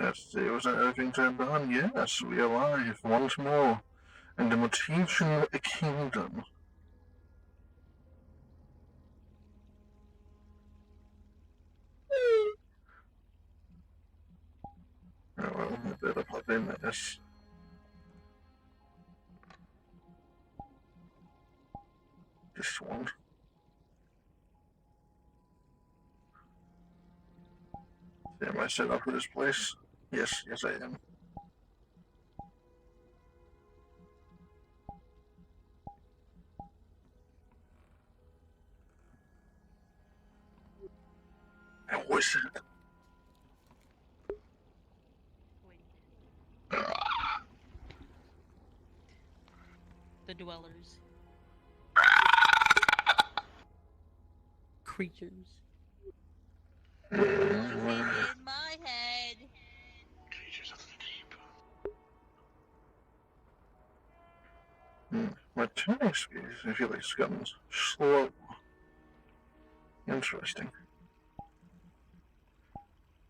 Yes, it was everything turned on. Yes, we arrive once more in the Mortisian Kingdom. Oh well, I better pop in this. Just one. Am I set up for this place? Yes, I am. And what's it? The dwellers. Creatures. In my head. Creatures of the deep. My turning speed, I feel like it's gotten slow. Interesting.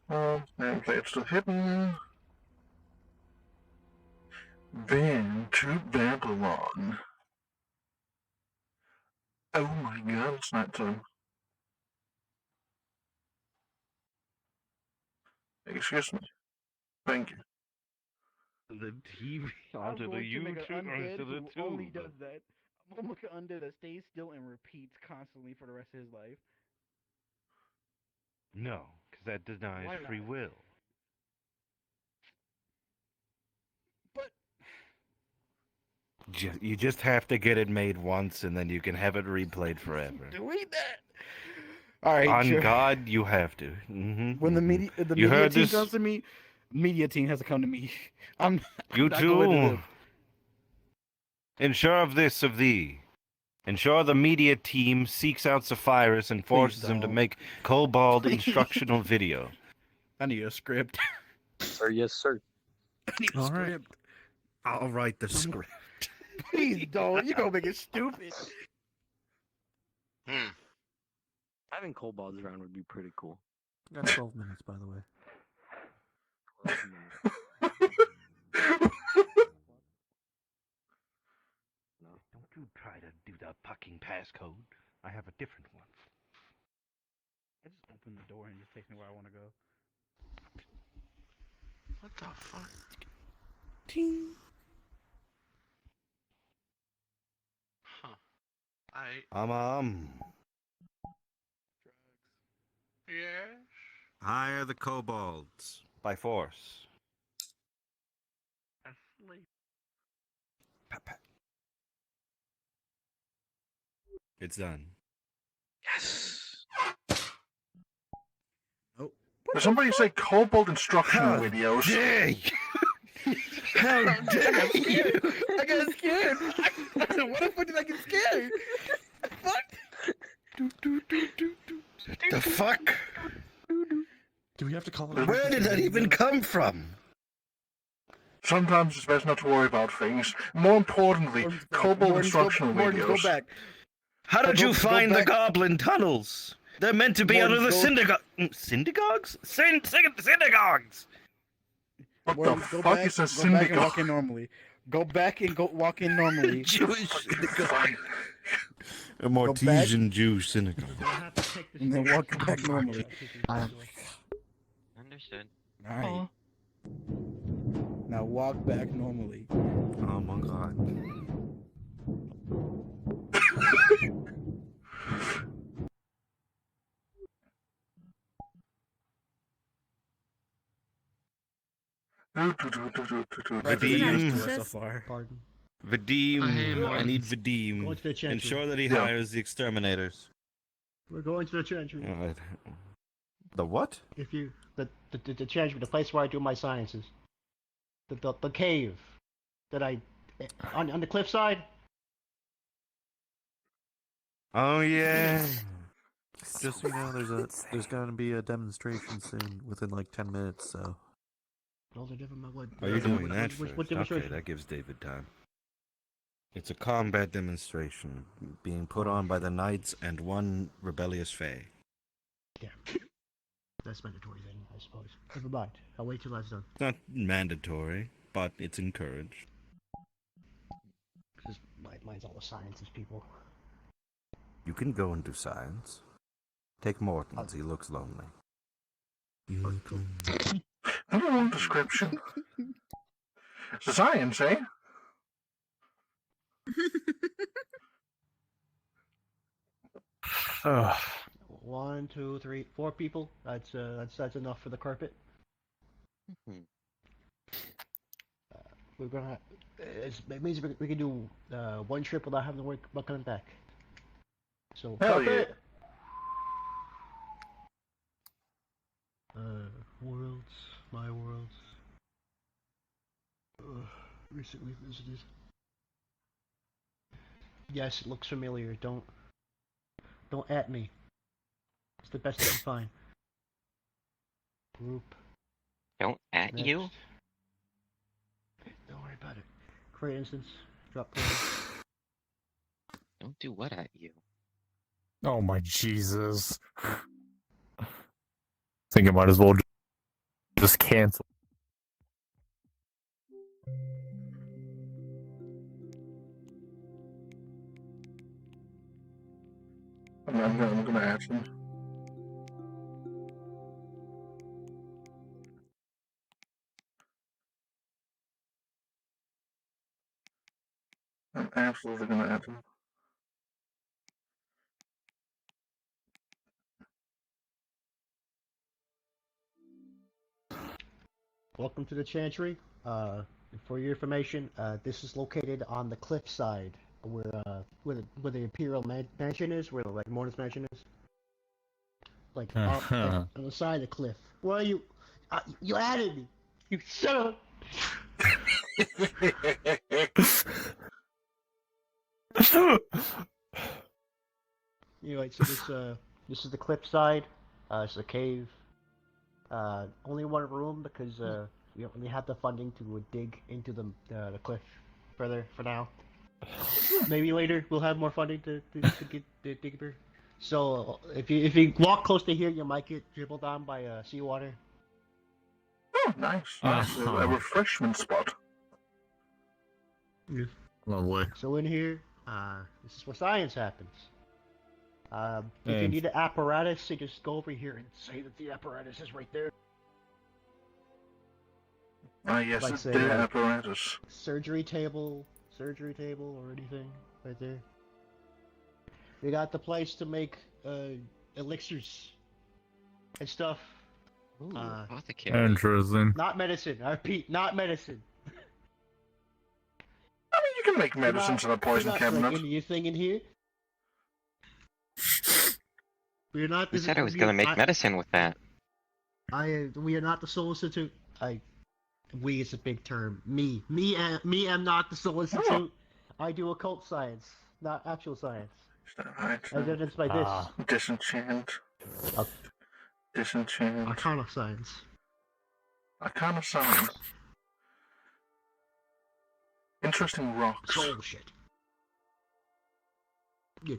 Nameplate's still hidden. Been to Babylon. Oh my god, it's night time. Excuse me. Thank you. The TV onto the YouTube onto the tube. Only does that. I'm almost an undead that stays still and repeats constantly for the rest of his life. No, because that denies Why free not? will. But You just have to get it made once, and then you can have it replayed forever. doing that. All right, On sure. God, you have to. Mm-hmm, When the media team comes to me, media team has to come to me. I'm You not going to too. them. Ensure of thee. Ensure the media team seeks out Sapphirus and forces him to don't. make Kobold instructional video. I need a script. Sir, yes, sir. I need a All right. script. I'll write the script. Please don't. You're gonna make it stupid. Having kobolds around would be pretty cool. Got 12 minutes, by the way. 12 minutes. No. Don't you try to do the fucking passcode. I have a different one. I just open the door and just takes me where I want to go. What the fuck? Ting. Huh. I. Yes. Hire the kobolds. By force. Asleep. Pat, pat. It's done. Yes. Oh. Did somebody say kobold instructional videos? Dang! How dare you! I got scared. What the fuck did I get scared? Fuck. The fuck? Do we have to call it? Where did that even come from? Sometimes it's best not to worry about things. More importantly, kobold instructional videos. Go back. How did Go you find the back. goblin tunnels? They're meant to be Morton, under the go- synagogues? Synagogues! What the Go fuck back, is a go back and walk synagogue? in normally. Go back and go walk in normally. Jewish Fine. A Mortisian Jew synagogue. And then walk back normally. Understood. Alright. Now walk back normally. Oh my god. Vadim. So far. Pardon. Vadim. I need Vadim. Going to the chantry. Ensure that he Yeah. hires the exterminators. We're going to the chantry. The what? If you the chantry, the place where I do my sciences. The cave that I on the cliffside. Oh yeah. Just so you know, there's going to be a demonstration soon, within like 10 minutes. So Those are different. What? Are you doing that What first? Okay, demonstration? that gives David time. It's a combat demonstration being put on by the knights and one rebellious fae. Yeah. That's mandatory then. I suppose. Never mind. I'll wait till that's done. It's not mandatory, but it's encouraged. Because mine's all the sciences, people. You can go and do science. Take Morton's, he looks lonely. You look lonely. I don't know description. Science, eh? Ugh. 1, 2, 3, 4 people. That's enough for the carpet. We're gonna. It means we can do one trip without having to worry about coming back. So Hell carpet. Worlds, my worlds. Recently visited. Yes, it looks familiar. Don't at me. It's the best I can find. Group. Don't at Next. you? Don't worry about it. Create instance. Drop code. Don't do what at you? Oh my Jesus. Think I might as well just cancel. I'm gonna add him. I'm absolutely gonna add him. Welcome to the Chantry. For your information, this is located on the cliff side, where the Imperial Mansion is, where the like Mortis Mansion is. Like, like on the side of the cliff. Where are you? You added me. You son of. Anyway, so this is the cliff side. It's a cave. Only one room because we don't really have the funding to dig into the cliff further for now. Maybe later we'll have more funding to get dig deeper. So if you walk close to here, you might get dribbled on by seawater. Oh, nice. Nice. A refreshment spot. Yes. Lovely. So in here, this is where science happens. If you need an apparatus, you just go over here and say that the apparatus is right there. Yes, Like it's say, the like, apparatus. surgery table, or anything right there. We got the place to make elixirs and stuff. Ooh, apothecary. Interesting. Not medicine. I repeat, not medicine. I mean, you can make medicines in a poison cabinet. Like anything in here. We're not. Who said I was gonna make medicine with that? We are not the Soul Institute. We is a big term. Me am not the Soul Institute. I do occult science, not actual science. Right. As evidenced by this. Disenchant. Disenchant. Arcana science. Arcana science. Interesting rocks. Soul shit. Yeah.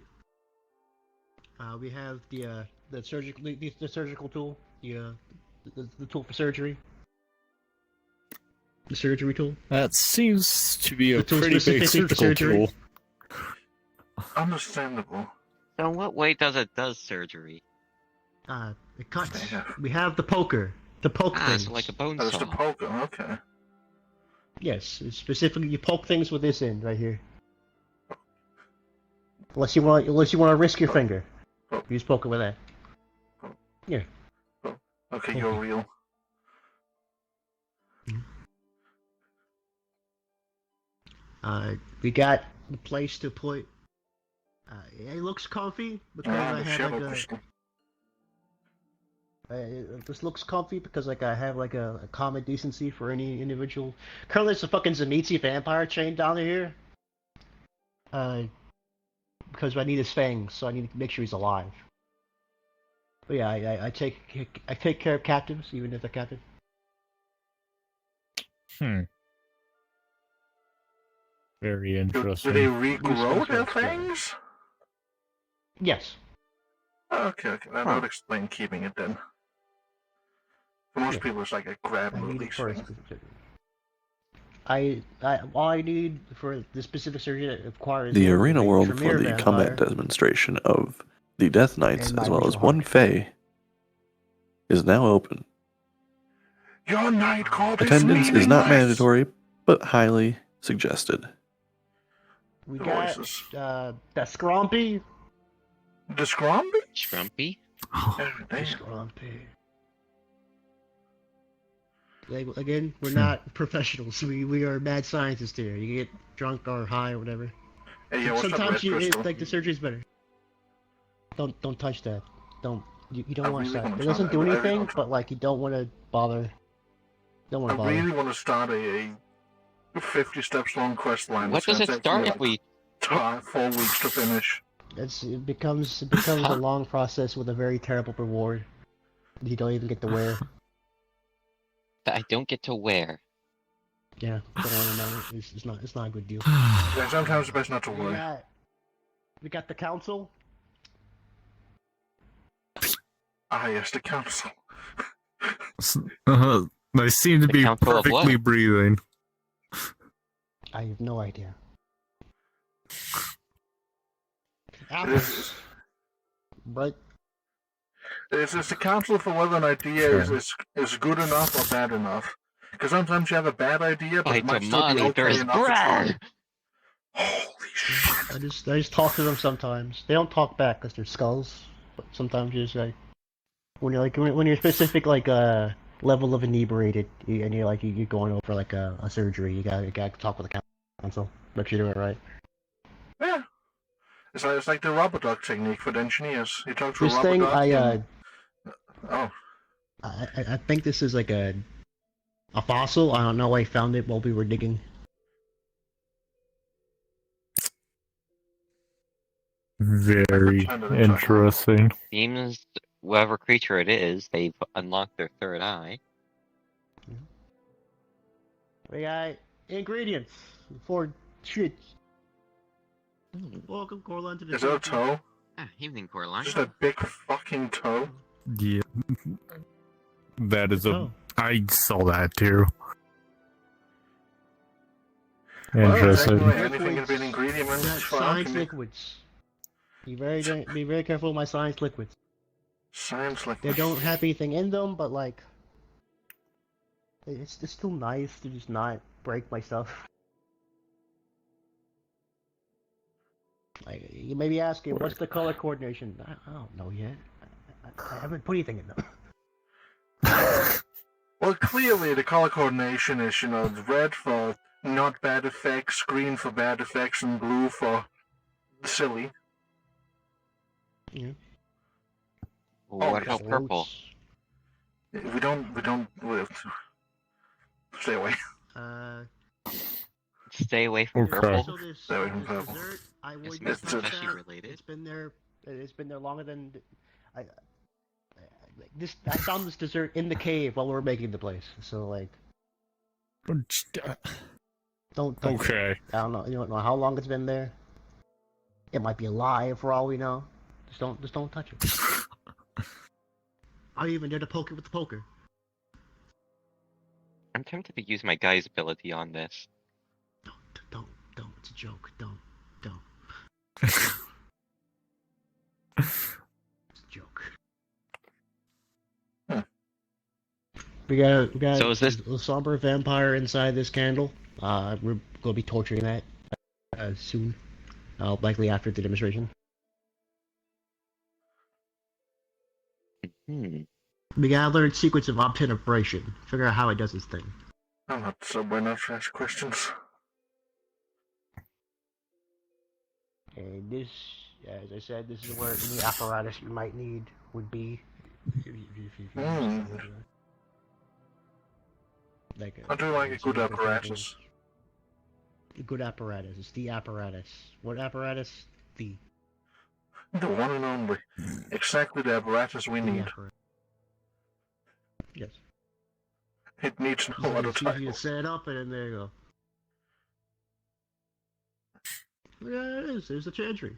We have the surgical tool, the tool for surgery. The surgery tool. That seems to be a The tool pretty big specifically for surgical surgery. tool. Understandable. So in what way does it surgery? It cuts. Yeah. We have the poker. The poke things. So like a bone That's saw. the poker, okay. Yes, it's specifically you poke things with this end right here. Unless you want to risk your finger. You just poke it with that. Yeah. Okay, you're real. We got the place to put. It looks comfy because I The have shadow like a. crystal. This looks comfy because like I have like a common decency for any individual. Currently, there's a fucking Zamitzi vampire chained down here. Because I need his fangs, so I need to make sure he's alive. But yeah, I take care of captives, even if they're captive. Very Do interesting. they regrow their Useful stuff. fangs? Yes. Okay, that would explain keeping it then. For most Yeah. people, it's like a grab I and need it release for a thing. specific surgery. All I need for this specific surgery that requires The him is arena a world for Tremere the combat vampire demonstration of the Death Knights, and my as well as original one heart. Fae, is now open. Your knight called is Attendance is not meaningless! mandatory, but highly suggested. We The got voices. the Scrumpy. The Scrumpy? Schrumpy? Oh, The damn. Scrumpy. Like, again, we're not professionals. We are mad scientists here. You get drunk or high or whatever. Hey, yeah, what's up, Sometimes Red Crystal? like the surgery's better. Don't touch that. Don't you I don't want really to. wanna It try doesn't that. do I really anything, wanna try- but like you don't want to bother. Don't want I to bother. really want to start a 50 steps long quest line. What does it start if we... 4 weeks to finish. It becomes a long process with a very terrible reward. You don't even get to wear. that I don't get to wear? Yeah, don't want to know. It's not a good deal. Yeah, sometimes it's best not to worry. We got the council. Ah, yes, the council. They seem to The be council of perfectly what? breathing. I have no idea. It is, But it's the council for whether an idea is good enough or bad enough. Because sometimes you have a bad idea, but By it might still be Tamani, okay there's enough to bread! try. Holy shit. I just talk to them sometimes. They don't talk back because they're skulls. But sometimes you just like when you're specific like level of inebriated and you're going over like a surgery. You gotta talk with the council. Make sure you do it right. Yeah. It's like the rubber duck technique for the engineers. You talk to a This rubber thing duck I I think this is like a fossil. I don't know. I found it while we were digging. Very interesting. Seems whatever creature it is, they've unlocked their third eye. We got ingredients for shit. Hmm. Welcome, Corlon, to the Is that a toe? Ah, evening, Coraline. Just a big fucking toe? Yeah. That is a... Oh. I saw that too. Well, Interesting. technically anything can be an ingredient when it's for Science alchemy. liquids. Be very careful with my science liquids. Science They liquids. don't have anything in them, but like, it's just too nice to just not break my stuff. Like, you may be asking, what's the color coordination? I don't know yet. I haven't put anything in them. Well, clearly the color coordination is, red for not bad effects, green for bad effects, and blue for silly. Yeah. Well, what yes. about purple? We don't, stay away. Stay away from Okay. purple? So this, Stay away from this purple. dessert, I would It's not touch especially that. related. It's been there longer than I found this dessert in the cave while we were making the place. So like, don't Okay. I don't know. You don't know how long it's been there. It might be alive for all we know. Just don't touch it. I even did a poke it with the poker. I'm tempted to use my guy's ability on this. Don't. It's a joke. Don't. It's a joke. We got So is this- a somber vampire inside this candle. We're gonna be torturing that soon. Likely after the demonstration. Hmm. We gotta learn sequence of obtenoperation. Figure out how it does its thing. I'm not subway enough to ask questions. And this, as I said, this is where any apparatus you might need would be. Like I do like a good apparatus. A good apparatus. It's the apparatus. What apparatus? The The one and only. Exactly the apparatus we need. apparatus. Yes. It needs no other It's easy to title. set it up, and then there you go. Yeah, it is. There's the chantry.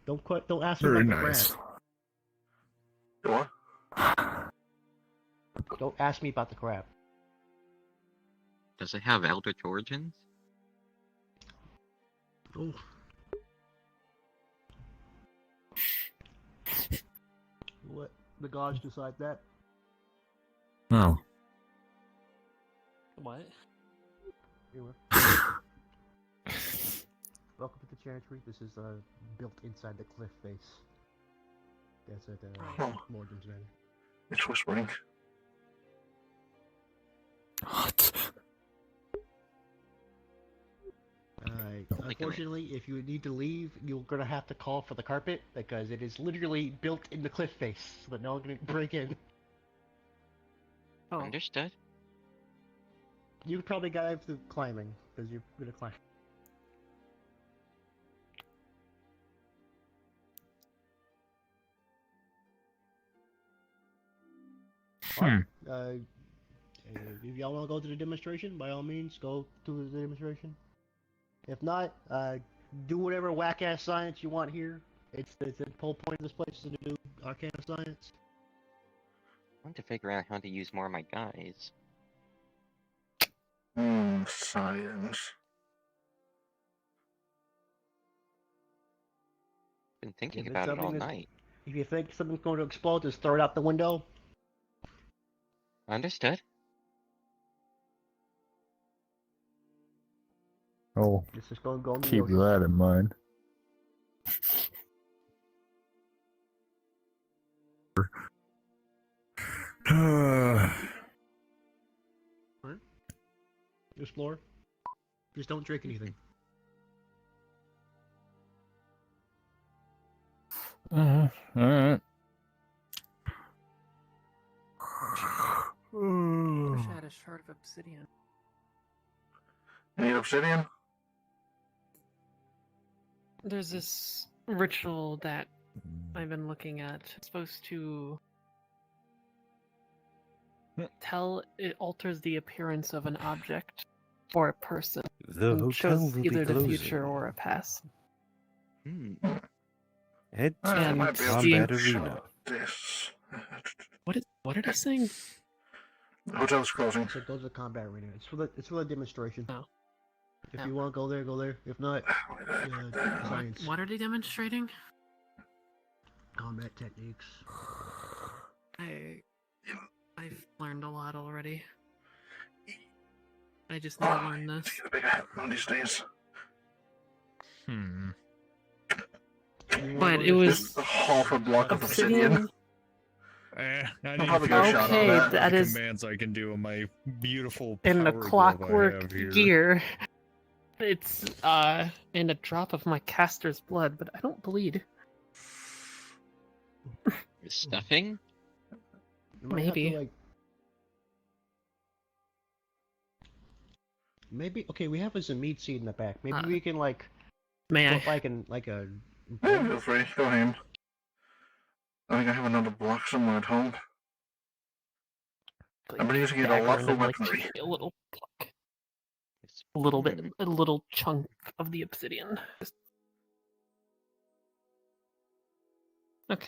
Don't ask me Very about the nice. brand. What? Don't ask me about the crab. Does it have eldritch origins? Oh. Let the gods decide that. Oh. What? Anyway. Welcome to the chantry. This is built inside the cliff face. That's at Morgan's Manor. It's whispering. What? Unfortunately, if you need to leave, you're gonna have to call for the carpet because it is literally built in the cliff face, so that no one can break in. Oh. Understood. You probably got have to climbing because you're gonna climb. If y'all want to go to the demonstration, by all means, go to the demonstration. If not, do whatever whack-ass science you want here. It's the whole point of this place is to do arcana science. I want to figure out how to use more of my guys. Science. Been thinking about it all night. If you think something's going to explode, just throw it out the window. Understood. Oh, This is going to go in the keep ocean. that in mind. Explore. Just don't drink anything. Alright. Wish I had a shard of obsidian. Any obsidian? There's this ritual that I've been looking at. It's supposed to it alters the appearance of an object or a person. The and hotel shows will be either the closing. future or a past. Head to And the Steve- combat arena. This. What did I say? The hotel's closing. So go to the combat arena. It's for the demonstration. Oh. If Oh. you want to go there, go there. If not, science. What are they demonstrating? Combat techniques. I've learned a lot already. I just need to learn this. Get a bigger hat one of these days. But it was Just half a block of obsidian. I I'll need probably to get a figure shot out Okay, on that the is commands I can do in my beautiful in the power glove I clockwork have here. gear. It's in a drop of my caster's blood, but I don't bleed. Stuffing? You might have to, Maybe. Maybe okay. We have a meat seed in the back. Maybe Uh, we can May I? put like a. Yeah, feel free. Go ahead. I think I have another block somewhere at home. I've been using it a lot for Dagger and, like, weaponry. a little pluck. A little bit, a little chunk of the obsidian. Okay.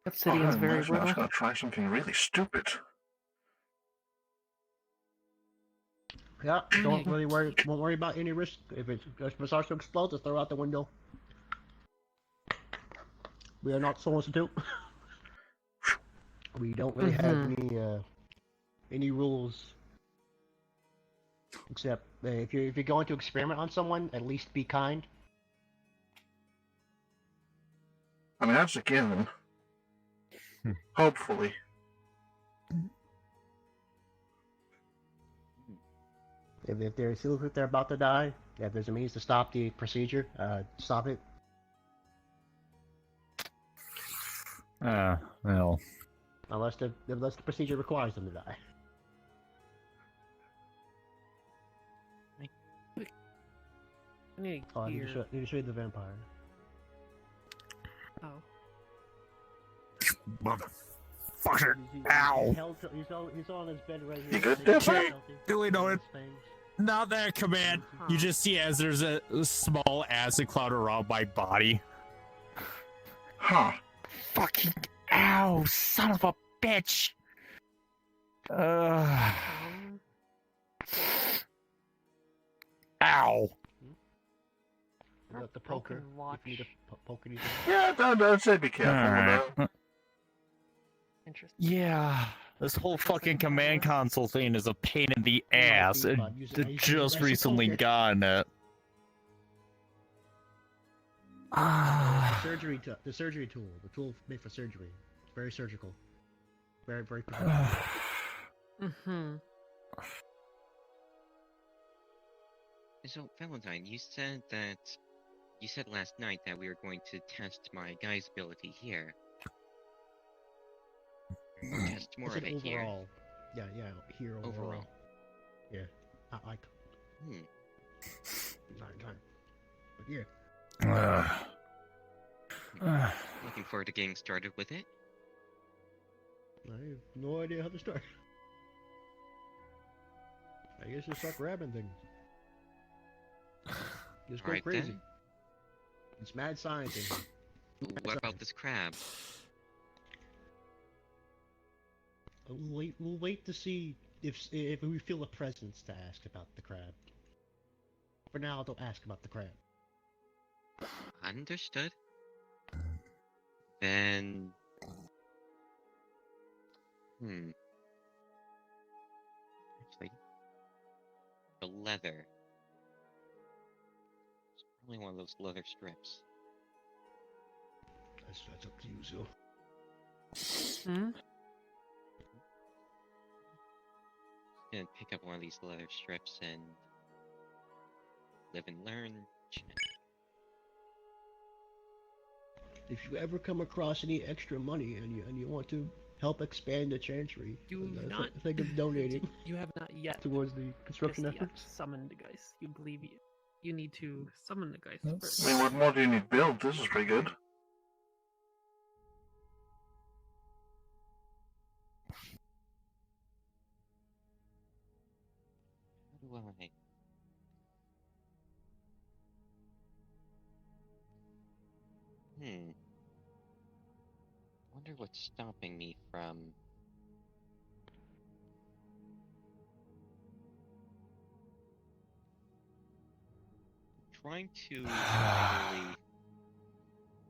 Obsidian's very I was brittle. gonna try something really stupid. Yeah, don't really worry. Won't worry about any risk. If it starts to explode, just throw it out the window. We are not solicited. We don't really have any rules. Except if you're going to experiment on someone, at least be kind. I mean, that's a given. Hopefully. If they're about to die, if there's a means to stop the procedure, stop it. Well. Unless the procedure requires them to die. I need Oh, I need gear. to show you the vampire. Oh. Motherfucker! Ow! He's on his bed right here. You good there, bud? Duly noted. Not that command. You just see as there's a small acid cloud around my body. Huh. Fucking ow, son of a bitch! Ow. The poker. Watch. If you need to poke anything. Yeah, don't say be careful with that. Interesting. Yeah. This whole fucking command console thing is a pain in the ass. It It might be fun. Use it just as a recently poker. gotten it. The surgery tool. The tool made for surgery. It's very surgical. Very, very precise. Mm-hmm. So, Valentine, you said last night that we were going to test my guy's ability here. Or test more I of said it here. overall. Yeah, here overall. Yeah, not like. Time. But yeah. Looking forward to getting started with it. I have no idea how to start. I guess just start grabbing things. Just go Alright crazy. then. It's mad science in here. What about this crab? We'll wait to see if we feel a presence to ask about the crab. For now, don't ask about the crab. Understood. Then... Actually... The leather. It's probably one of those leather strips. That's up to you, Zil. Gonna pick up one of these leather strips and... live and learn. If you ever come across any extra money and you want to help expand the chancery, think of donating. You have not yet towards the construction just yet efforts. summoned the guys. You need to summon the guys first. I mean, what more do you need built? This is pretty good. How do I... Wonder what's stopping me from... trying to literally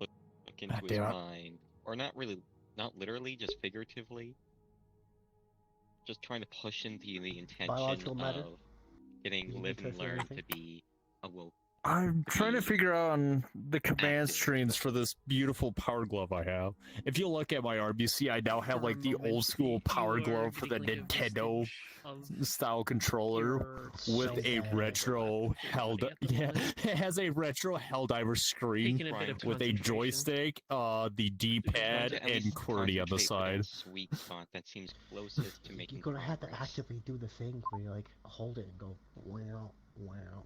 look into his mind. Or not literally, just figuratively. Just trying to push into the intention Biological matter? of getting live and learn to be awoke. I'm trying to figure out on the command strings for this beautiful power glove I have. If you look at my RBC, I now have like the old school power glove for the Nintendo style controller with a retro it has a retro Helldiver screen with a joystick, the D-pad, and QWERTY on the side. Sweet spot that seems closest to making You're gonna have to progress. actively do the thing where you like hold it and go wow.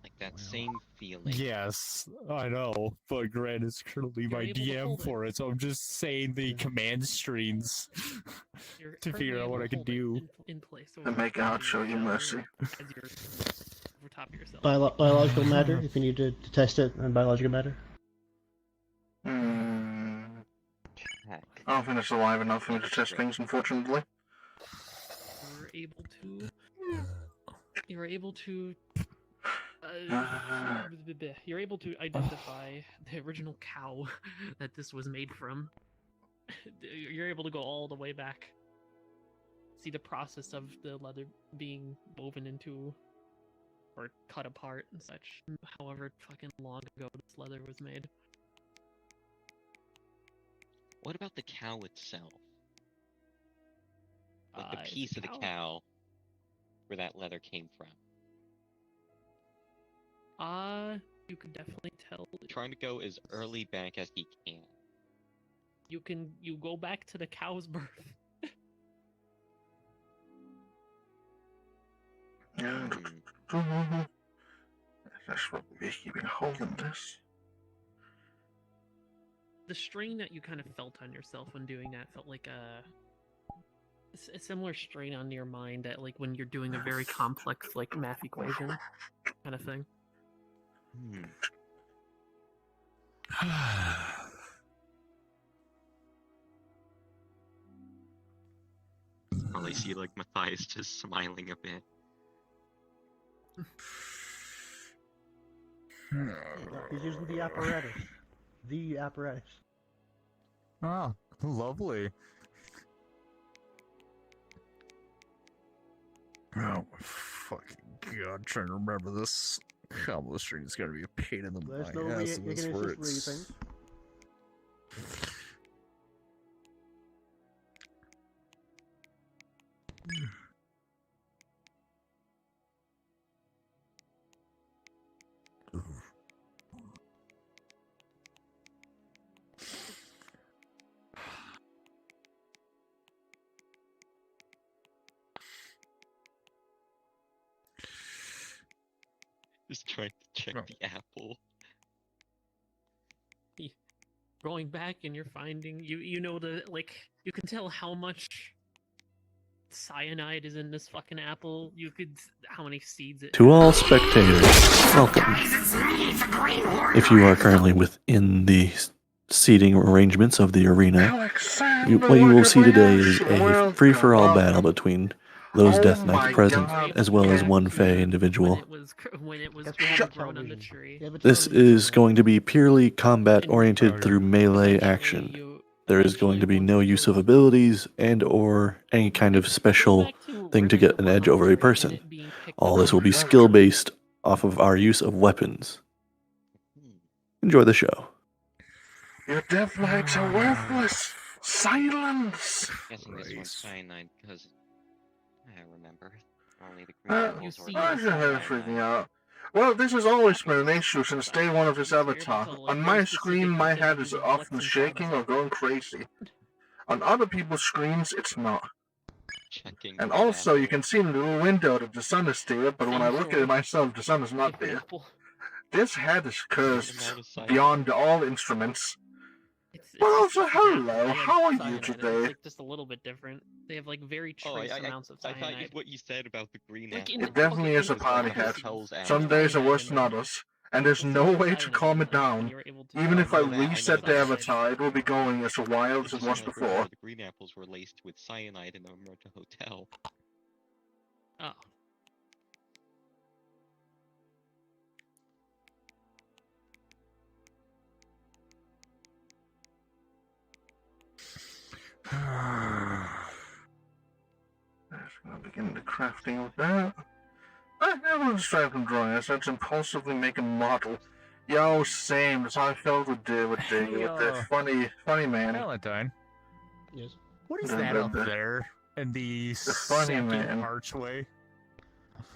Like that same feeling. Yes, I know, but Grant is currently my DM for it, so I'm just saying the command strings to figure out what I can do. In place, so And make out show you mercy. as you're over top of yourself. Biological matter, if you need to test it on biological matter. I don't think it's alive enough for me to test things, unfortunately. You're able to you're able to identify the original cow that this was made from. You're able to go all the way back, see the process of the leather being woven into or cut apart and such, however fucking long ago this leather was made. What about the cow itself? Like the It's a piece of the cow where that leather came from. You can definitely tell. Trying to go as early back as he can. You go back to the cow's birth. Yeah. That's what we're keeping hold of this. The strain that you kind of felt on yourself when doing that felt like a similar strain on your mind that like when you're doing a very complex like math equation kind of thing. probably see like Matthias just smiling a bit. He's using the apparatus. The apparatus. Ah, lovely. Oh my fucking god, trying to remember this combo string is gonna be a pain in the There's ass no in this recognition where for it's... anything. Just trying to check the apple. Going back and you're finding you know the you can tell how much cyanide is in this fucking apple. You could how many seeds it To has. all spectators, welcome. If you are currently within the seating arrangements of the arena, what you will see today is a free-for-all battle between those Death Knights present, as well as one Fey individual. When it was Guess we have a grown on the television. tree. We have a This television is program. going to be purely combat-oriented through melee action. There is going to be no use of abilities and or any kind of special thing to get an edge over a person. All this will be skill-based off of our use of weapons. Enjoy the show. Your Death Knights are worthless! Silence! Guessing this one's cyanide because I remember only the Uh, green apples were I should have freaking out. Well, this has always been an issue since day one of this avatar. On my screen, my head is often shaking or going crazy. On other people's screens, it's not. checking. And also, you can see in the little window that the sun is there, but when I look at it myself, the sun is not there. This head is cursed beyond all instruments. Well, also, hello, how are you today? It's like just a little bit different. They have like very trace amounts of I cyanide. thought what you said about the green Like apple. It definitely is a party head. Some days are worse than others, and there's no way to calm it down. Even if I reset the avatar, it will be going as wild as it was before. The green apples were laced with cyanide in the Merta Hotel. Oh. Let's gonna begin the crafting of that. I will distract from drawing, so let's impulsively make a model. Yo, same, that's how I felt with the funny man. Valentine, Yes. what is Dun, that dun, up dun. there in the funny second man. archway?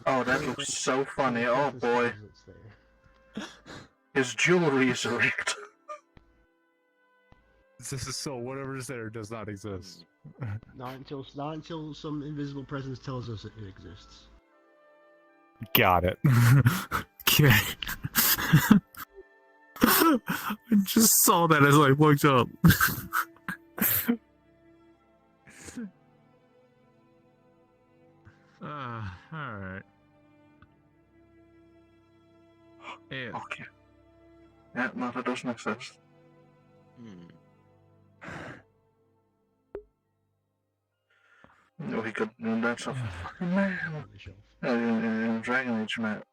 Oh, that looks so funny, oh boy. His jewelry is erect. This is so whatever's there does not exist. Not until some invisible presence tells us it exists. Got it. Okay. I just saw that as I looked up. Alright. Yeah. Okay. Yeah, no, that doesn't exist. No, he could. No, that's a fucking man. In Dragon Age map.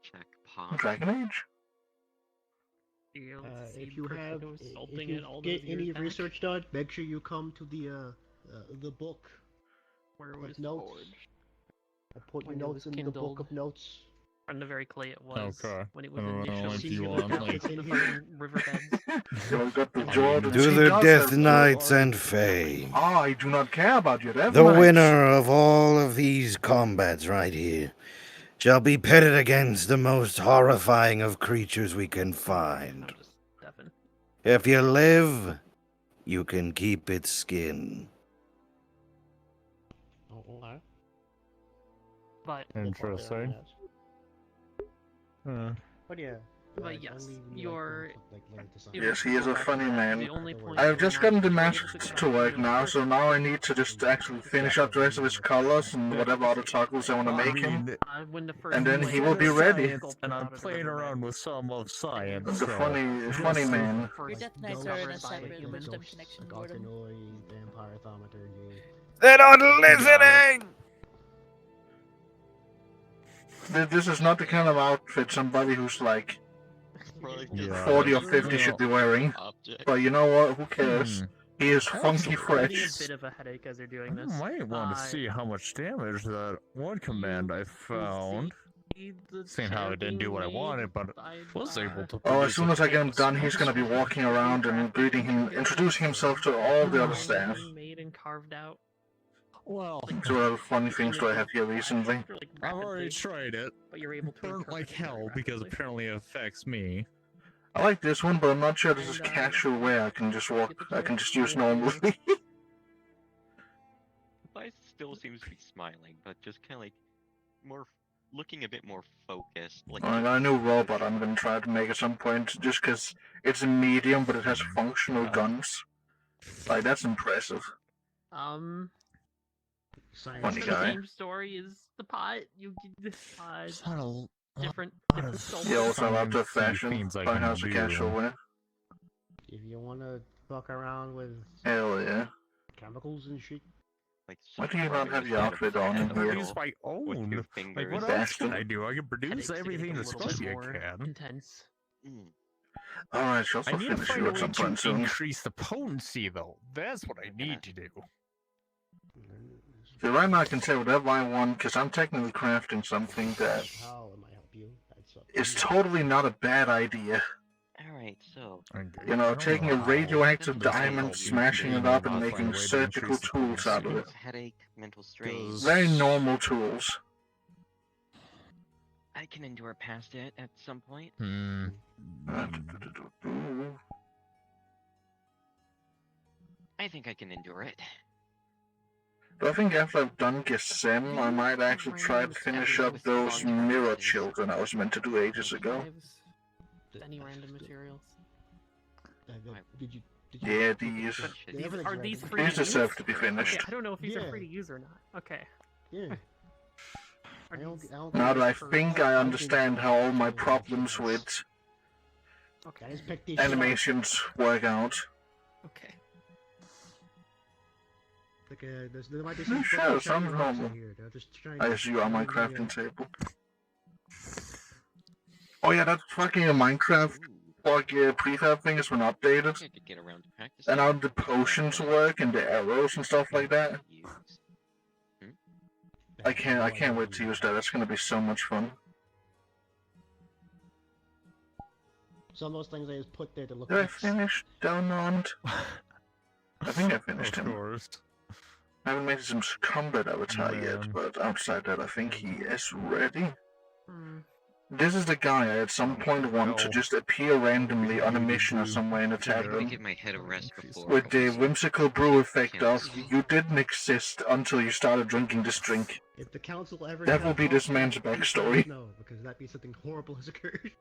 Check pause. Dragon Age? If you get any research done, make sure you come to the book. Where it was notes. I put your notes in the book of notes. On the very clay it was Okay. when it was I don't know initially if you sealed want, down like- to the fucking riverbeds. To the Death Knights and Fae, I do not care about your Death the Knights. winner of all of these combats right here shall be pitted against the most horrifying of creatures we can find. If you live, you can keep its skin. But Interesting. But yeah, But yes, you're. Yes, he is a funny man. The only point I have of just not gotten the being mask able to to work craft now, the so now I need to just actually finish up the rest of his colors and whatever other tacos I want to make him. when the first And then he will be Science, ready. and I'm playing around with some of science. The funny man. Your death knights are in a cyber wisdom connection, Gordon. Vampire thaumaturgy. They're not listening! This is not the kind of outfit somebody who's like 40 or 50 should be wearing. But you know what? Who cares? He is funky fresh. A bit of a headache as they're doing I this. might want to see how much damage that one command I found. Seeing how it didn't do what I wanted, but was able to. Oh, as soon as I get him done, he's gonna be walking around and introducing himself to all the other staff. Made and carved out. Well, so what other funny things do I have here recently? I've already tried it. But you're able to burnt like hell because apparently it affects me. I like this one, but I'm not sure this is casual wear. I can just use normally. I still seems to be smiling, but just kind of like more looking a bit more focused. Like I got a new robot I'm gonna try to make at some point, just because it's a medium, but it has functional guns. Like, that's impressive. Funny the guy. same story is the pot. You get different souls. He also allowed to fashion by House of Casual Wear. If you wanna fuck around with Hell yeah. chemicals and shit. Why do you not have your outfit on in here? Produce my own. Like, what else can I do? I can produce everything that's supposed to can. Intense. Alright, she'll also I need to finish find you a at way some to point soon. increase the potency, though. That's what I need to do. See, right now I can say whatever I want, because I'm technically crafting something that is totally not a bad idea. Alright, so... You know, taking a radioactive diamond, smashing it up, and making surgical tools out of it. Headache, mental strain. Very normal tools. I can endure past it at some point. I think I can endure it. But I think after I've done Gesem, I might actually try to finish up those mirror children I was meant to do ages ago. Any random materials? Yeah, these. Are these free These to use? deserve to be finished. Okay, I don't know if these are free to use or not. Okay. Yeah. Now that I think I understand how all my problems with animations work out. Okay. Like, there might be some Sure, sounds normal. here. They're just trying I to see you on my find the, crafting table. Oh yeah, that fucking Minecraft prefab thing has been updated. And how the potions work and the arrows and stuff like that. I can't wait to use that. That's gonna be so much fun. Some of those things I just put there to look Did I like. finish Donald? I think I finished him. I haven't made some combat avatar yet, but outside that I think he is ready. This is the guy I at some point want to just appear randomly on a mission or somewhere and attack Let me them. give my head a rest before. With the whimsical brew effect of, you didn't exist until you started drinking this drink. If the council ever That will be this man's backstory. No, because that'd be something horrible has occurred.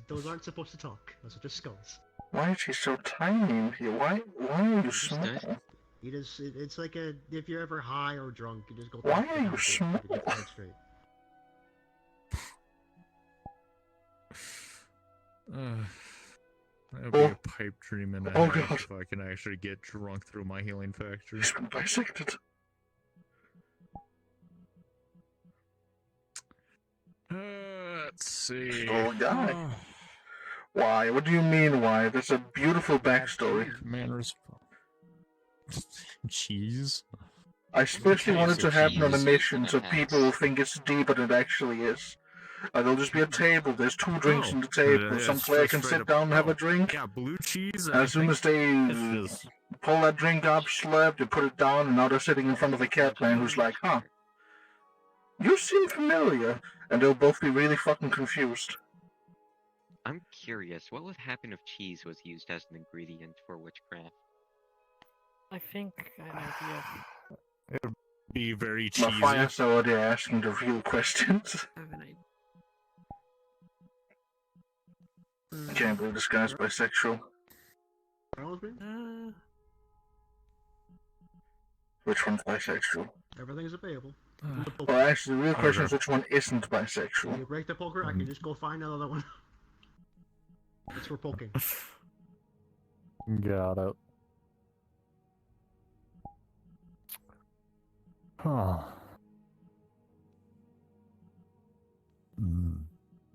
Those aren't supposed to talk. Those are just skulls. Why is he so tiny in here? Why are you small? You just, it's like if you're ever high or drunk, you just go. Why are you small? Straight. That would be a pipe dream and a Oh, half God. if I can actually get drunk through my healing factory. He's been bisected. Let's see. Oh, guy. Why? What do you mean, why? There's a beautiful backstory. Manners. Cheese. I especially want it to happen on a mission so people will think it's deeper than it actually is. There'll just be a table, there's 2 drinks on the table, some player can sit down and have a drink. Yeah, blue cheese. And as soon as they pull that drink up, slurp, they put it down, and now they're sitting in front of a cat man who's like, huh, you seem familiar. And they'll both be really fucking confused. I'm curious, what would happen if cheese was used as an ingredient for witchcraft? I think I have an idea. It would be very cheesy. Matthias already asking the real questions. I can't believe this guy's bisexual. Which one's bisexual? Everything's available. Well, actually, the real question is which one isn't bisexual. You break the poker, I can just go find another one. It's for poking. Got it. Huh.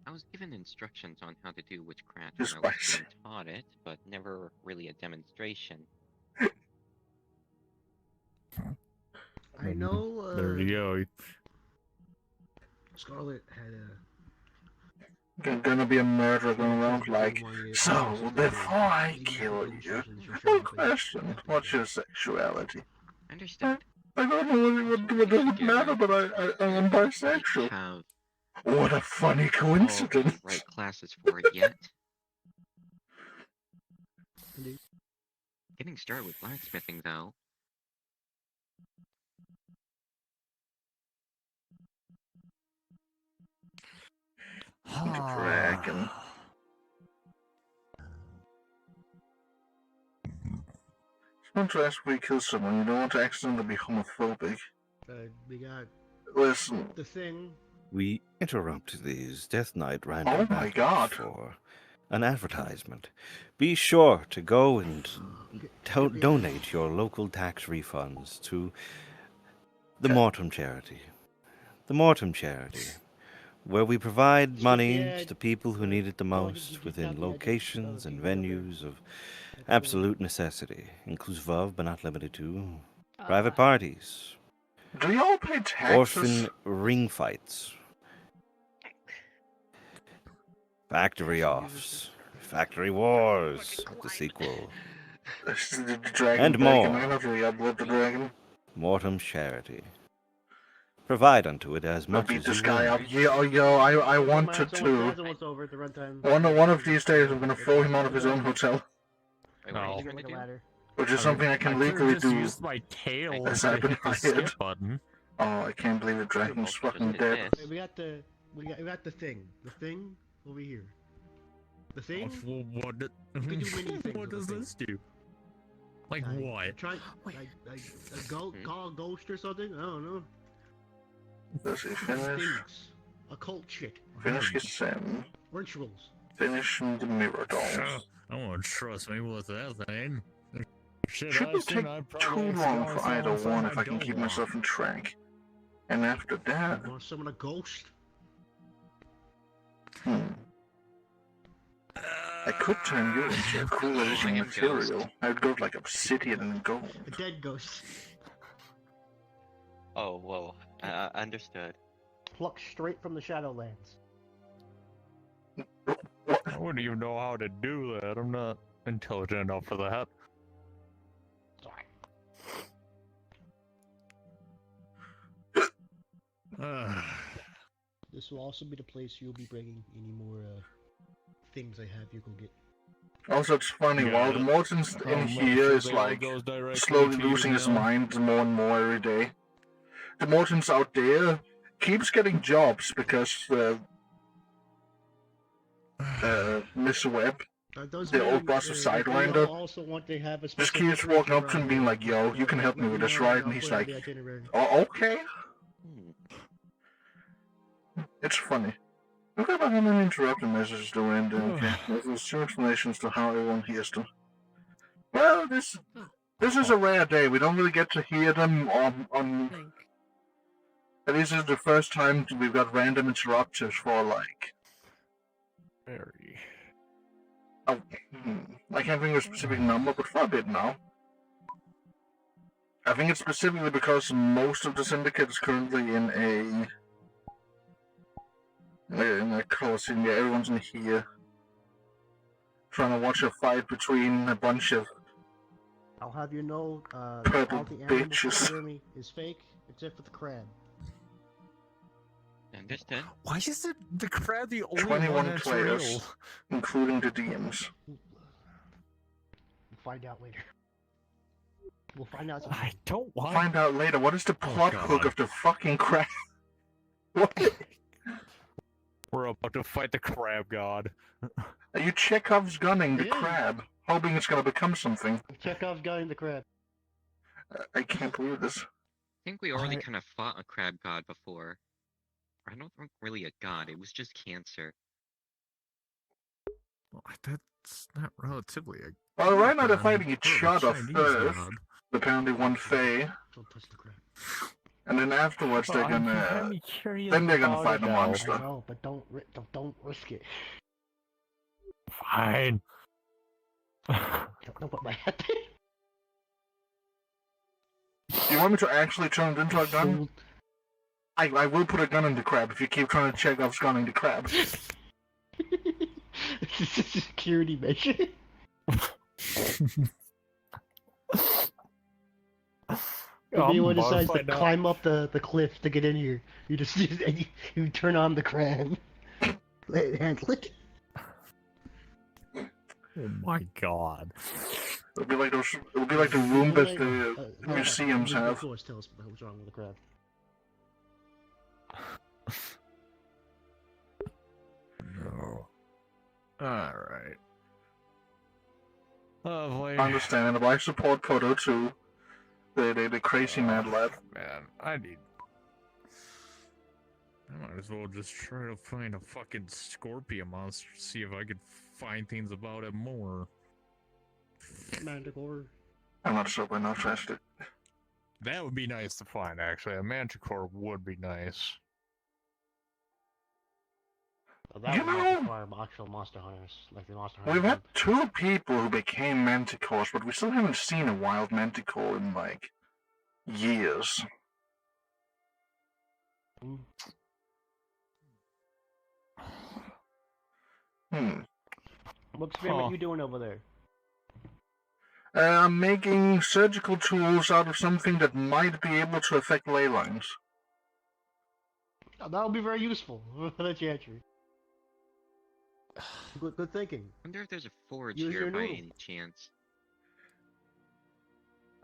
I was given instructions on how to do witchcraft Just when I was being taught it, but never really a demonstration. I know. There you go. Scarlet had a. Gonna be a murderer going around like, so before I kill you, one question: what's your sexuality? Understood. I don't know what doesn't matter, but I am bisexual. What a funny coincidence! Right classes for it yet. Getting started with blacksmithing, though. Dragon. Don't ask where you kill someone, you don't want to accidentally be homophobic. We got. Listen. The thing. We interrupt these Death Knight random battles for an advertisement. Be sure to go and donate your local tax refunds to the Mortem Charity. The Mortem Charity, where we provide money to people who need it the most within locations and venues of absolute necessity, inclusive of, but not limited to, private parties. Do y'all pay taxes? Orphan ring fights. Factory offs. Factory Wars, the sequel. And more. The dragon. Mortem's Charity. Provide unto it as much as this you guy will. up. Yo, I wanted to. One of these days I'm gonna throw him out of his own hotel. No. Which is something I can legally do. Use my tail As I've been the hired. skip button. Oh, I can't believe the dragon's fucking dead. We got the thing. The thing over here. The thing. What does this do? Like what? Try call a ghost or something. I don't know. Does he finish? Occult shit. Finish his sim. Rituals. Finish the mirror dolls. I won't trust me with that thing. Shouldn't take too long for either one if I can keep myself in track. And after that... You want to summon a ghost? I could turn you into a cool looking material. I'd go like obsidian and gold. A dead ghost. Oh, whoa. Understood. Plucked straight from the Shadowlands. I wouldn't even know how to do that. I'm not intelligent enough for that. This will also be the place you'll be bringing any more things I have you go get. Also, it's funny, while the Morton's in here is like slowly losing his mind more and more every day, the Morton's out there keeps getting jobs because Miss Webb, the old boss of Sidewinder, just keeps walking up to him being like, yo, you can help me with this, right? And he's like, oh, okay. It's funny. Look at how many interrupting messages to random. Okay. There's two explanations to how everyone hears them. Well, this is a rare day. We don't really get to hear them on at least this is the first time we've got random interrupters for like very. Oh, I can't think of a specific number, but for a bit now. I think it's specifically because most of the syndicate is currently in a coliseum. Yeah, everyone's in here trying to watch a fight between a bunch of I'll have you know, purple all the animals bitches. near me is fake, except for the crab. Understood. Why is the crab the only 21 one that's players, real? including the DMs. We'll find out later. We'll find out. I don't want. Find out later. What is the plot hook of the fucking crap? What? We're about about to fight the crab god. Are you Chekhov's gunning the Yeah. crab, hoping it's going to become something? Chekhov's gunning the crab. I can't believe this. I think we already kind of fought a crab god before. I don't think really a god, it was just cancer. Well, that's not relatively a... Well, right now they're god. fighting each other Chinese first. god. Apparently one Fae. Don't touch the crab. And then afterwards they're gonna... Then they're gonna fight the I monster. know, but don't risk it. Fine. Don't put my head there. Do you want me to actually turn it into a gun? I will put a gun in the crab if you keep trying to check off gunning the crab. This is a security measure. If anyone decides to climb up the cliff to get in here, you just you turn on the crab. Let it handle it. Oh my god. It'll be like those. It'll be like the Roombas the museums have. Tell us what's wrong with the crab. No. Alright. Lovely. Understandable. I support Kodo too. The crazy mad lad. Man, I might as well just try to find a fucking scorpion monster to see if I could find things about it more. Manticore. I'm not sure we're not trusted. That would be nice to find, actually. A manticore would be nice. Well, that would require actual monster hunters, like the monster hunters. We've had 2 people who became manticores, but we still haven't seen a wild manticore in, like, years. What experiment are you doing over there? I'm making surgical tools out of something that might be able to affect ley lines. Oh, that would be very useful for the chantry. Good thinking. I wonder if there's a forge Use here your by noodle. any chance.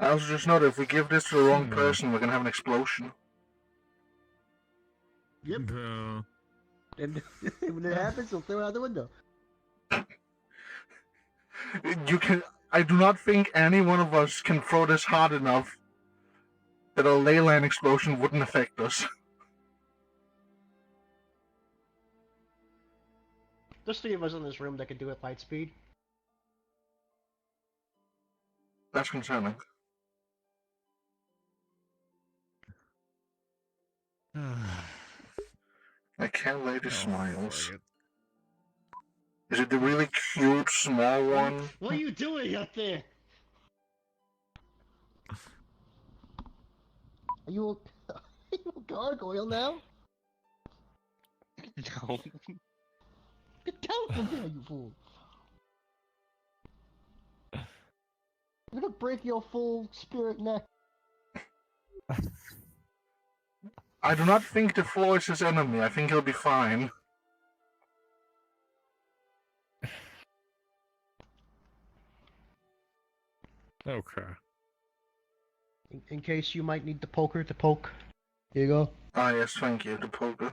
I also just know that if we give this to the wrong person, we're gonna have an explosion. Yep. And when it happens, they'll throw it out the window. I do not think any one of us can throw this hard enough that a ley line explosion wouldn't affect us. There's 3 of us in this room that can do it light speed. That's concerning. I can't lady smiles. Is it the really cute small one? What are you doing up there? Are you a gargoyle now? No. Get down from there, you fool! I'm gonna break your full spirit neck. I do not think the floor is his enemy. I think he'll be fine. Okay. In case you might need the poker to poke. Here you go. Ah yes, thank you, the poker.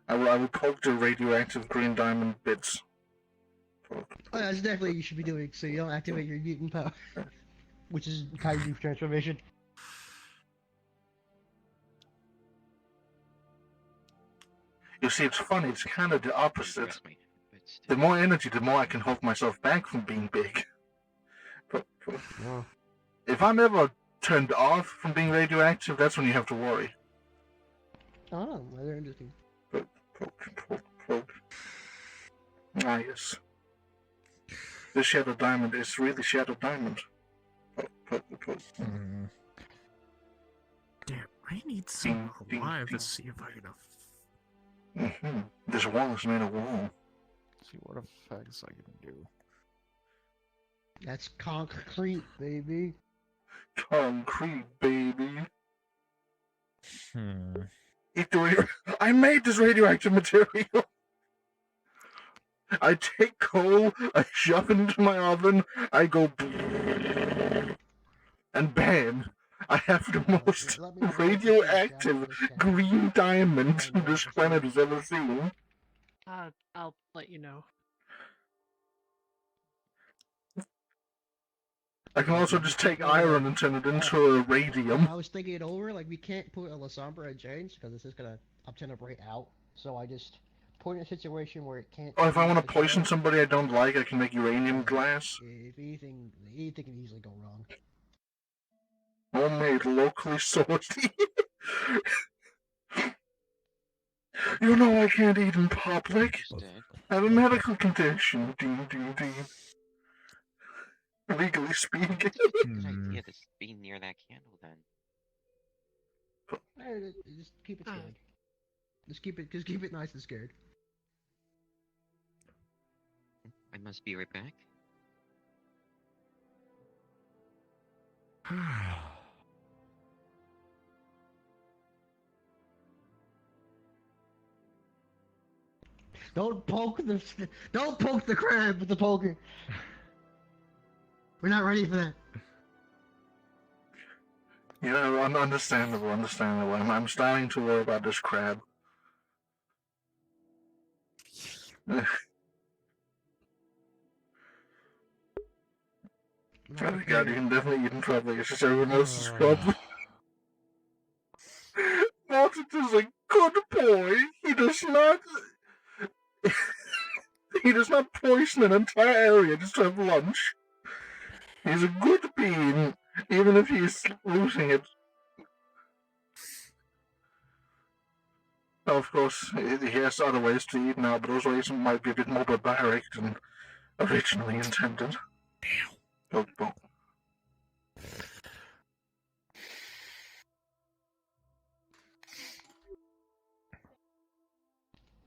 I will poke the radioactive green diamond bits. Poke. Oh, that's definitely what you should be doing, so you don't activate your mutant power. Which is Kaiju transformation. You see, it's funny, it's kind of the opposite. The more energy, the more I can hold myself back from being big. But if I'm ever turned off from being radioactive, that's when you have to worry. Oh, rather interesting. Poke. Ah, yes. This Shadow Diamond is really Shadow Diamond. Poke. Damn, I need some alive to see if I can... This wall is made of wool. See what effects I can do. That's concrete, baby. Concrete, baby. I made this radioactive material. I take coal, I shove it into my oven, I go and bam, I have the most radioactive green diamond this planet has ever seen. I'll let you know. I can also just take iron and turn it into a radium. I was thinking it over, like, we can't put a La Sombra in chains, because it's just gonna tend to break out, so I just put it in a situation where it can't... Or if I want to poison somebody I don't like, I can make uranium glass. If anything can easily go wrong. Homemade, locally sourced. You know I can't eat in public. I have a medical condition. Ding, ding, ding. Legally speaking. Good idea to be near that candle then. Just keep it scared. Just keep it nice and scared. I must be right back. Don't poke the crab with the poker. We're not ready for that. You know, understandable. I'm starting to worry about this crab. Oh god, you can definitely eat in public. It's just everyone else's problem. Mortis is a good boy. He does not poison an entire area just to have lunch. He's a good being, even if he's losing it. Now, of course, he has other ways to eat now, but those ways might be a bit more barbaric than originally intended. Damn. Oh.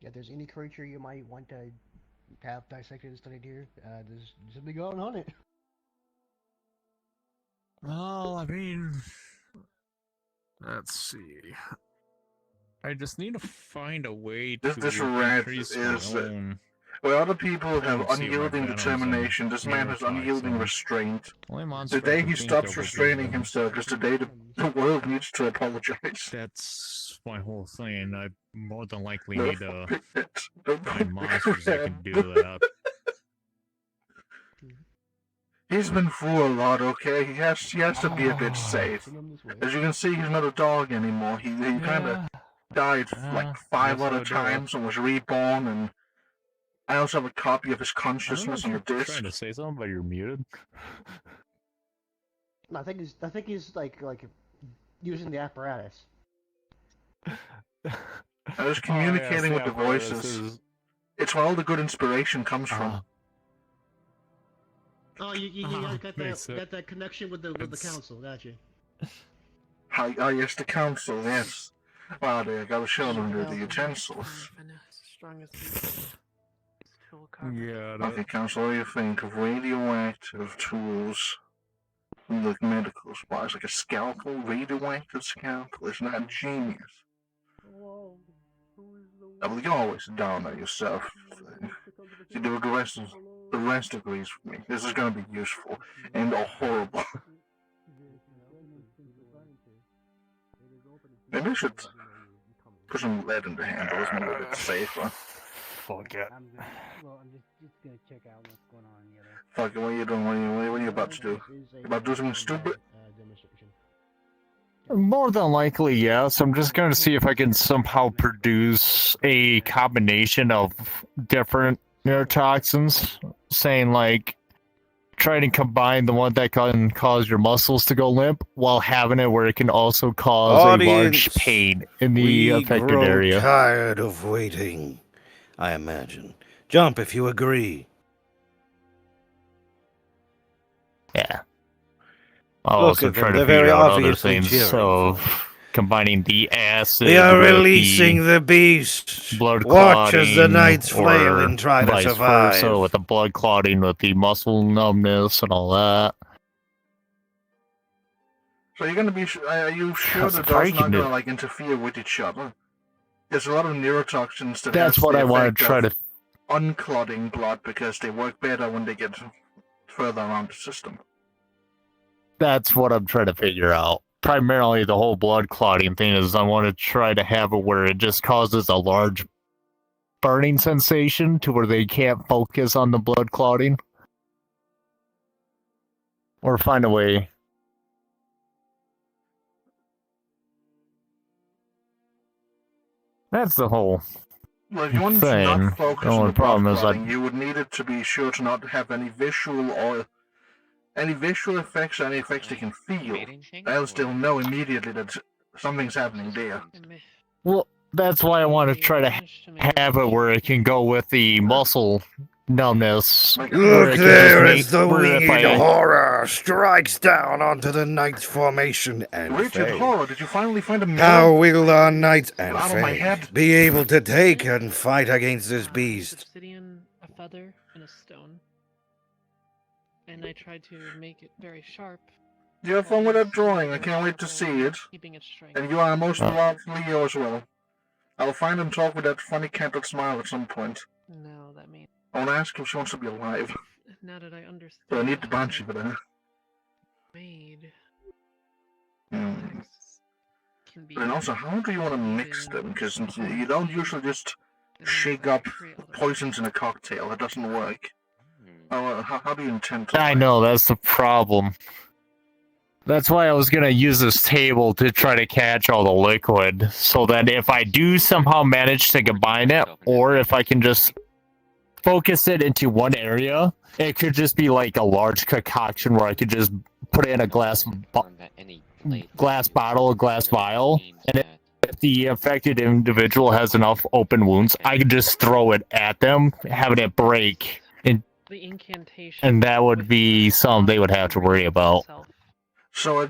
Yeah, if there's any creature you might want to have dissected and studied here, just simply go and hunt it. Well, I mean, let's see. I just need to find a way to this rat increase is, my own. Where other people have unyielding determination, this man has unyielding restraint. Today he stops restraining himself, because today the world needs to apologize. That's my whole thing. I more than likely need to Don't find monsters that can do that. He's been through a lot, okay? He has to be a bit safe. As you can see, he's not a dog anymore. He kind of died like 5 other times and was reborn, and I also have a copy of his consciousness on the disc. Trying to say something, but you're muted. No, I think he's like using the apparatus. I was communicating with the voices. It's where all the good inspiration comes from. Oh, you got that connection with the council, gotcha. Oh yes, the council, yes. Wow, they gotta show them the utensils. Yeah. Okay, council, what do you think of radioactive tools? Like medical supplies, like a scalpel, radioactive scalpel. Isn't that genius? Well, you always down on yourself. You do the rest agrees with me. This is gonna be useful and horrible. Maybe I should put some lead in the handles and make it safer. Fuck it. I'm just gonna check out what's going on here. Fuck it, what are you doing? What are you about to do? You about to do something stupid? More than likely, yes. I'm just going to see if I can somehow produce a combination of different neurotoxins, saying like, try to combine the one that can cause your muscles to go limp while having it where it can also cause a large pain in the affected area. Tired of waiting, I imagine. Jump if you agree. Yeah. I'll also try to figure out other things, so combining the acid We are with releasing the beast. blood Watch clotting, as the knights flail or and try to vice survive. versa, with the blood clotting, with the muscle numbness and all that. So you're gonna be? Are you sure How's that the those not fighting gonna like interfere with each other? There's a lot of neurotoxins that That's has what the I want effect to try of to. unclotting blood because they work better when they get further around the system. That's what I'm trying to figure out. Primarily, the whole blood clotting thing is I want to try to have it where it just causes a large burning sensation to where they can't focus on the blood clotting. Or find a way. That's the whole Well, if you wanted to thing. not focus The on only the blood problem is clotting, you would need it to be sure to not have any visual effects or any effects they can feel. Else they'll know immediately that something's happening there. Well, that's why I want to try to have it where it can go with the muscle numbness. Look there as the winged horror strikes down onto the knight's formation and Richard Fae. Horror, did you finally find a mirror? How will our knights and Out of my Fae head. be able to take and fight against this beast? Obsidian, a feather, and a stone. And I tried to make it very sharp. You have fun with that drawing. I can't wait to see it. And you are most lovely Leo as well. I'll find and talk with that funny canted smile at some point. No, that means... I want to ask if she wants to be alive. Now that I understand... So I need the banshee for that. Made... And also, how do you want to mix them? Because you don't usually just shake up poisons in a cocktail. It doesn't work. How do you intend to? I know, that's the problem. That's why I was gonna use this table to try to catch all the liquid, so that if I do somehow manage to combine it, or if I can just focus it into one area, it could just be like a large concoction where I could just put it in a glass bottle, a glass vial, and if the affected individual has enough open wounds, I could just throw it at them, having it break, and that would be something they would have to worry about. So a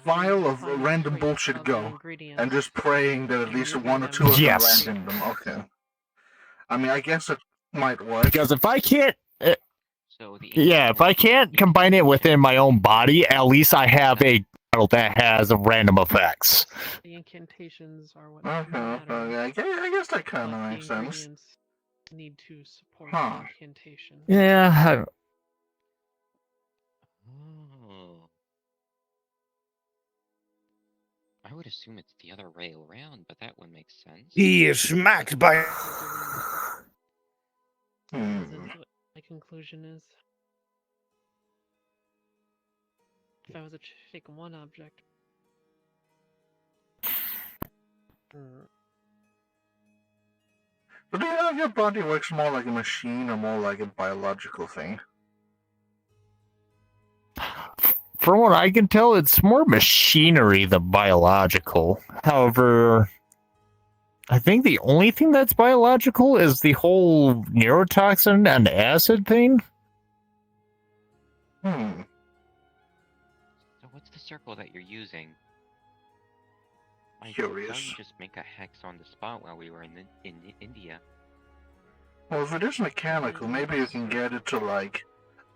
vial of random bullshit go, and just praying that at least one or two of them land in them. Okay. I mean, I guess it might work. Because if I can't... if I can't combine it within my own body, at least I have a bottle that has random effects. The incantations are what Okay. I guess that kind of makes sense. Need to support the incantation. Yeah. I would assume it's the other way around, but that would make sense. He is smacked by... What my conclusion is. If I was to take one object. But do you know if your body works more like a machine or more like a biological thing? From what I can tell, it's more machinery than biological. However, I think the only thing that's biological is the whole neurotoxin and acid thing. So what's the circle that you're using? Curious. You just make a hex on the spot while we were in India. Well, if it is mechanical, maybe you can get it to, like,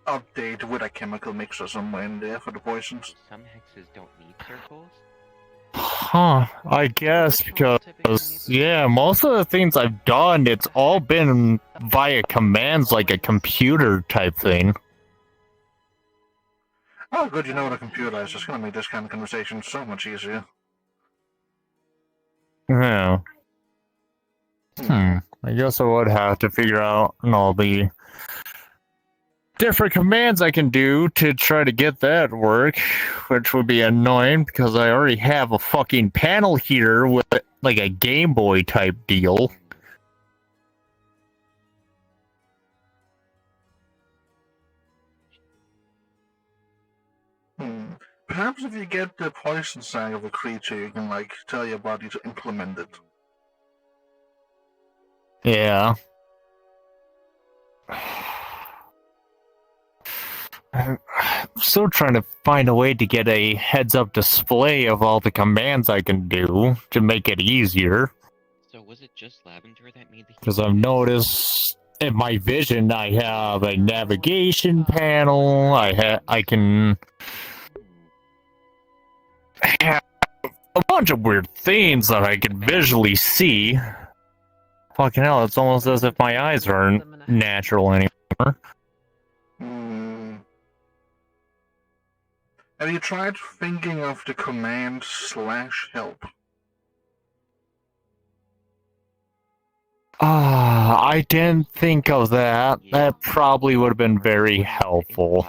update with a chemical mixer somewhere in there for the poisons. Some hexes don't need circles. I guess, because, yeah, most of the things I've done, it's all been via commands, like a computer type thing. Oh, good, you know what a computer is. It's gonna make this kind of conversation so much easier. Yeah. I guess I would have to figure out all the different commands I can do to try to get that work, which would be annoying because I already have a fucking panel here with like a Game Boy type deal. Perhaps if you get the poison sign of a creature, you can, like, tell your body to implement it. Yeah. I'm still trying to find a way to get a heads-up display of all the commands I can do to make it easier. So was it just Lavender that made the... Because I've noticed in my vision I have a navigation panel, I can have a bunch of weird things that I can visually see. Fucking hell, it's almost as if my eyes aren't natural anymore. Have you tried thinking of the command /help? I didn't think of that. That probably would have been very helpful.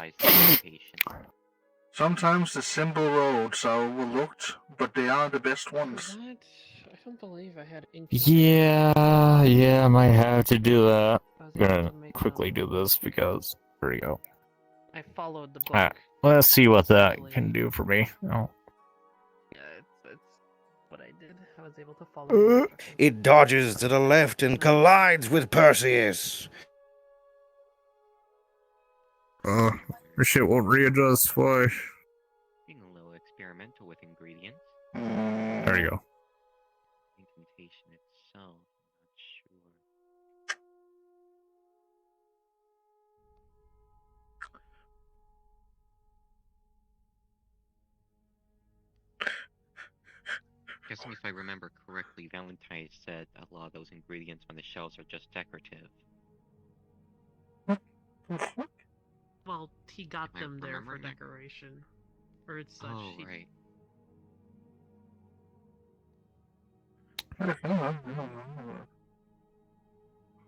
Sometimes the simple roads are overlooked, but they are the best ones. That, I don't believe I had ink. Yeah, I might have to do that. I was I'm able gonna to make quickly do this because there we go. I followed the book. Alright, let's see what that can do for me. Oh. Yeah, it's what I did. I was able to follow the instructions. It dodges to the left and collides with Perseus. This shit won't readjust. Why? Being a little experimental with ingredients. There you go. Incantation itself, not sure. Guessing if I remember correctly, Valentine said a lot of those ingredients on the shelves are just decorative. Well, he got Am I them there for remembering? decoration. Or it's such. Oh, right.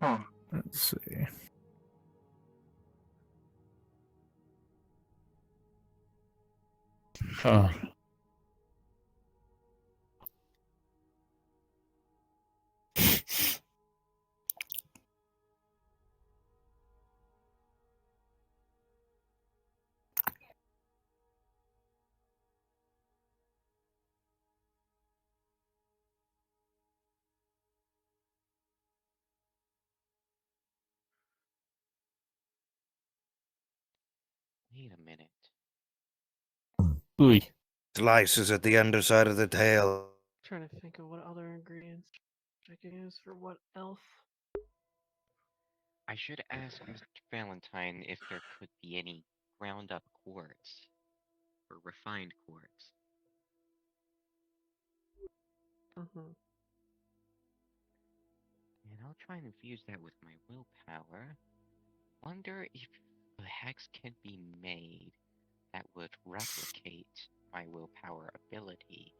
Huh. Let's see. Huh. Wait a minute. Ooh. Slices at the underside of the tail. Trying to think of what other ingredients I can use for what else. I should ask Mr. Valentine if there could be any ground up quartz. Or refined quartz. Mm-hmm. And I'll try and infuse that with my willpower. Wonder if a hex can be made that would replicate my willpower ability.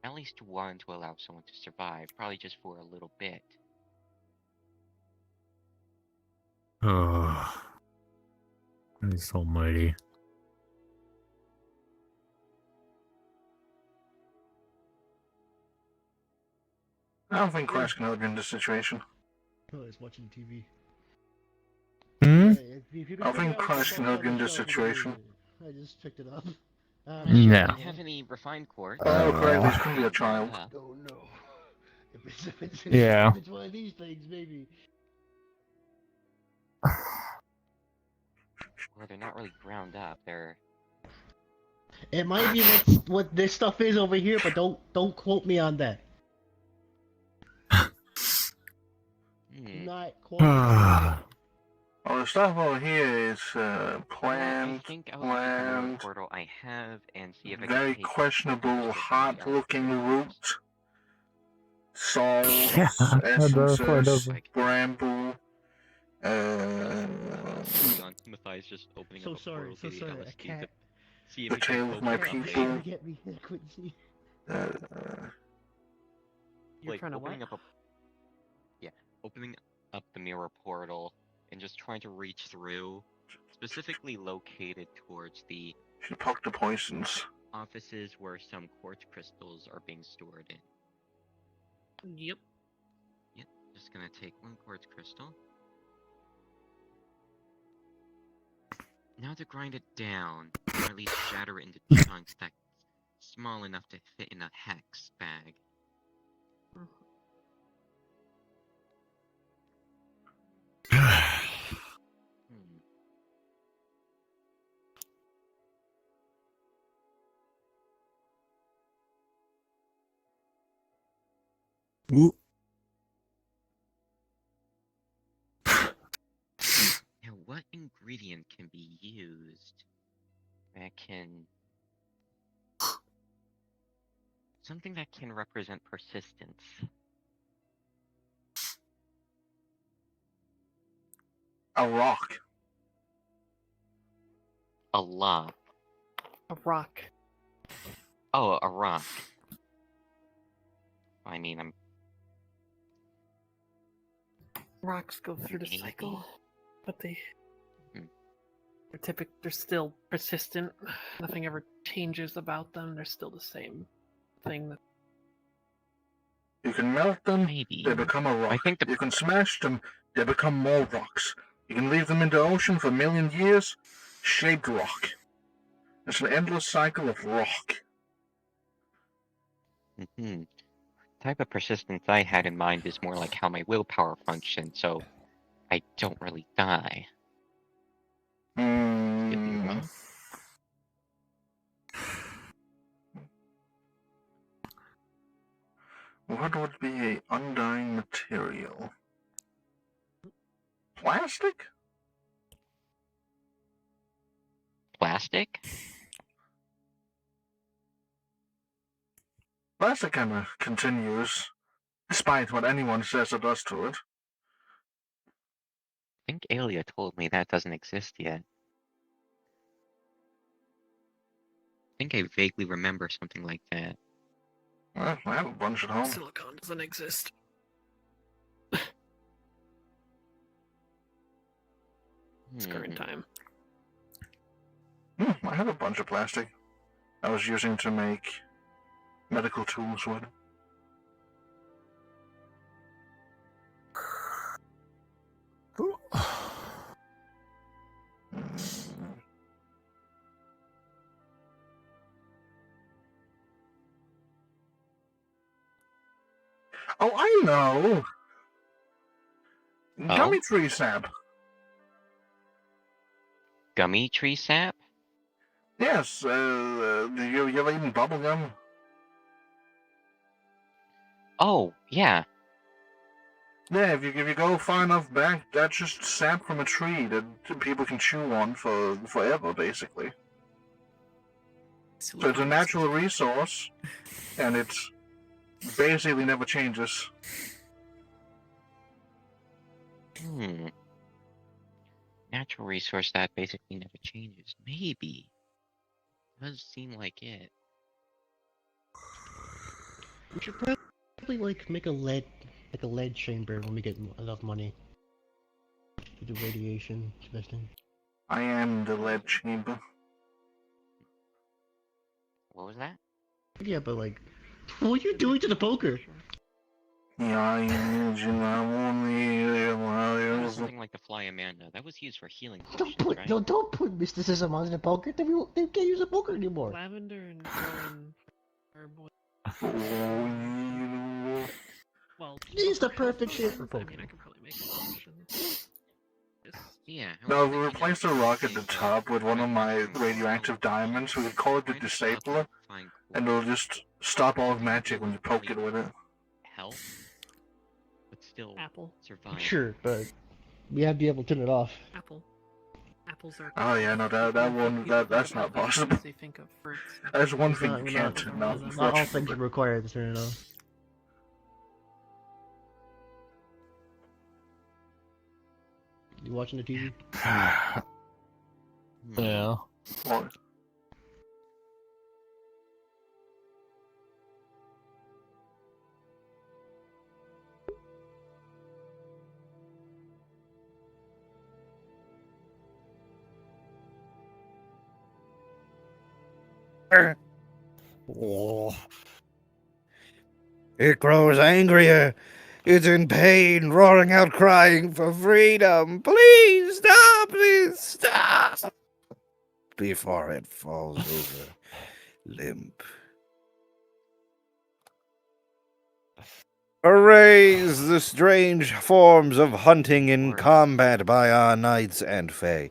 At least one to allow someone to survive, probably just for a little bit. Oh. It's almighty. I don't think Crash can help you in this situation. Oh, it's watching TV. Hmm? I think Crash can help you in this situation. I just picked it up. No. Do you have any refined quartz? Oh, correct, this can be a child. Oh no. If it's Yeah. if it's one of these things, maybe. Well, they're not really ground up, they're... It might be what this stuff is over here, but don't quote me on that. Do not quote me on that. Oh, the stuff over here is I plant, think I'll look at the mirror portal I have and see if I can very take questionable, something hot-looking root, salts, Yeah, that does. essences, bramble, Matthias just opening So up a sorry, portal so to the sorry, a LSD cat. to see if the he can tail of my focus on people. things. Get me, I couldn't see. You're Like trying to what? opening up the mirror portal and just trying to reach through, specifically located towards the Should poke the poisons. offices where some quartz crystals are being stored in. Yep. Yep, just gonna take one quartz crystal. Now to grind it down, or at least shatter it into chunks that's small enough to fit in a hex bag. Ooh. Now, what ingredient can be used that can... something that can represent persistence? A rock. A lot. A rock. Oh, a rock. I mean, rocks go through the cycle, but they're they're still persistent. Nothing ever changes about them. They're still the same thing. You can melt them, Maybe. they become a rock. I think You can smash them, they become more rocks. You can leave them in the ocean for a million years, shaped rock. It's an endless cycle of rock. Mm-hmm. The type of persistence I had in mind is more like how my willpower functions, so I don't really die. Could be wrong. What would be a undying material? Plastic? Plastic? Plastic kind of continues, despite what anyone says it does to it. I think Alia told me that doesn't exist yet. I think I vaguely remember something like that. Well, I have a bunch at home. Silicon doesn't exist. It's current time. I have a bunch of plastic I was using to make medical tools with. Oh, I know! Oh? Gummy tree sap. Gummy tree sap? Yes, you ever eaten bubblegum? Oh, yeah. Yeah, if you go far enough back, that's just sap from a tree that people can chew on for forever, basically. So it's a natural resource, and it's basically never changes. Natural resource that basically never changes. Maybe. Does seem like it. We should probably like make a lead chamber when we get enough money to do radiation testing. I am the lead chamber. What was that? Yeah, but like, what are you doing to the poker? That was something like the Fly Amanda. That was used for healing potions, right? Don't put mysticism on the poker. They can't use the poker anymore. Lavender and Rowan are both. Well, It's the perfect shit for poker. I mean, I could probably make a potion. Yeah. No, we replaced the rock at the top with one of my radioactive diamonds. We could call it the Disabler, and it'll just stop all of magic when you poke it with it. Help, but still survive. Sure, but we have to be able to turn it off. Apples are. Oh yeah, no, that's not possible. They think of fruits. That's one thing you can't turn off. Not all things are required to turn it off. You watching the TV? Yeah. What? Oh. It grows angrier. It's in pain, roaring out, crying for freedom. Please stop! Please stop! Before it falls over, limp. Erase the strange forms of hunting in combat by our knights and fae.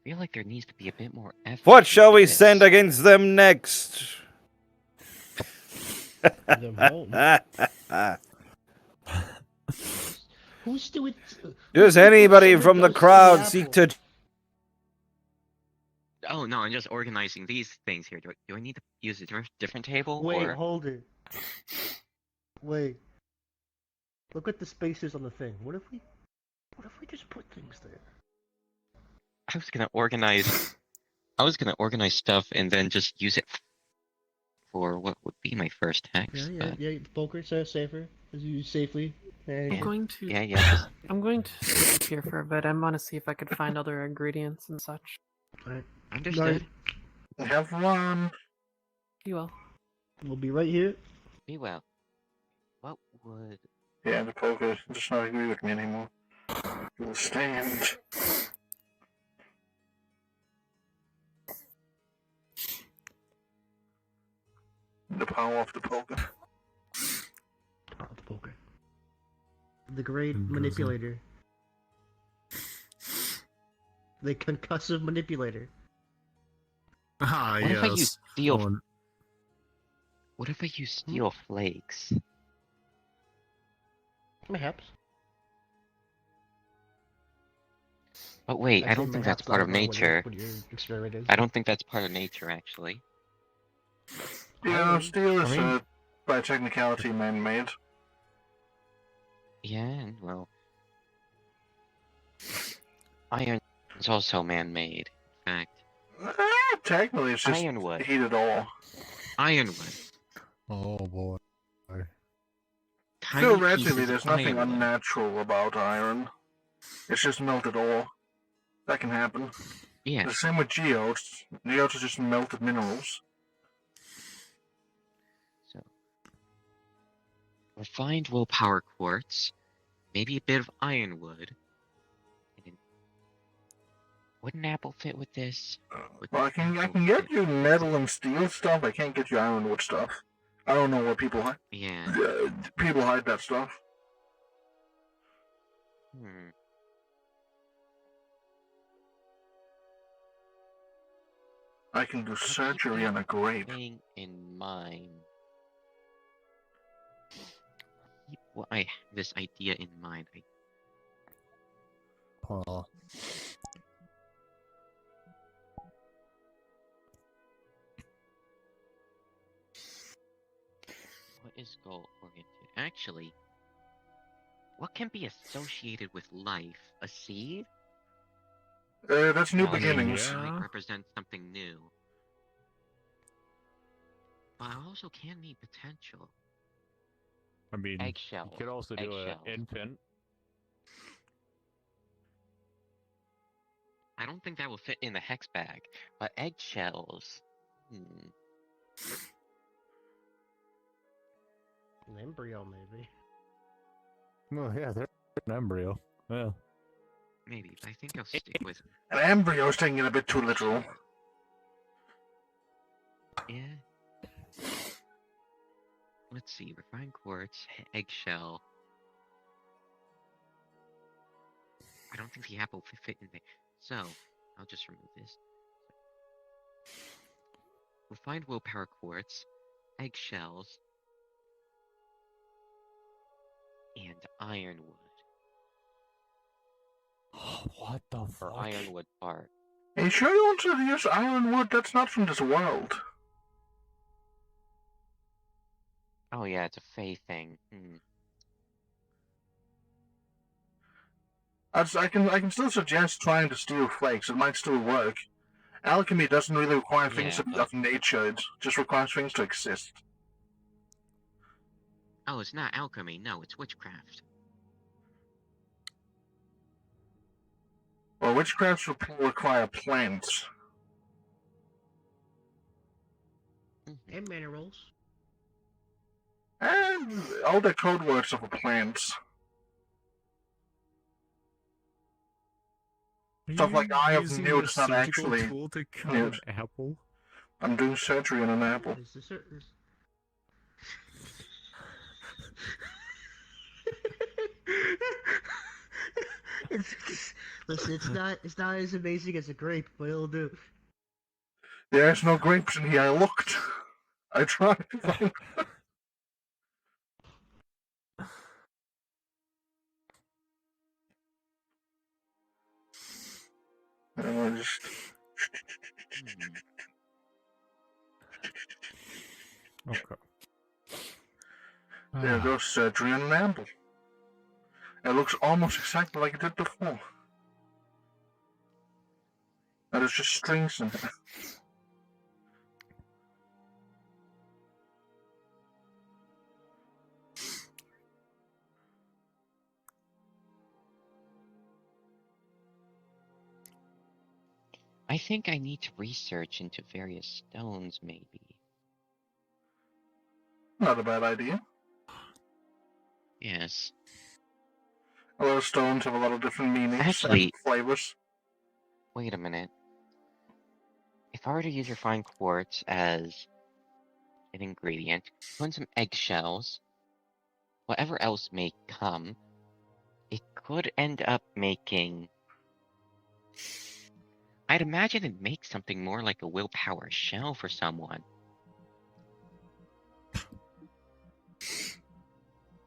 I feel like there needs to be a bit more effort. What shall we send against them next? Them home. Who's doing? Does anybody from the crowd seek to? Oh no, I'm just organizing these things here. Do I need to use a different table? Wait, or... hold it. Wait. Look at the spaces on the thing. What if we just put things there? I was gonna organize stuff and then just use it for what would be my first hex. Yeah. Poker's safer as you safely. I'm going to. Just... I'm going to sit here for a bit. I want to see if I could find other ingredients and such. Alright. Understood. Have fun. Be well. We'll be right here. Be well. What would... Yeah, the poker does not agree with me anymore. It will stand. The power of the poker. Power of the poker. The great manipulator. The concussive manipulator. Ah, what if I yes. use steel? What if I use steel flakes? Perhaps. But wait, I don't think that's part of nature. What your experiment is. I don't think that's part of nature, actually. Yeah, steel is by technicality man-made. Yeah, and well... Iron is also man-made, in fact. Technically, it's just ironwood. Heated ore. Ironwood. Oh boy. Theoretically, there's nothing unnatural about iron. It's just melted ore. That can happen. Yeah. The same with geodes. Geodes are just melted minerals. So, refined willpower quartz, maybe a bit of ironwood. Would an apple fit with this? Well, I can get you metal and steel stuff. I can't get you ironwood stuff. I don't know where people hide. Yeah. People hide that stuff. I can do surgery on a grape. In mind. Keep this idea in mind. Huh. What is goal-oriented? Actually, what can be associated with life? A seed? That's new beginnings. Might represent something new. But I also can mean potential. I mean, eggshell. You could also do an infant. I don't think that will fit in the hex bag, but eggshells. An embryo, maybe. Well, yeah, they're an embryo. Yeah. Maybe, but I think I'll stick with... An embryo's taking it a bit too literal. Yeah. Let's see, refined quartz, eggshell. I don't think the apple will fit in there. So, I'll just remove this. Refined willpower quartz, eggshells, and ironwood. What the fuck? Or ironwood part. Are you sure you want to use ironwood? That's not from this world. Oh yeah, it's a Fey thing. I can still suggest trying to steal flakes. It might still work. Alchemy doesn't really require things of nature. It just requires things to exist. Oh, it's not alchemy. No, it's witchcraft. Well, witchcrafts require plants. And minerals. And all the code words are for plants. Stuff like Eye of Newt is not actually Newt. Apple? I'm doing surgery on an apple. Listen, it's not as amazing as a grape, but it'll do. There's no grapes in here. I looked. I tried to find. I just. Okay. There goes surgery on an apple. It looks almost exactly like it did before. There's just strings in it. I think I need to research into various stones, maybe. Not a bad idea. Yes. A lot of stones have a lot of different meanings Actually, and flavors. Wait a minute. If I were to use refined quartz as an ingredient, put in some eggshells, whatever else may come, it could end up making... I'd imagine it makes something more like a willpower shell for someone.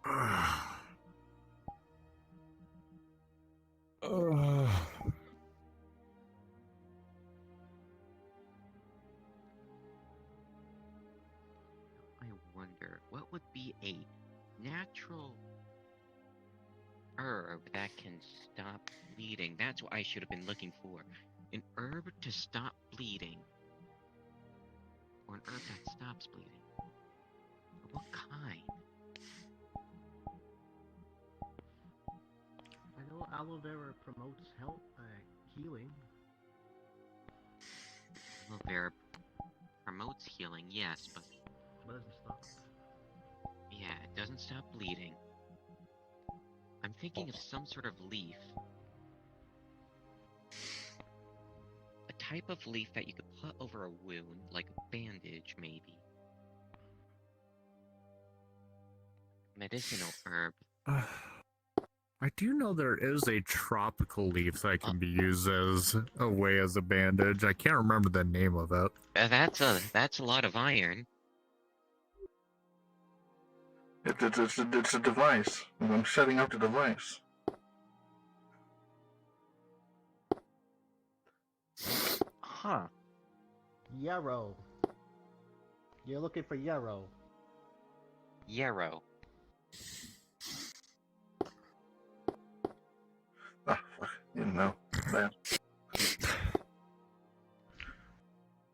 I wonder, what would be a natural herb that can stop bleeding? That's what I should have been looking for. An herb to stop bleeding. Or an herb that stops bleeding. But what kind? I know aloe vera promotes health, healing. Aloe vera promotes healing, yes, but... But doesn't stop. Yeah, it doesn't stop bleeding. I'm thinking of some sort of leaf. A type of leaf that you could put over a wound, like a bandage, maybe. Medicinal herb. I do know there is a tropical leaf that can be used as a way as a bandage. I can't remember the name of it. That's a lot of iron. It's a device. I'm setting up the device. Huh. Yarrow. You're looking for yarrow. Yarrow. Ah, fuck. You know. Man.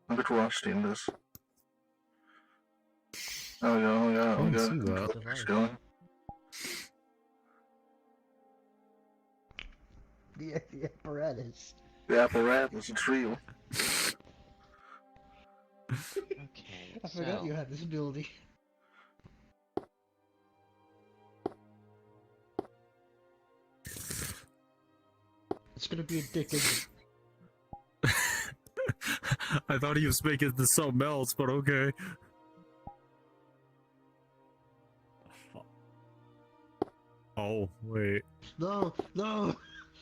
I'm a bit rusty in this. Oh yeah, I didn't see that. It's going. The apparatus. The apparatus, it's real. Okay, I forgot you had this ability. It's gonna be addictive. I thought he was making this something else, but okay. Oh, wait. No, no,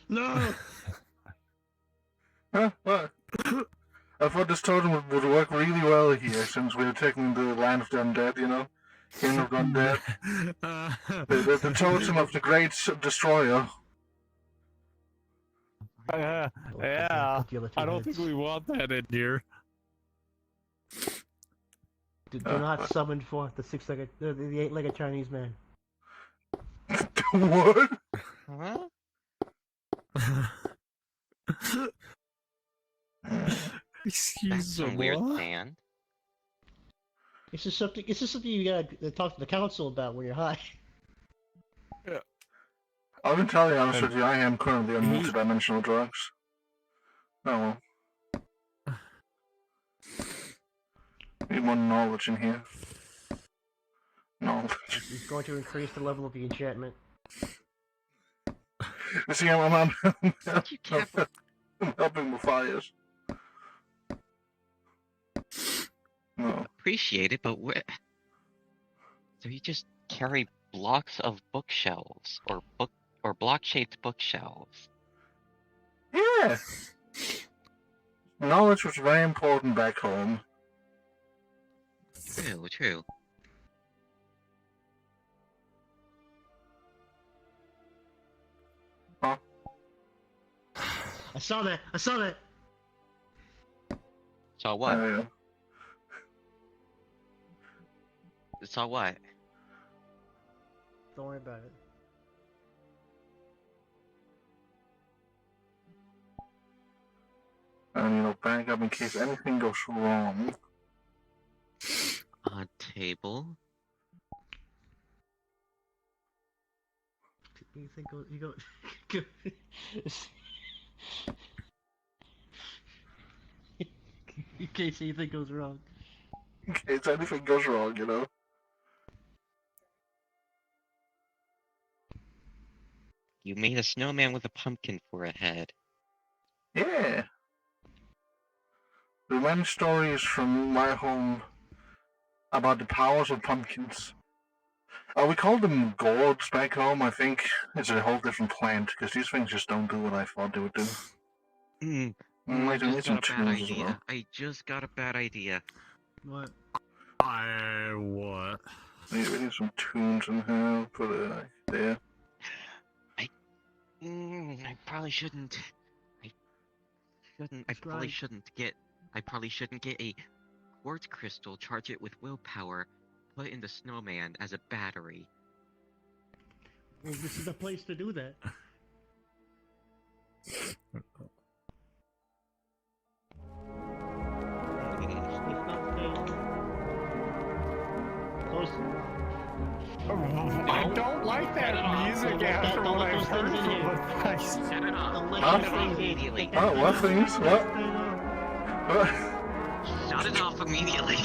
no! Huh? What? I thought this totem would work really well here, since we were taking the land of the undead, you know? King of undead. The totem of the great destroyer. Yeah, I don't think we want that in here. Do not summon forth the the eight-legged Chinese man. What? Huh? Excuse That's some weird sand. It's just something you gotta talk to the council about when you're high. Yeah. I'll be entirely honest with you, I am currently on multidimensional drugs. Oh well. Need more knowledge in here. Knowledge. It's going to increase the level of the enchantment. You see, I'm helping with fires. No. Appreciate it, but where? So you just carry blocks of bookshelves, or block-shaped bookshelves. Yeah. Knowledge was very important back home. True. Huh? I saw that! Saw what? Yeah. Saw what? Don't worry about it. And back up in case anything goes wrong. On table. You think you go? case anything goes wrong. In case anything goes wrong, you know. You made a snowman with a pumpkin for a head. Yeah. The many stories from my home about the powers of pumpkins. We called them gourds back home, I think. It's a whole different plant, because these things just don't do what I thought they would do. I just got a bad idea. I just got a bad idea. What? What? We need some tunes in here, put it like there. I probably shouldn't. I probably shouldn't get a quartz crystal, charge it with willpower, put in the snowman as a battery. Well, this is the place to do that. I don't like that music after what I've heard from the guys. Shut it off. Huh? Shut it off immediately. Oh, what things? What? Shut it off immediately.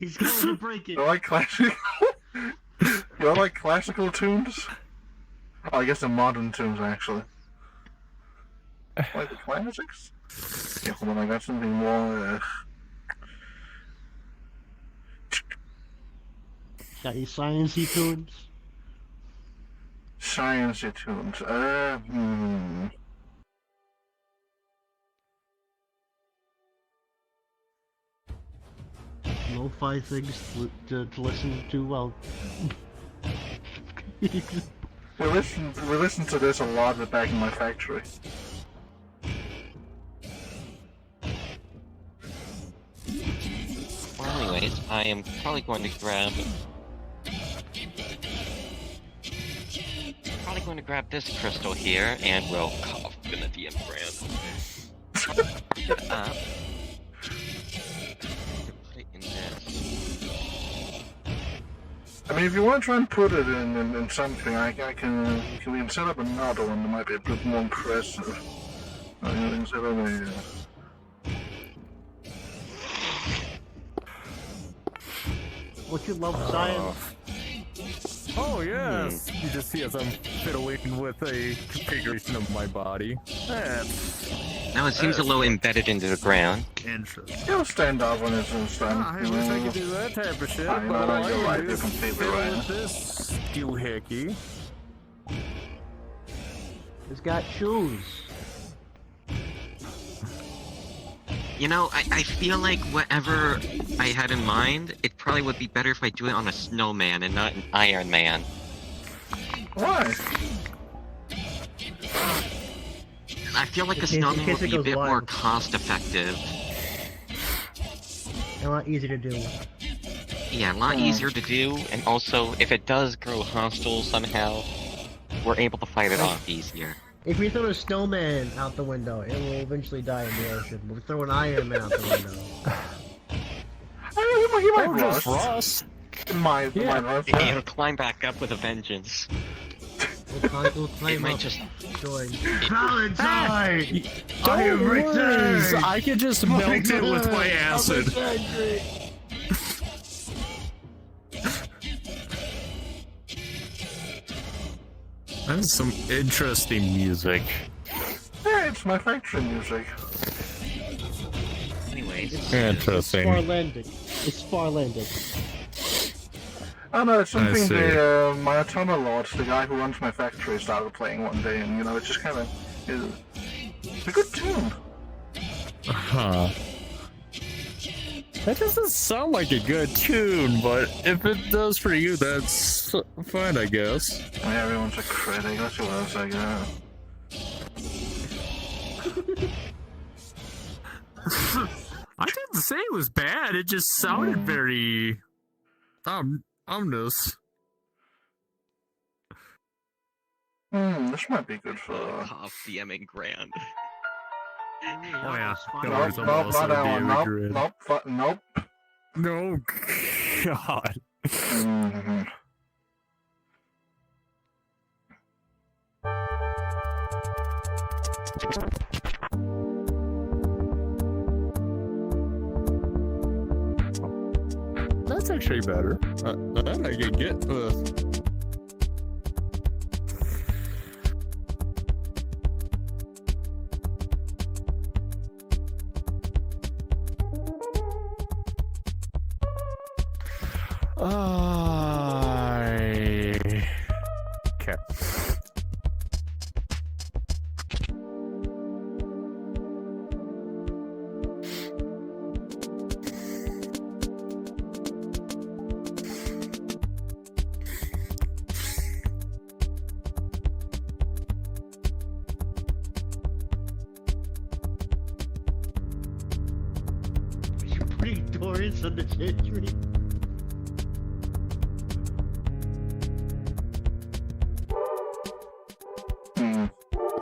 He's going to break it. You like classic? You like classical tunes? Oh, I guess the modern tunes, actually. Like the classics? Yeah, hold on, I got something more, Got any sciencey tunes? Sciencey tunes, Lo-fi things to listen to while... we listen to this a lot back in my factory. Well, anyways, I am probably going to grab this crystal here, and we'll cough in the DM brand. Put it up. Put it in this. I mean, if you want to try and put it in something, I can we can set up another one that might be a bit more impressive. I can set up a... What you love, science? Oh yes! You just see as I'm fiddling with a configuration of my body. Now it seems a little embedded into the ground. Interesting. It'll stand off when it's done. I wish I could do that type of shit, I know, but all you're I right, can do you're is completely fiddle right. with this doohickey. It's got shoes. You know, I feel like whatever I had in mind, it probably would be better if I do it on a snowman and not an Iron Man. Why? I feel like a snowman would be a bit more cost effective. A lot easier to do. Yeah, a lot easier to do, and also, if it does grow hostile somehow, we're able to fight it off easier. If we throw a snowman out the window, it will eventually die in the ocean. But we throw an Iron Man out the window. He might just rust. rust. Might rust. It'll climb back up with a vengeance. We'll climb It might up. just... Join. Valentine! Don't worry, I can just melt it with my acid. That's some interesting music. Yeah, it's my factory music. Anyways. Interesting. It's far-landed. Oh no, it's something see. my Atoma Lord, the guy who runs my factory, started playing one day, and you know, it's just kind of... It's a good tune. Huh. That doesn't sound like a good tune, but if it does for you, that's fine, I guess. Yeah, everyone's a critic, that's what else I got. I didn't say it was bad, it just sounded very... ominous. This might be good for... Cough DMing Grand. Oh yeah, Nope, nope, not that one. Nope. No, God. That's actually better. That I can get. Okay. You bring Doris on the gentry.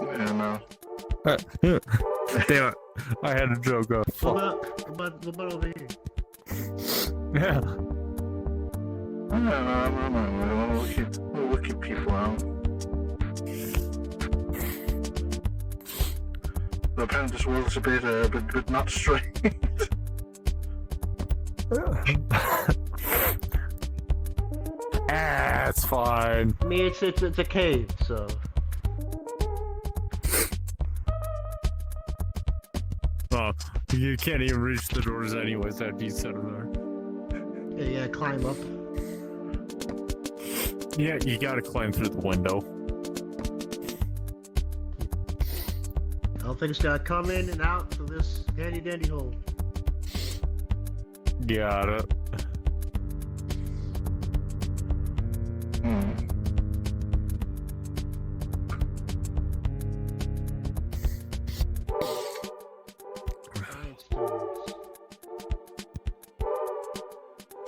Yeah, no. Damn it. I had a joke. What about over here? Yeah. I don't know. We'll keep people out. But apparently this world's a bit not straight. It's fine. I mean, it's a cave, so. Oh, you can't even reach the doors anyways, that'd be set there. Yeah, you gotta climb up. Yeah, you gotta climb through the window. All things gotta come in and out through this handy dandy hole. Got it.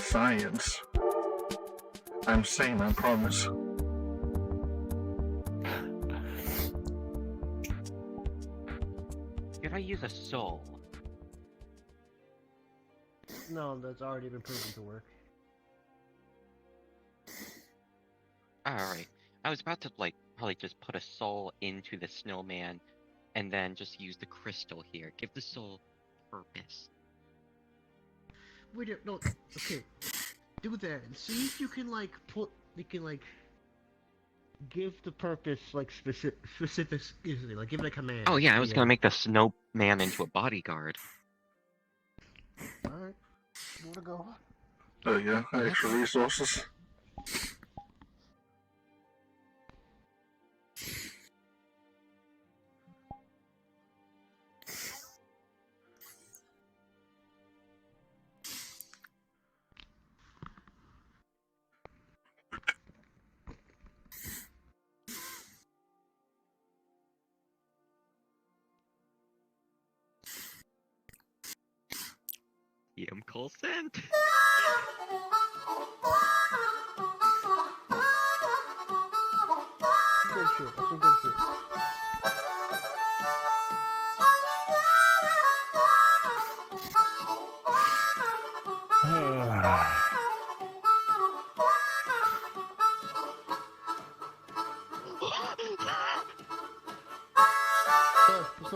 Science. I'm sane, I promise. Could I use a soul? No, that's already been proven to work. Alright. I was about to, probably just put a soul into the snowman and then just use the crystal here. Give the soul purpose. Wait, no, okay. Do that and see if you can, give the purpose, specific, give it a command. Oh yeah, I was gonna make the snowman into a bodyguard. Alright. You wanna go? Oh yeah, extra resources. Call sent. Good shit, that's some good shit.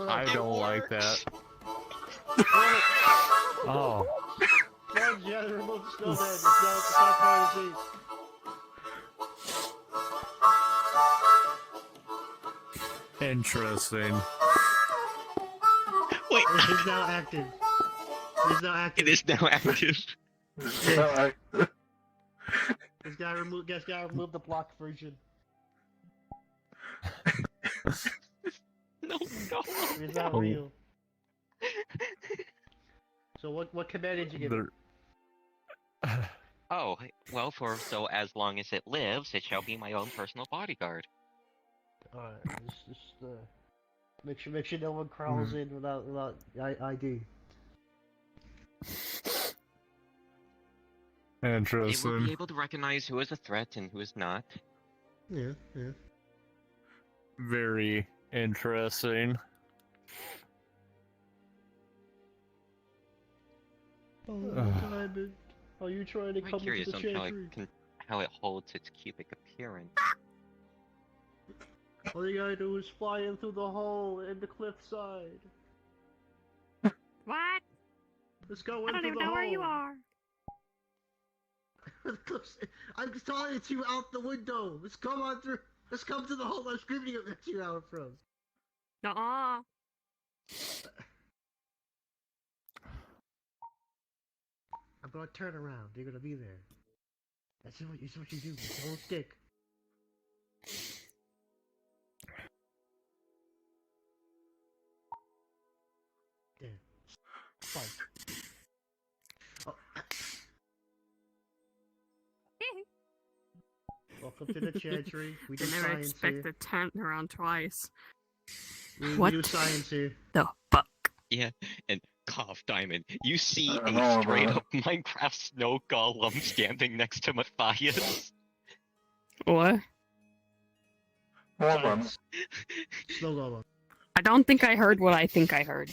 I don't like that. Oh. Yeah, the remote is still dead. It's not part of the Interesting. Wait. It is now active. It is now active. It is now active. This guy removed the blocked version. No. It is not real. So what command did you give it? Oh, well, so as long as it lives, it shall be my own personal bodyguard. Alright, just make sure no one crawls in without ID. Interesting. It will be able to recognize who is a threat and who is not. Yeah. Very interesting. Oh, Diamond, are you trying to I'm come curious into the on chantry? how it holds its cubic appearance. All you gotta do is fly in through the hole in the cliffside. What? Let's go I in don't through even the know hole. where you are. I'm calling to you out the window. Let's come on through. Let's come to the hole I'm screaming at you out from. Nuh-uh. I'm gonna turn around. You're gonna be there. That's what you do. Don't stick. There. Fight. Oh. Welcome to the chantry. We do I never science expect here. to turn around twice. We do science here. The fuck? Yeah, and cough diamond. You see I know a straight about up Minecraft snow golem standing next to Matthias. What? Hold on. Snow golem. I don't think I heard what I think I heard.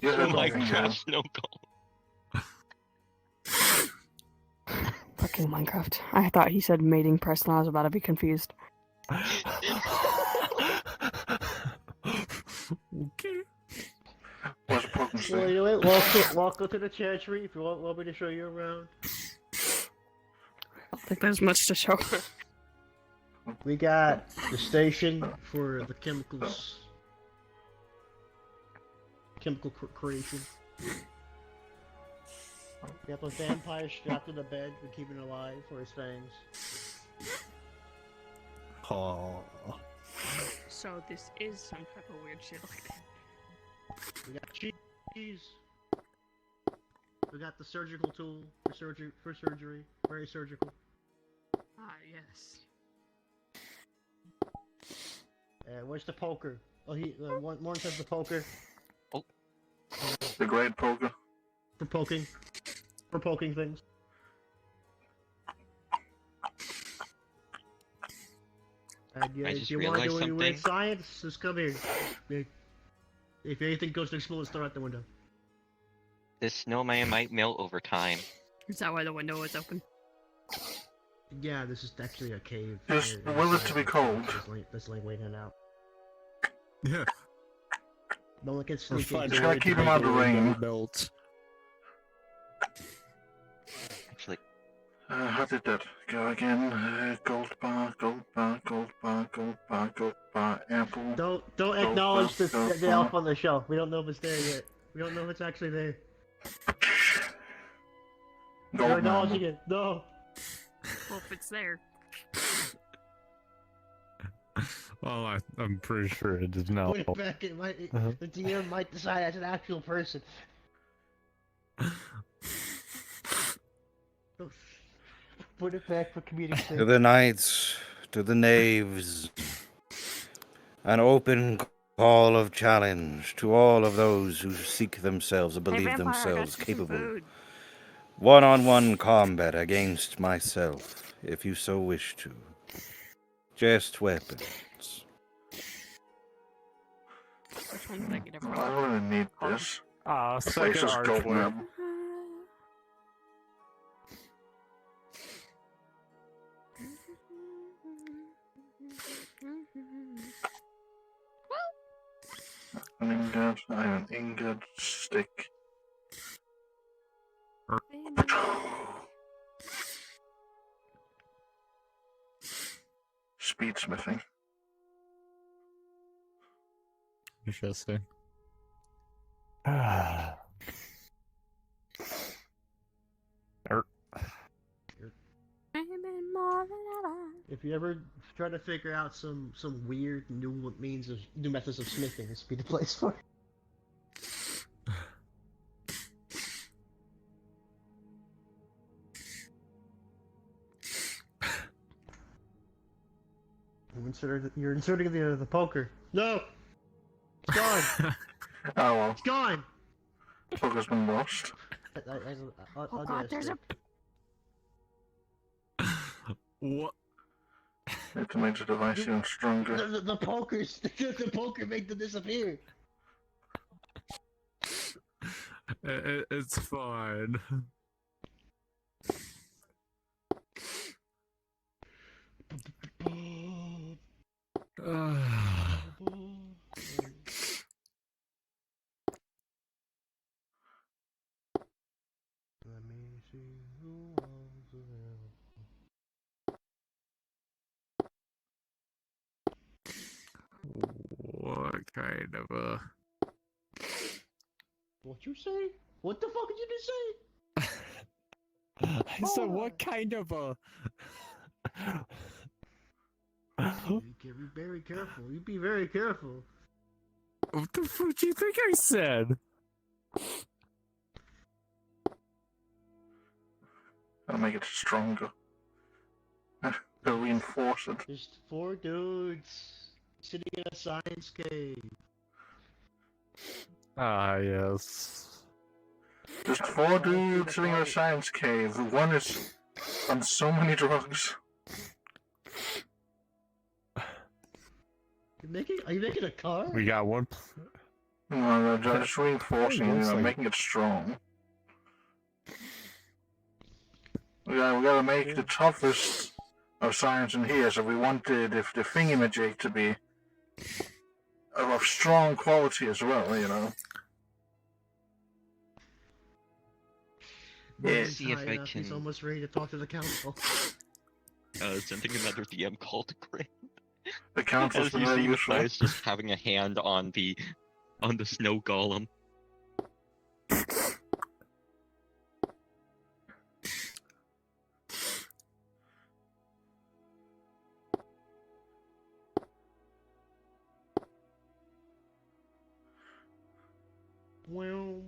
Yeah, Minecraft snow golem. Fucking Minecraft. I thought he said mating person. I was about to be confused. Okay. What's the problem, Well, anyway, welcome to the chantry. If you want me to show you around. I don't think there's much to show. We got the station for the chemicals. Chemical creation. We got the vampire strapped to the bed to keep him alive for his fangs. Oh. So this is some type of weird shit like that. We got cheese. We got the surgical tool for surgery. Very surgical. Ah, yes. And where's the poker? Oh, Morton has the poker. Oh. The great poker. For poking. For poking things. And yeah, I if just you want to do realized any weird something. science, just come here. If anything goes to explode, throw it out the window. This snowman might melt over time. Is that why the window was open? Yeah, this is actually a cave. Just will it to be cold. This lane waiting out. Yeah. No one can We're sneak in. fine. Just gotta keep him out of the rain. Melt. Actually, How did that go again? Gold bar, gold bar, gold bar, gold bar, gold bar, apple. Don't acknowledge the elf on the shelf. We don't know if it's there yet. We don't know if it's actually there. You're Gold acknowledging man. it. No. Well, if it's there. Well, I'm pretty sure it is now. Put it back. It might. The DM might decide as an actual person. Put it back for comedic sake. To the knights, to the knaves, an open call of challenge to all of those who seek themselves or believe Vampire, I got themselves you some capable. food. One-on-one combat against myself, if you so wish to. Just weapons. Which one did I get everyone? I really need this. Second Faces gold archway. man. An ingot, I have an ingot stick. Speedsmithing. Interesting. If you ever try to figure out some weird new methods of smithing, this would be the place for it. You're inserting the poker. No! It's gone! Oh well. It's gone! Poker's been lost. Oh god, there's a... What? Need to make the device even stronger. The poker made them disappear. It's fine. Let me see who wants to help. What kind of a... What you say? What the fuck did you just say? I said, what kind of a... You can be very careful. You be very careful. What the fuck do you think I said? Gotta make it stronger. Gotta reinforce it. There's 4 dudes sitting in a science cave. Ah, yes. Just 4 dudes sitting in a science cave. One is on so many drugs. Are you making a car? We got one. No, just reinforcing it, making it strong. We gotta make the toughest of science in here, so we wanted if the thingamajig to be of strong quality as well, you know. Yeah. See if I can. He's almost ready to talk to the council. Sending another DM call to Grant. The council's been very useful. Besides just having a hand on the snow golem. Well.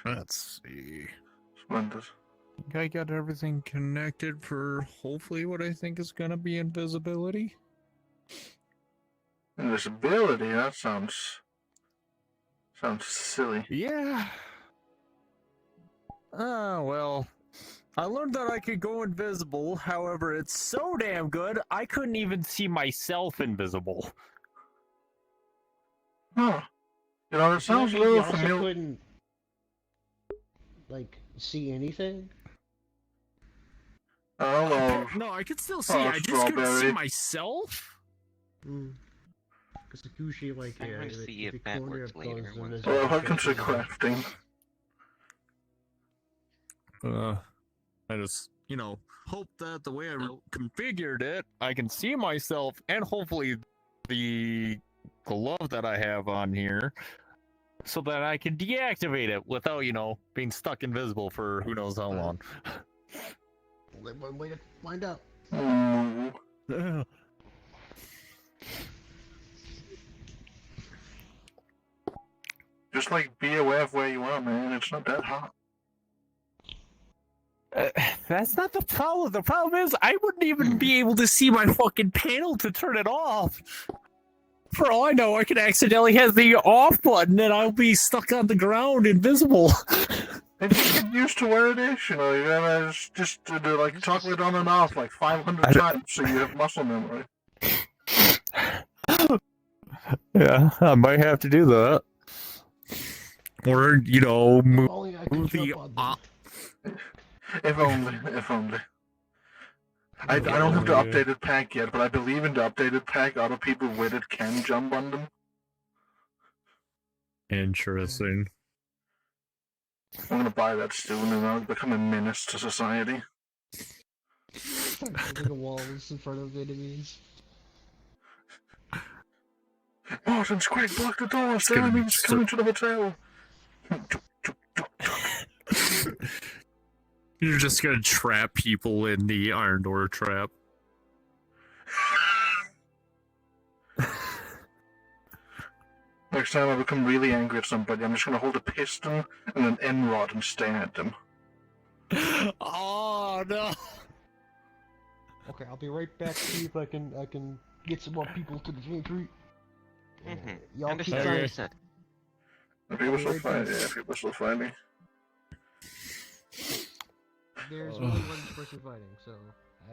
Let's see. Splendid. I think I got everything connected for hopefully what I think is gonna be invisibility. Invisibility? That sounds silly. Yeah. Well, I learned that I could go invisible. However, it's so damn good, I couldn't even see myself invisible. Huh. You know, it sounds a little familiar. Couldn't, like, see anything? Oh, well. No, I could still see. I just couldn't see myself. Because usually, like, I'm gonna see if that works later. Well, welcome to crafting. I just, hope that the way I configured it, I can see myself and hopefully the glove that I have on here so that I can deactivate it without, being stuck invisible for who knows how long. Only one way to find out. Just be aware of where you are, man. It's not that hot. That's not the problem. The problem is I wouldn't even be able to see my fucking panel to turn it off. For all I know, I could accidentally hit the off button and I'll be stuck on the ground invisible. And just get used to where it is, you gotta just toggle it on and off 500 times so you have muscle memory. Yeah, I might have to do that. Or, move the... If only. I don't have the updated pack yet, but I believe in the updated pack other people with it can jump on them. Interesting. I'm gonna buy that soon and I'll become a menace to society. The walls in front of enemies. Martins, quick, block the doors! The enemy's coming to the hotel! You're just gonna trap people in the iron door trap. Next time I become really angry at somebody, I'm just gonna hold a piston and an end rod and stare at them. Oh no! Okay, I'll be right back to see if I can get some more people to the retreat. Y'all keep trying. People still find me. Yeah, people still find me. There's only one person fighting, so.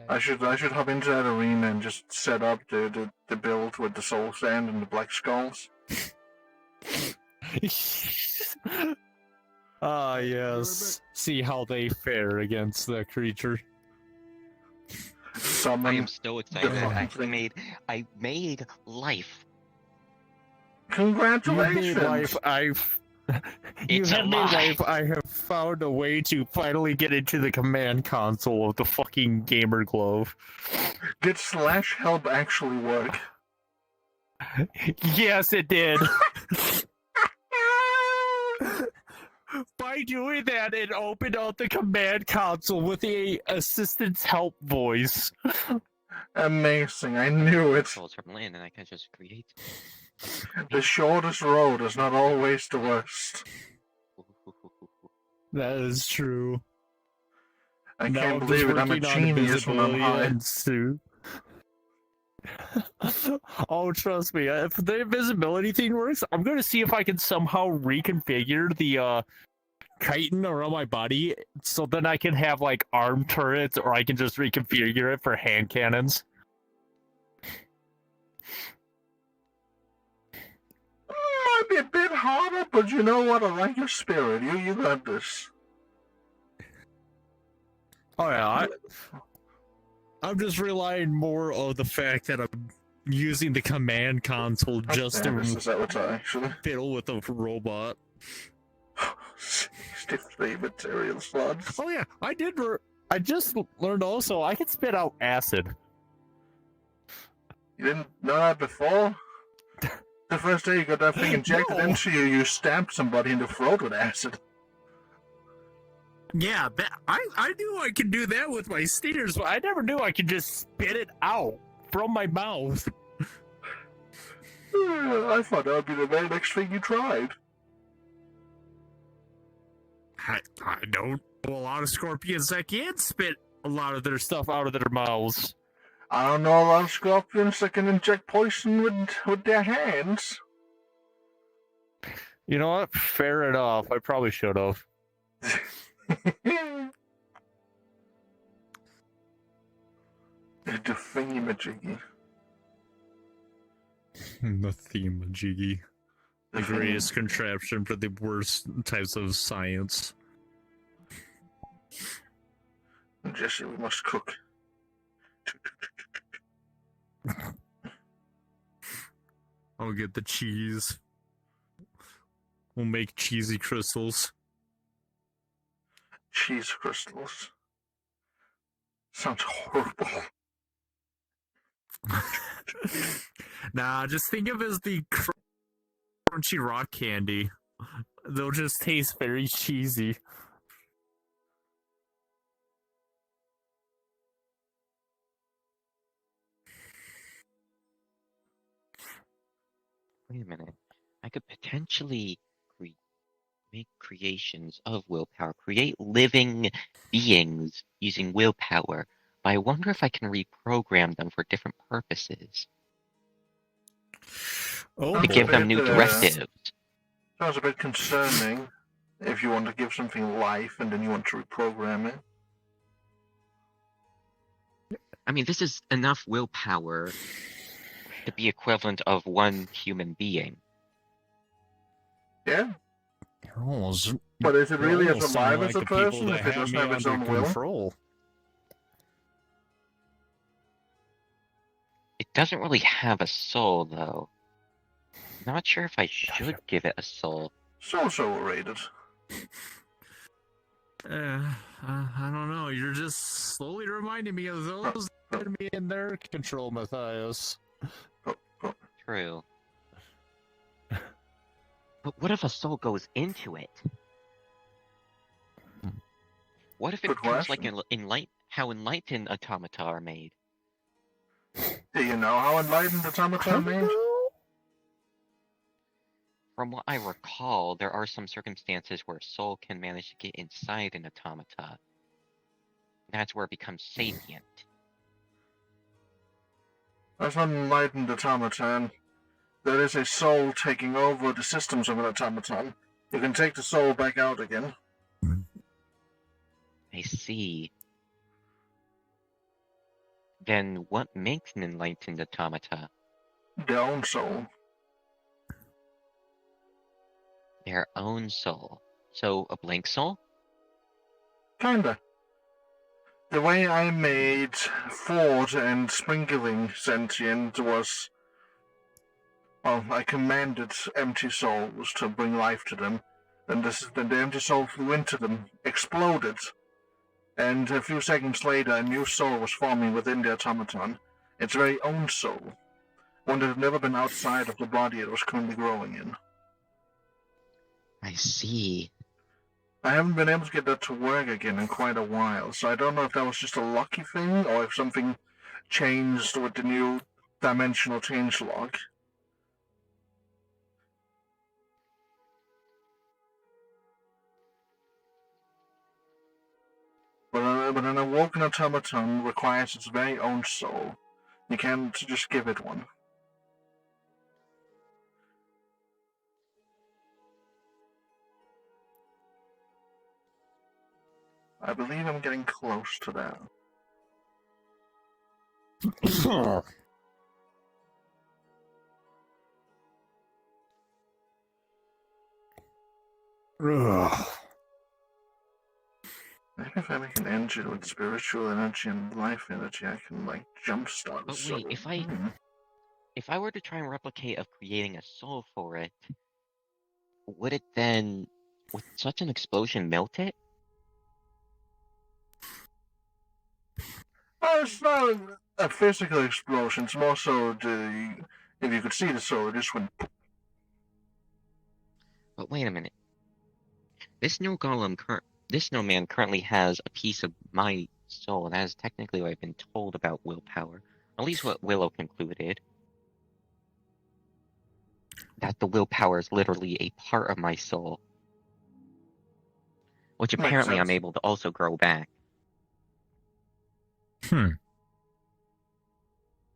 I should hop into that arena and just set up the build with the soul sand and the black skulls. Ah, yes. See how they fare against the creature. I am so excited. I made life. Congratulations! You made life. You It's have made alive. life. I have found a way to finally get into the command console of the fucking gamer glove. Did /help actually work? Yes, it did. By doing that, it opened up the command console with the assistant's help voice. Amazing, I knew it. From land, and I can just create. The shortest road is not always the worst. That is true. I Now can't I'm believe just it, I'm a working on genius when I'm invisibility high. and suit. Oh, trust me, if the invisibility thing works, I'm going to see if I can somehow reconfigure the chitin around my body so then I can have like arm turrets, or I can just reconfigure it for hand cannons. Might be a bit harder, but you know what? I like your spirit. You got this. Oh yeah, I'm just relying more on the fact that I'm using the command console just to fiddle with the robot. Stiffly material slugs. Oh yeah, I just learned also I can spit out acid. You didn't know that before? The first day you got that thing injected into you, you stabbed somebody in the throat with acid. Yeah, I knew I could do that with my stingers, but I never knew I could just spit it out from my mouth. I thought that would be the very next thing you tried. I don't know a lot of scorpions that can spit a lot of their stuff out of their mouths. I don't know a lot of scorpions that can inject poison with their hands. You know what? Fair enough. I probably should have. The thingamajiggy. The thingamajiggy. The greatest contraption for the worst types of science. Jesse, we must cook. I'll get the cheese. We'll make cheesy crystals. Cheese crystals. Sounds horrible. Nah, just think of it as the crunchy rock candy. They'll just taste very cheesy. Wait a minute. I could potentially make creations of willpower, create living beings using willpower, but I wonder if I can reprogram them for different purposes. To give them new directives. Sounds a bit concerning if you want to give something life and then you want to reprogram it. I mean, this is enough willpower to be equivalent of one human being. Yeah. But is it really as alive as a the person people if that it doesn't me have its under own will? control. It doesn't really have a soul, though. Not sure if I should give it a soul. So rated. I don't know. You're just slowly reminding me of those that had me in their control, Matthias. True. But what if a soul goes into it? What if it becomes like how enlightened automata are made? Do you know how enlightened automata are made? From what I recall, there are some circumstances where a soul can manage to get inside an automata. That's where it becomes sapient. That's not an enlightened automaton. There is a soul taking over the systems of an automaton. You can take the soul back out again. I see. Then what makes an enlightened automata? Their own soul. Their own soul. So, a blank soul? Kinda. The way I made Ford and Sprinkling sentient was, well, I commanded empty souls to bring life to them, and then the empty soul flew into them, exploded, and a few seconds later a new soul was forming within the automaton, its very own soul, one that had never been outside of the body it was currently growing in. I see. I haven't been able to get that to work again in quite a while, so I don't know if that was just a lucky thing, or if something changed with the new dimensional changelog. But an awoken automaton requires its very own soul. You can't just give it one. I believe I'm getting close to that. Maybe if I make an engine with spiritual energy and life energy, I can, like, jumpstart But soul. wait, if I were to try and replicate of creating a soul for it, would it then, would such an explosion melt it? Oh, it's not a physical explosion, it's more so if you could see the soul, it just went. But wait a minute. This snowman currently has a piece of my soul. That is technically what I've been told about willpower. At least what Willow concluded. That the willpower is literally a part of my soul. Which apparently I'm able to also grow back.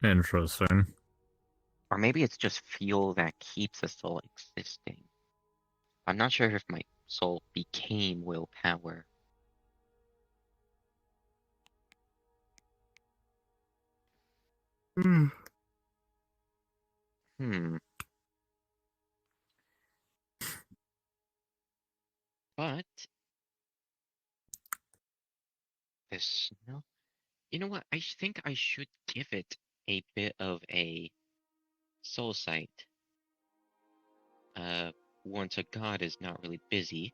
Interesting. Or maybe it's just fuel that keeps a soul existing. I'm not sure if my soul became willpower. Hmm. But this, no. You know what? I think I should give it a bit of a soul sight. Once a god is not really busy.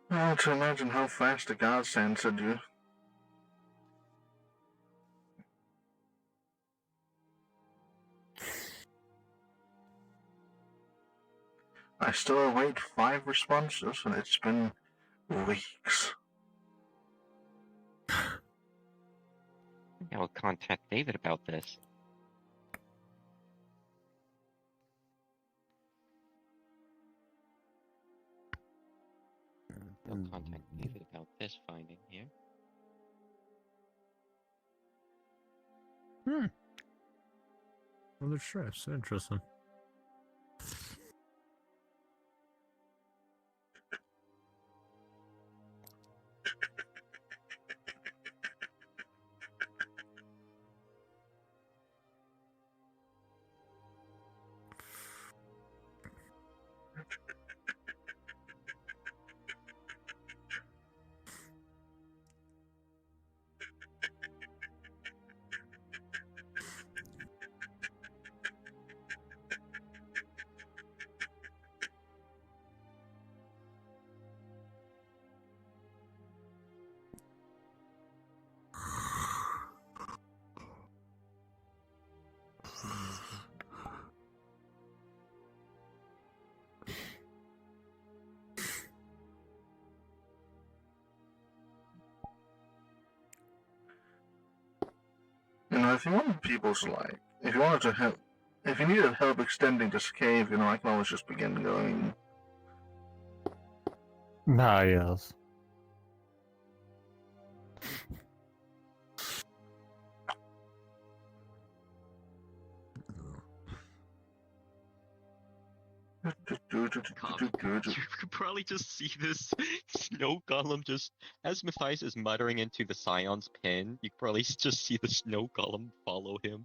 Well, to imagine how fast the gods answered you. I still await 5 responses, and it's been weeks. I'll contact David about this. I'll contact David about this finding here. Other stress. Interesting. You know, if you wanted people's life, if you wanted to help, if you needed help extending this cave, you know, I can always just begin going. Ah, yes. You could probably just see this snow golem just, as Matthias is muttering into the Scion's pin, you could probably just see the snow golem follow him.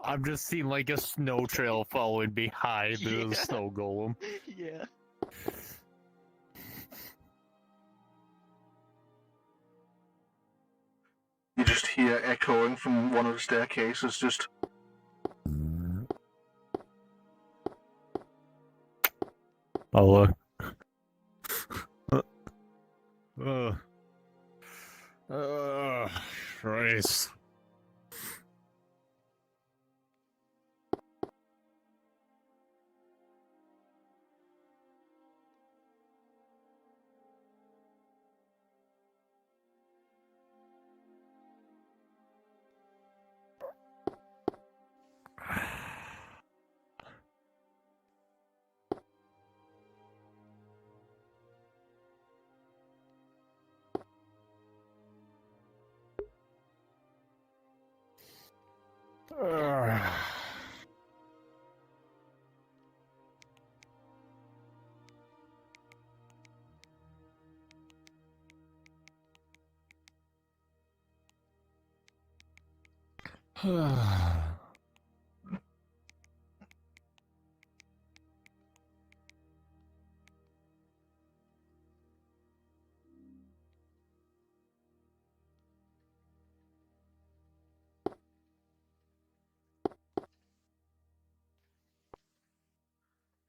I'm just seeing like a snow trail following behind the snow golem. Yeah. You just hear echoing from one of the staircases, just... Oh, look. Christ.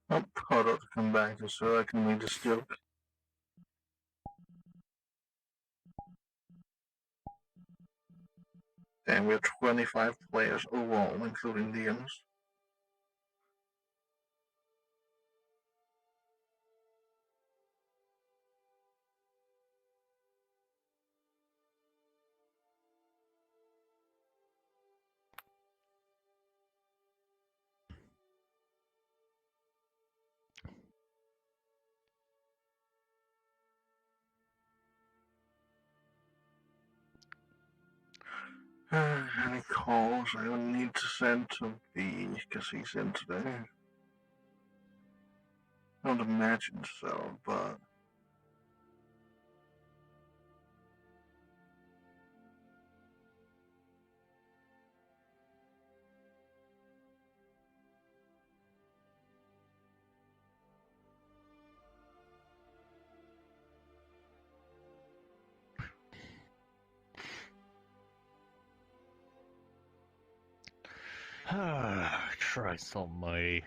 Oh, hold on to come back just so I can read this joke. And we have 25 players overall, including DMs. Any calls I would need to send to B, because he's in today? I don't imagine so, but... Christ almighty.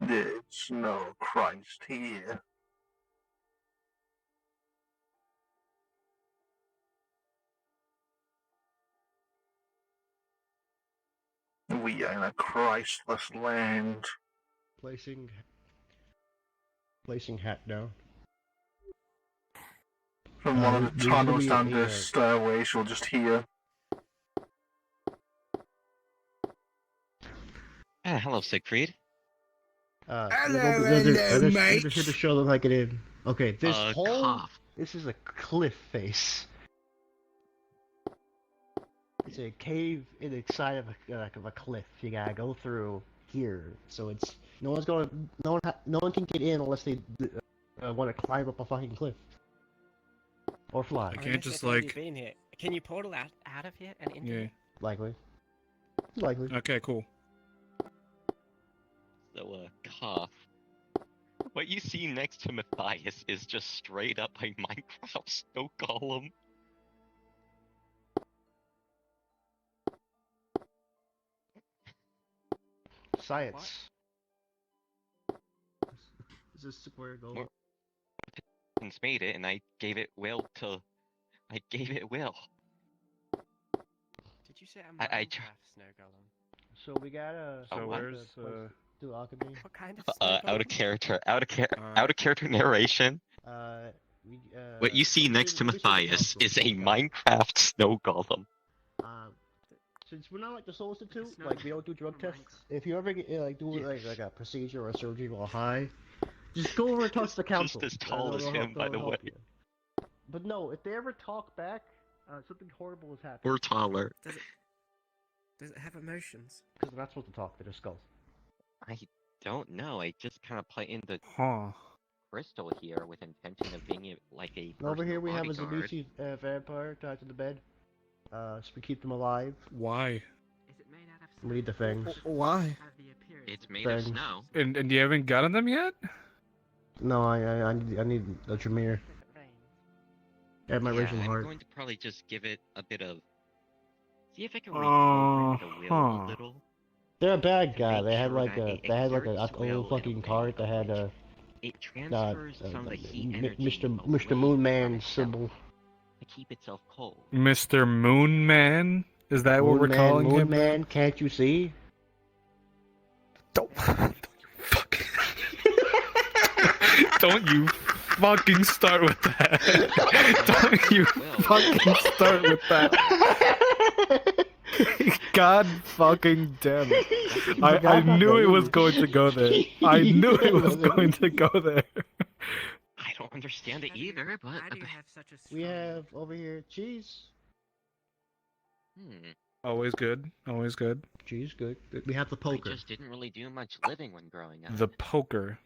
It's no Christ here. We are in a Christless land. Placing hat down. From one of the there's tunnels gonna down be the a- stairway, she'll just hear. Hello, Siegfried. Hello, mate. Just here to show them how to get in. Okay, this whole Cough. this is a cliff face. It's a cave in the side of a cliff. You gotta go through here, so it's no one can get in unless they want to climb up a fucking cliff or fly. I can't just like. Been here. Can you portal out of here and into here? Likely. Okay, cool. So, cough. What you see next to Matthias is just straight up a Minecraft snow golem. Science. This is square goal. Since made it, and I gave it will. Did you say a Minecraft snow golem? So we gotta. So where's do alchemy? What kind of snow golem? Out of character narration. We, what you see next to Matthias is a Minecraft snow golem. Since we're not like the Soul Institute, like we don't do drug tests. If you ever get do like a procedure or a surgery while high, just go over and talk to the council. Just as tall as him, by the way. But no, if they ever talk back, something horrible has happened. We're taller. Does it have emotions? Because they're not supposed to talk. They're just skulls. I don't know. I just kind of play into Huh. crystal here with intention of being like a And over here we have a bodyguard. Zabushi vampire tied to the bed. So we keep them alive. Why? We need the fangs. Why? It's made of Fangs. snow. And you haven't gotten them yet? No, I need the Tremere. I have my Yeah, raging I'm heart. going to probably just give it a bit of. See if I can reprogram the will a little. They're a bad guy. make They had sure like that a it they had like exerts a will old in a fucking way cart that had It transfers some of the heat energy Mr. Moon Man symbol. to keep itself cold. Mr. Moon Man? Is that what we're calling Moon him? Man, can't you see? Don't you fucking start with that. Don't you fucking start with that. God fucking damn it. I knew it was going to go there. I knew it was going to go there. I don't understand it either, but We have over here cheese. Always good. Always good. Cheese, good. We have the poker. I just didn't really do much living when growing up. The poker.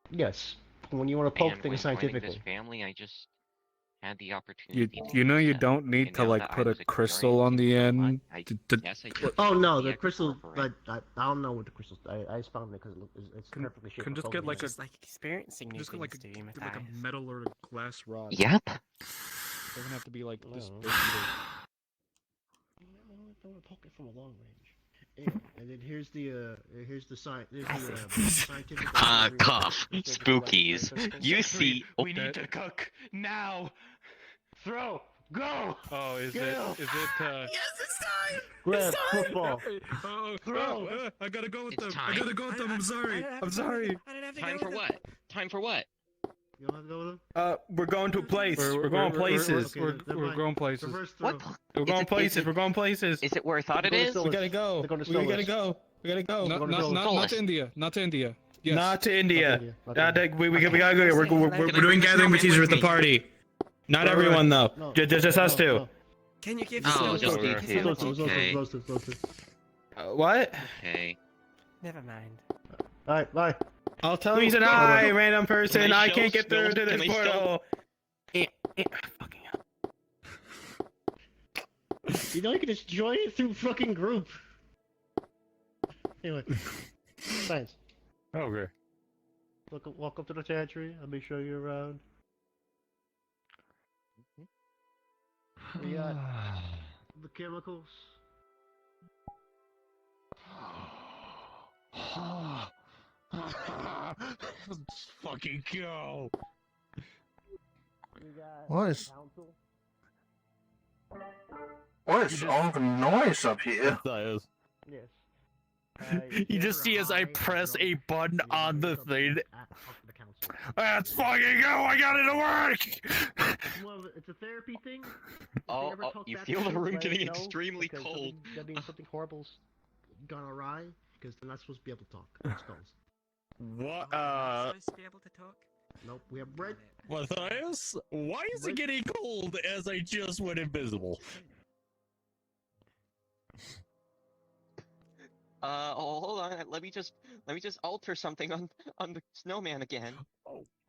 Yes. When you want to poke And things when joining scientifically. this family, I just had the opportunity. You know you don't need to like put a crystal on the end. Oh no, the crystal. I don't know what the crystals. I just found it because it's perfectly shaped. Can just get like a experiencing new just get like things, do you, like a Matthias? metal or a glass rod. Yep. Doesn't have to be like this big. I want to poke it from a long range. Anyway, and then here's the scientific. Cough. Spookies. You see. We need to cook now. Throw. Go. Oh, is Go. it? Yes, it's time. Grab football. Throw. I gotta go with It's them. time. I gotta go with them. I'm sorry. I'm sorry. Time for what? Time for what? You don't have to go with them? We're going to a place. We're going places. Okay, We're going places. Reverse throw. What? We're going places. We're going places. Is it where I thought it is? We gotta go. They're going to We gotta Solis. go. We gotta go. Not to India. Not to India. Yes. Not to India. Not to India. We gotta go. We're doing gathering with the party. Not everyone though. No. Just us two. No. Can you give Oh, us just a you two. Okay. What? Okay. Never mind. Alright, bye. I'll tell you tonight, random person. Can I I can't show get through to still? this Can I portal. You know you can just join it through fucking group. Anyway, thanks. Okay. Walk up to the territory. Let me show you around. We got the chemicals. Let's fucking go. We got What is- council. What is all the noise up here? Yes. You just see as I press a button on the thing. Let's fucking go! I got it to work! It's a therapy thing. Oh, you feel the room getting extremely cold. That means something horrible's gone awry, because they're not supposed to be able to talk. They're skulls. What? Supposed to be able to talk? Nope, we have bread. Matthias? Why is it getting cold as I just went invisible? Hold on. Let me just alter something on the snowman again.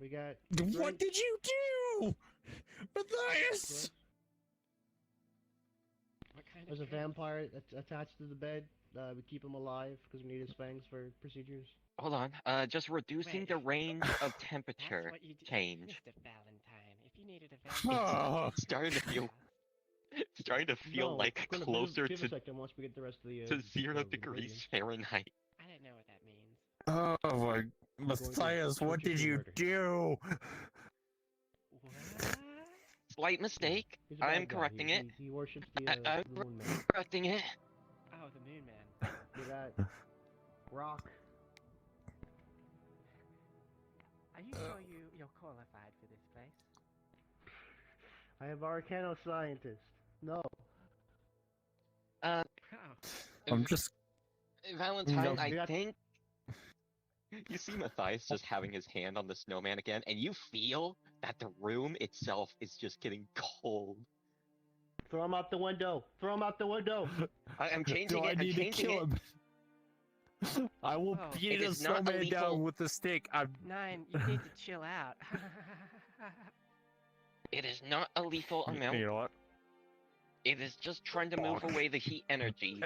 We got. What did you do? Matthias! There's a vampire attached to the bed. We keep him alive because we need his fangs for procedures. Hold on. Just reducing the range of temperature change. Valentine. If you needed a Valentine. It's starting to feel like closer give to a second once we get the rest of the. 0 degrees Fahrenheit. I don't know what that means. Oh my... Matthias, what did you do? Slight mistake. He's a bad I'm guy. correcting it. He worships the I'm Moon Man. correcting it. Oh, the Moon Man. We got Rock. Are you sure you're qualified for this place? I have Arcano Scientist. No. Oh. I'm just... Valentine, No. I think... You see Matthias just having his hand on the snowman again, and you feel that the room itself is just getting cold. Throw him out the window. Throw him out the window. I'm changing Do I it. need I'm to changing kill it. him? I will Oh. beat It a is not a snowman lethal- down with a stick. I'm. Nine, you need to chill out. It is not a lethal amount. You know what? It is just trying to move Fuck. away the heat energy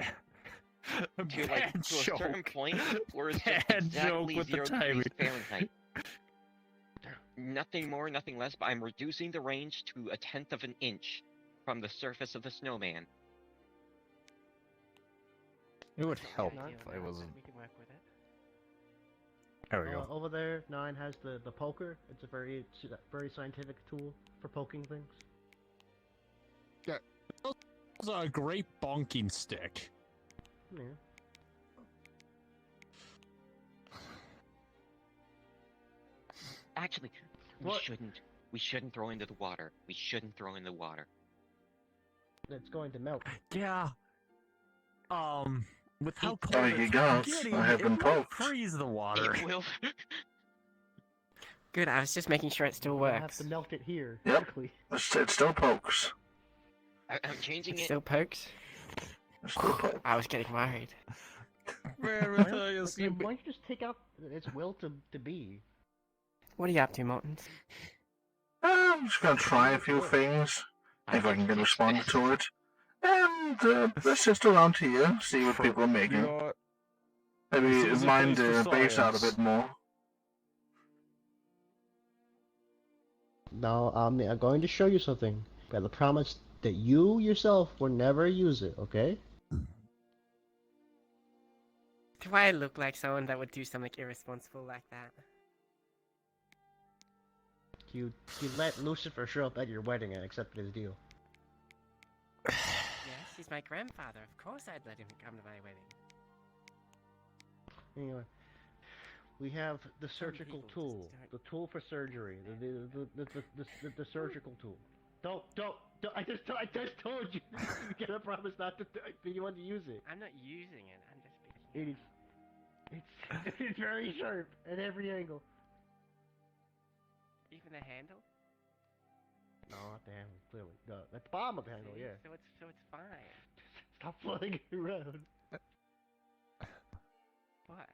to Bad a certain joke. point where it's just Bad joke exactly with the 0 timing. degrees Fahrenheit. Nothing more, nothing less, but I'm reducing the range to 1/10 of an inch from the surface of the snowman. It would help Not if I wasn't. We can work with it. There we go. Over there, 9 has the poker. It's a very scientific tool for poking things. Yeah, it's a great bonking stick. Yeah. Actually, we shouldn't throw into the water. We shouldn't throw in the water. It's going to melt. Yeah. With how cold There you it's go. getting, I have it been might poked. freeze the water. It will. Good, I was just making sure it still We'll have works. to melt it here. Yep. Quickly. It still pokes. I'm changing It it. still pokes? It still pokes. I was getting worried. Man, Why don't you just take out its will to be? What are you up to, Morton? I'm just gonna try a few things, if I can get responded to it. And let's just around here, see what people are making. You know what? Maybe This is a mind place for the base out a science. bit more. Now, I'm going to show you something. But I promise that you yourself will never use it, okay? Do I look like someone that would do something irresponsible like that? You let Lucifer show up at your wedding and accept his deal. Yes, he's my grandfather. Of course I'd let him come to my wedding. Anyway, we have the surgical tool, the tool for surgery, the surgical tool. Don't! I just told you. You gotta promise not to. You want to use it. I'm not using it. I'm just being. It's very sharp at every angle. Even the handle? No, not the handle. Clearly, at the bottom of the handle. See? Yeah. So it's fine. Stop flying it around. What?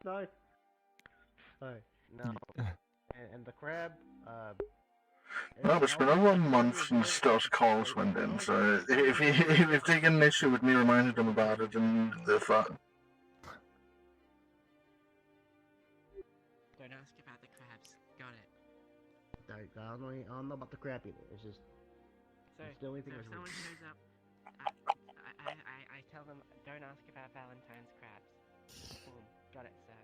No. Alright. No. and the crab. Well, it's been over a month since those calls went in, so if they get an issue with me reminding them about it, then they're fine. Don't ask about the crabs. Got it. I don't know about the crab either. It's just. So, it's the only thing so if that's someone weird. shows up, I tell them, don't ask about Valentine's crabs. Boom. Got it, sir.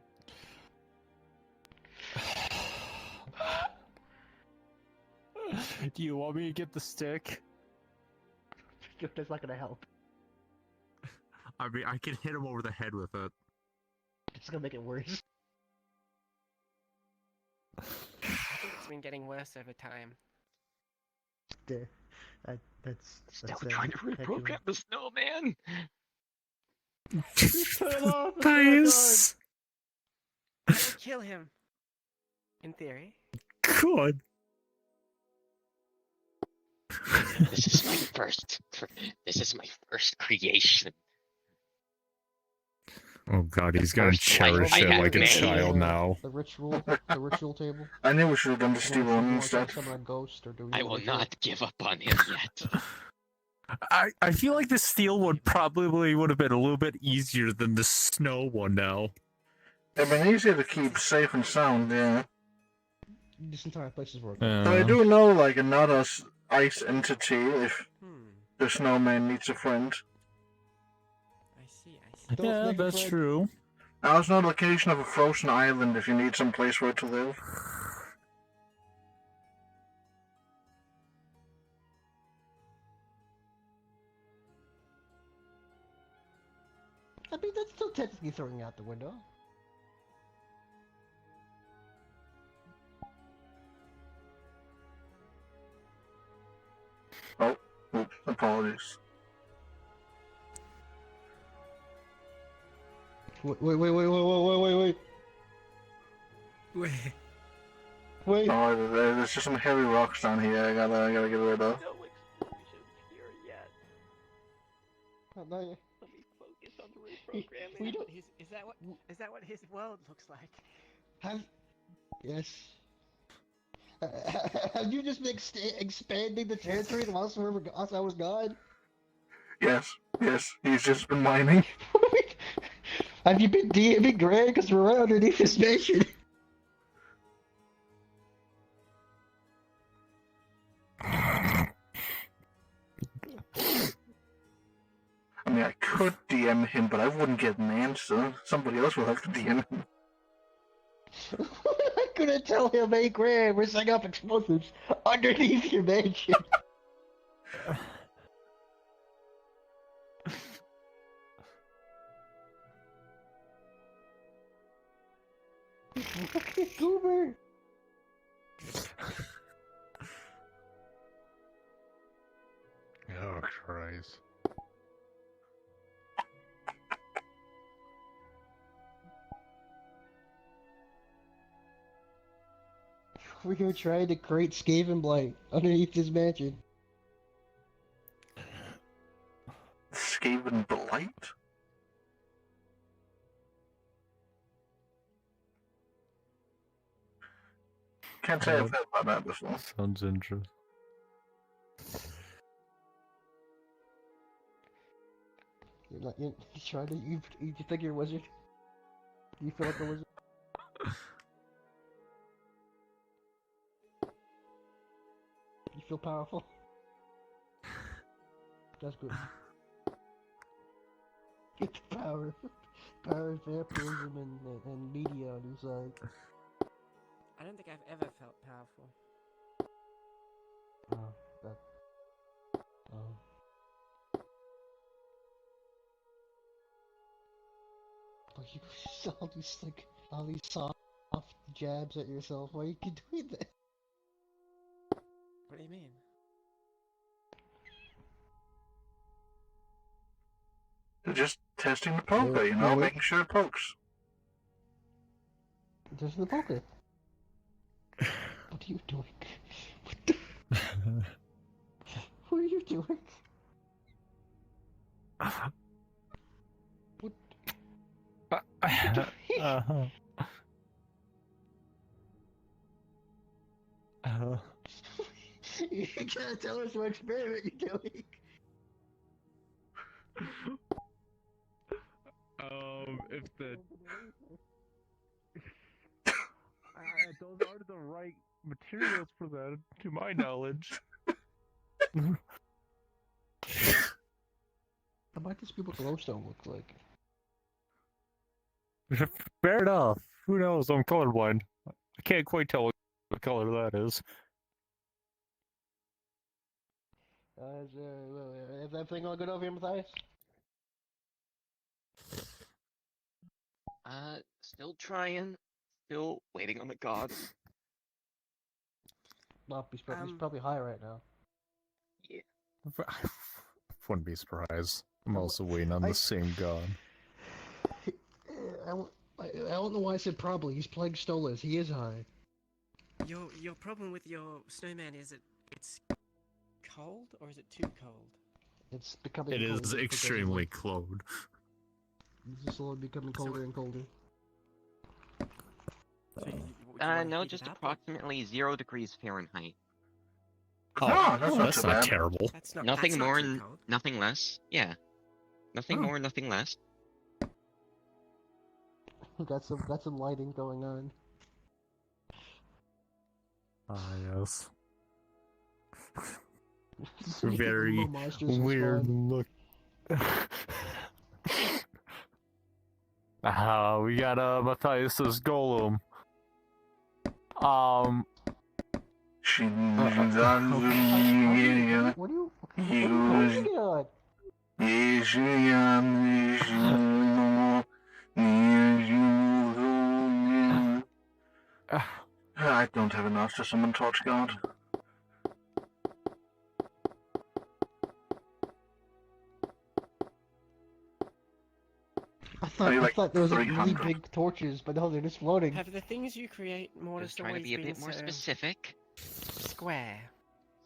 Do you want me to get the stick? That's not gonna help. I mean, I can hit him over the head with it. It's gonna make it worse. I think it's been getting worse over time. That's Still trying to reprogram the snowman. Nice. I would kill him. In theory. Good. This is my first. This is my first creation. Oh god, he's gonna First cherish life I it had like a made. child now. The ritual table. I knew we should have done the steel one instead. Summon a ghost, or do we I will not give up on him yet. I feel like the steel one probably would have been a little bit easier than the snow one now. It'd been easier to keep safe and sound, yeah. This entire place is working. But I do know, like, another ice entity if the snowman needs a friend. I see. Yeah, that's true. I also know the location of a frozen island if you need some place for it to live. I mean, that's still technically throwing out the window. Oh, oops, apologies. Wait. Wait. Oh, there's just some heavy rocks down here. I gotta get rid of. No explosions here yet. Not yet. Let me focus on the reprogramming. We don't. Is that what his world looks like? Yes. Have you just been expanding the territory whilst I was gone? Yes, he's just been mining. Have you been DMing Greg? Because we're right underneath his mansion. I mean, I could DM him, but I wouldn't get an answer. Somebody else will have to DM him. I couldn't tell him, hey Greg, we're setting up explosives underneath your mansion. Goober! Oh, Christ. We're gonna try to create Skaven Blight underneath his mansion. Skaven Blight? Can't say I've heard about that before. Sounds interesting. You trying to you think you're a wizard? You feel like a wizard? You feel powerful? That's good. Get the power. Power of vampirism and media on your side. I don't think I've ever felt powerful. But you all these soft jabs at yourself. Why you keep doing that? What do you mean? They're just testing the poker, you know, making sure it pokes. Testing the poker. What are you doing? What the? What are you doing? What? You gotta tell us what experiment you're doing. If those are the right materials for that, to my knowledge. How about this people glowstone look like? Fair enough. Who knows? I'm colorblind. I can't quite tell what color that is. Is everything all good over here, Matthias? Still trying. Still waiting on the gods. Well, he's probably high right now. Yeah. Wouldn't be surprised. I'm also waiting on the same god. I don't know why I said probably. He's playing Stolas. He is high. Your problem with your snowman is it's cold, or is it too cold? It's becoming. It is extremely cold. It's slowly becoming colder and colder. No, just approximately 0 degrees Fahrenheit. Oh, that's not terrible. Nothing more and nothing less. Yeah. Nothing more, nothing less. Got some lighting going on. Ah, yes. Very weird look. We got Matthias's golem. What are you I don't have enough to summon Torch God. I thought there was like really 300. big torches, but no, they're just floating. Have the things you create more Just as trying to always be a been bit more so specific. square?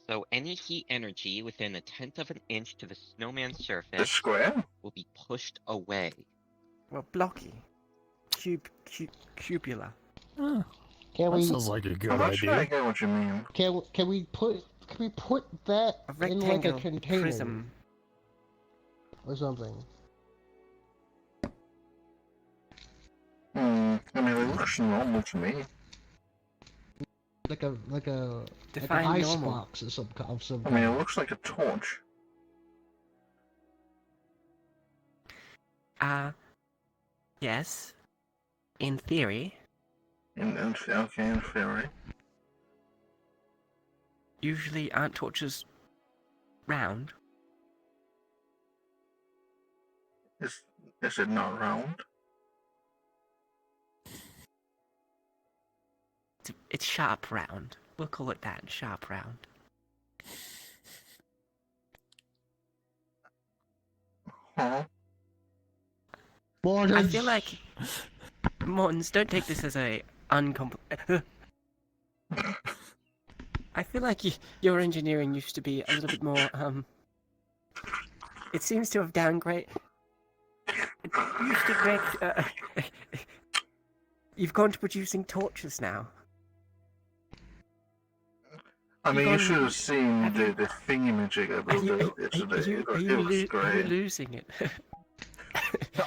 So any heat energy within 1/10 of an inch to the snowman's The surface square? will be pushed away. Well, blocky. Cubular. Huh, Can that we? sounds like a good I'm not sure I idea. get what you mean. Can we put that A in like a rectangle container prism. or something? I mean, it looks normal to me. Like an Define ice normal. box of some I mean, it kind. looks like a torch. Yes. In theory, Okay, in theory. usually aren't torches round. Is it not round? It's sharp round. We'll call it that, sharp round. Huh? Mortons. I feel like Mortons, don't take this as a I feel like your engineering used to be a little bit more it seems to have downgraded. It used to make you've gone to producing torches now. I mean, you should have Have seen the thingamajig I built yesterday. It was Are you great. losing it?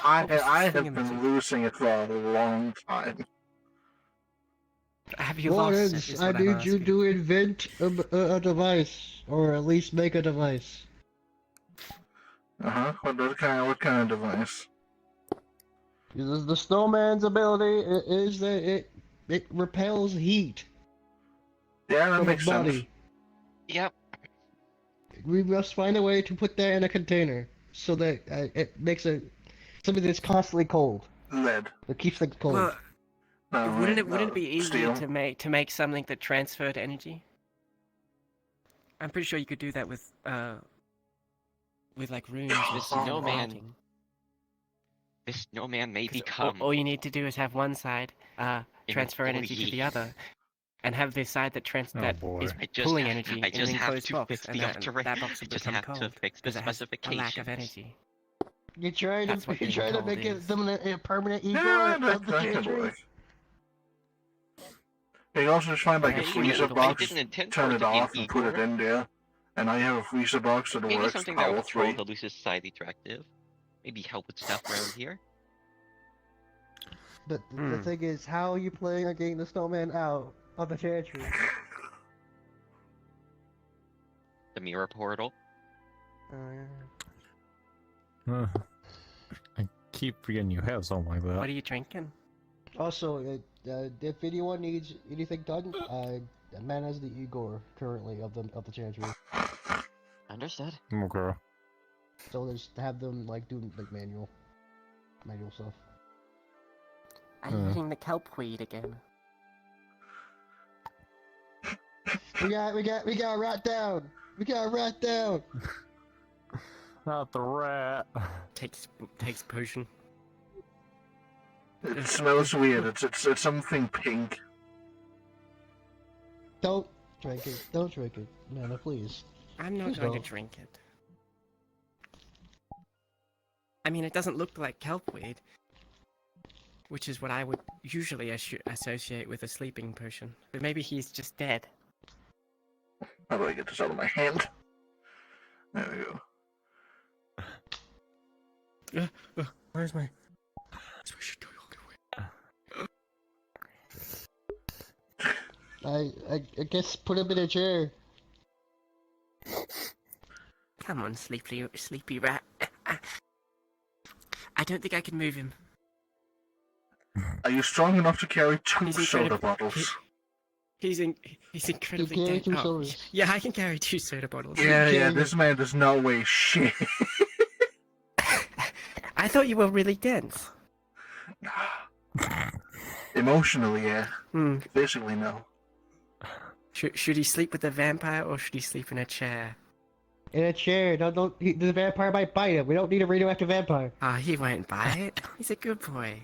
I have been losing it for a long time. Have you lost it? Mortons, is I what I'm need you asking. to invent a device, or at least make a device. What kind of device? The snowman's ability is that it repels heat. Yeah, that from makes its body. sense. Yep. We must find a way to put that in a container so that it makes something that's constantly cold. Lead. That keeps things cold. Well, No, wouldn't no, it be easier steel. to make something that transferred energy? I'm pretty sure you could do that with like runes. The with snowman. writing. This snowman may 'Cause become all you need to do is have one side transfer energy to the other, and have the side that is pulling energy I in just an have enclosed to box, fix and the alterations. that box will I just become have cold to fix the because it has a lack specifications. of energy. You're trying That's what to being cold make is. them a permanent ego Yeah, of the that could chantry? work. You can also just find like a Hey, freezer I box, didn't intend turn for it it to be an off, and put it Igor. in there. And now you have a freezer box that Maybe works, something that power would control 3. the Lucis Society directive. Maybe help with stuff around here. The thing is, how are you planning on getting the snowman out of the chantry? The mirror portal. I keep forgetting you have something like that. What are you drinking? Also, if anyone needs anything done, man has the Igor currently of the chantry. Understood. Okay. So just have them like do like manual stuff. Are you eating the kelp weed again? We got a rat down. We got a rat down. Not the rat. Takes potion. It smells weird. It's something pink. Don't drink it. Don't drink it, Nana, please. I'm not Please going don't. to drink it. I mean, it doesn't look like kelp weed, which is what I would usually associate with a sleeping potion. But maybe he's just dead. How do I get this out of my hand? There we go. Where's my... I guess put him in a chair. Come on, sleepy rat. I don't think I can move him. Are you strong enough to carry 2 He's soda incredible. bottles? He's incredibly carry dense. 2 sodas. Yeah, I can carry 2 soda bottles. Yeah, this man does not weigh shit. I thought you were really dense. Emotionally, yeah. Hmm. Physically, no. Should he sleep with a vampire or should he sleep in a chair? In a chair. The vampire might bite him. We don't need a radioactive vampire. Ah, he won't bite. He's a good boy.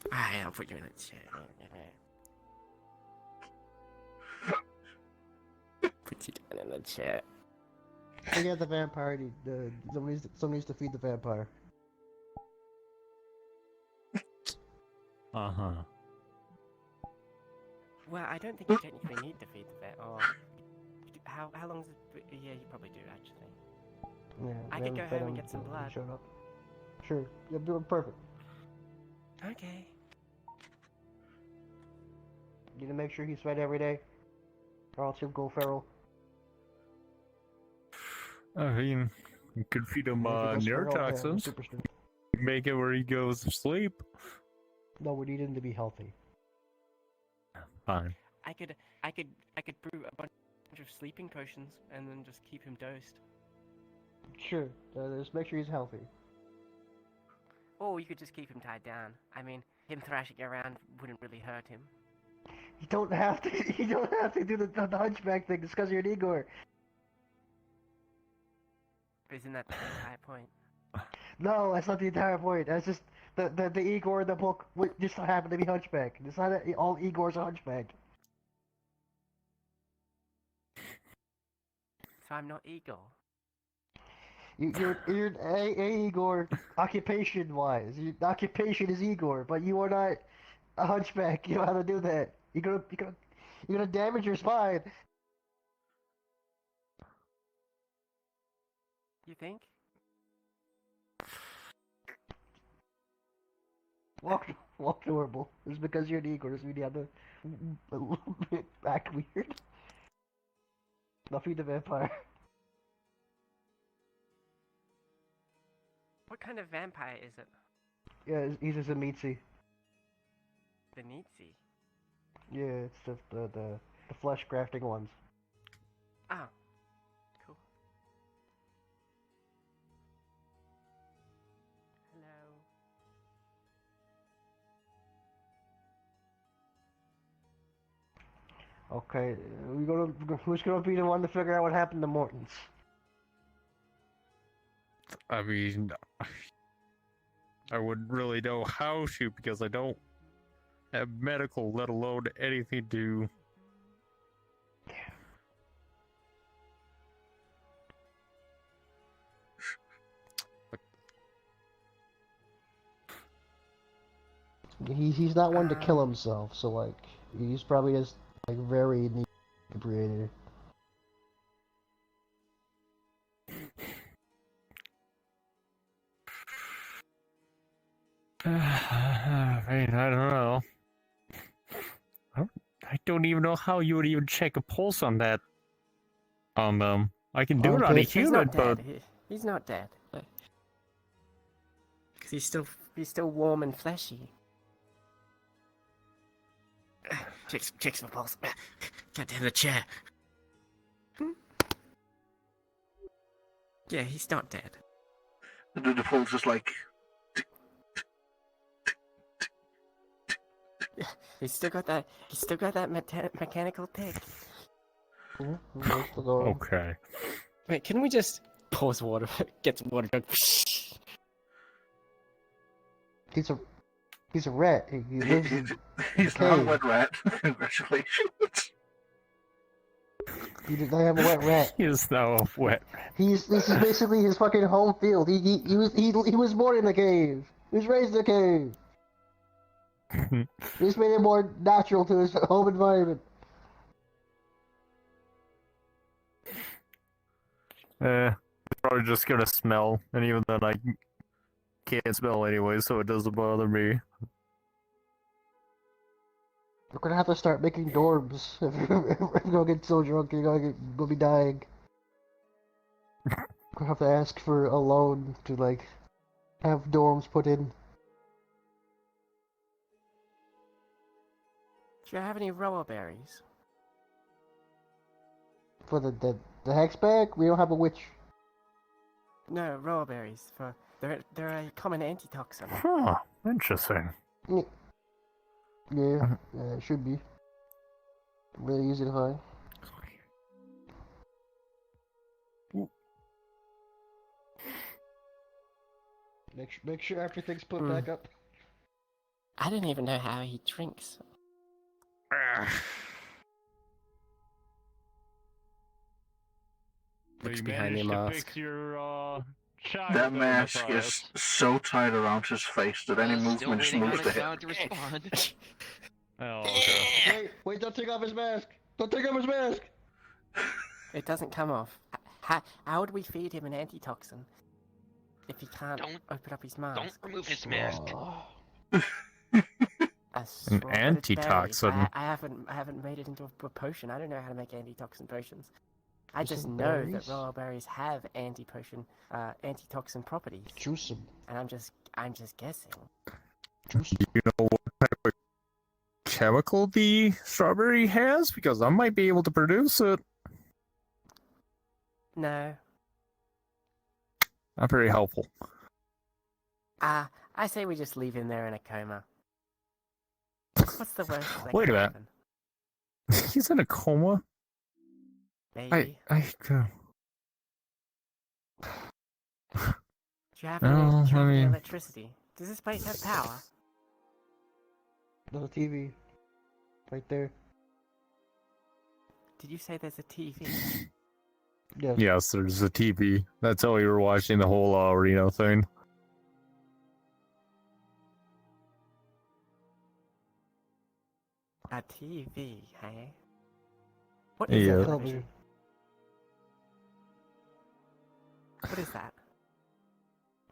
Alright, I'll put you in a chair. Put you down in a chair. Forget the vampire. Someone needs to feed the vampire. Uh-huh. Well, I don't think you technically need to feed the vet, or... How long is it? Yeah, you probably do, actually. Yeah, I could go home and get some blood. Shut up. Sure, you're doing perfect. Okay. You need to make sure he's fed every day, or else he'll go feral. I mean, you could feed him neurotoxins. Make it where he goes to sleep. No, we need him to be healthy. Fine. I could brew a bunch of sleeping potions and then just keep him dosed. Sure, just make sure he's healthy. Or you could just keep him tied down. I mean, him thrashing around wouldn't really hurt him. You don't have to. You don't have to do the hunchback thing just because you're an Igor. Isn't that the entire point? No, that's not the entire point. That's just the Igor in the book just so happened to be hunchback. It's not that all Igors are hunchback. So I'm not Igor. You're a Igor occupation wise. Your occupation is Igor, but you are not a hunchback. You know how to do that. You're gonna damage your spine. You think? Walk normal. It's because you're an Igor. Doesn't mean you have to a little bit act weird. Now feed the vampire. What kind of vampire is it? Yeah, he's just a meatsy. The Nietzsche. Yeah, it's just the flesh grafting ones. Oh. Cool. Hello. Okay, who's gonna be the one to figure out what happened to Mortons? I mean, I wouldn't really know how to because I don't have medical, let alone anything to. He's not one to kill himself, so like he's probably just like very inebriated. I don't know. I don't even know how you would even check a pulse on that. On them. I can do it on a human, but He's not dead. Because he's still warm and fleshy. Checks for pulse. God damn the chair. Yeah, he's not dead. The pulse is like. He's still got that. He's still got that mechanical tick. okay. Wait, can we just pause water? Get some water. He's a rat. He lives he's not a wet rat. Congratulations. He did not have a wet rat. He is now a wet rat. This is basically his fucking home field. He was born in the cave. He was raised in the cave. He just made it more natural to his home environment. It's probably just gonna smell, and even then I can't smell anyway, so it doesn't bother me. We're gonna have to start making dorms if you're gonna get so drunk you're gonna be dying. We're gonna have to ask for a loan to like have dorms put in. Do you have any roller berries? For the hex bag, we don't have a witch. No, roller berries. They're a common antitoxin. Huh, interesting. Yeah, it should be. Really easy to find. Make sure everything's put back up. I don't even know how he drinks. Looks behind the mask. That mask is so tight around his face that any movement moves to hit. To respond. Oh, okay. Wait, don't take off his mask! Don't take off his mask! It doesn't come off. How would we feed him an antitoxin if he can't open up his mask? Don't remove his mask. An antitoxin. I haven't made it into a potion. I don't know how to make antitoxin potions. I just know that raw berries have antitoxin properties. Juice them. And I'm just guessing. Do you know what type of chemical the strawberry has? Because I might be able to produce it. No. Not very helpful. I say we just leave him there in a coma. What's the worst that Wait a can minute. happen? He's in a coma? Maybe. I go. Do you have No, any I mean- electricity? Does this place have power? There's a TV. Right there. Did you say there's a TV? Yes, there's a TV. That's how we were watching the whole Reno thing. A TV, hey? What is a Yeah. television? What is that?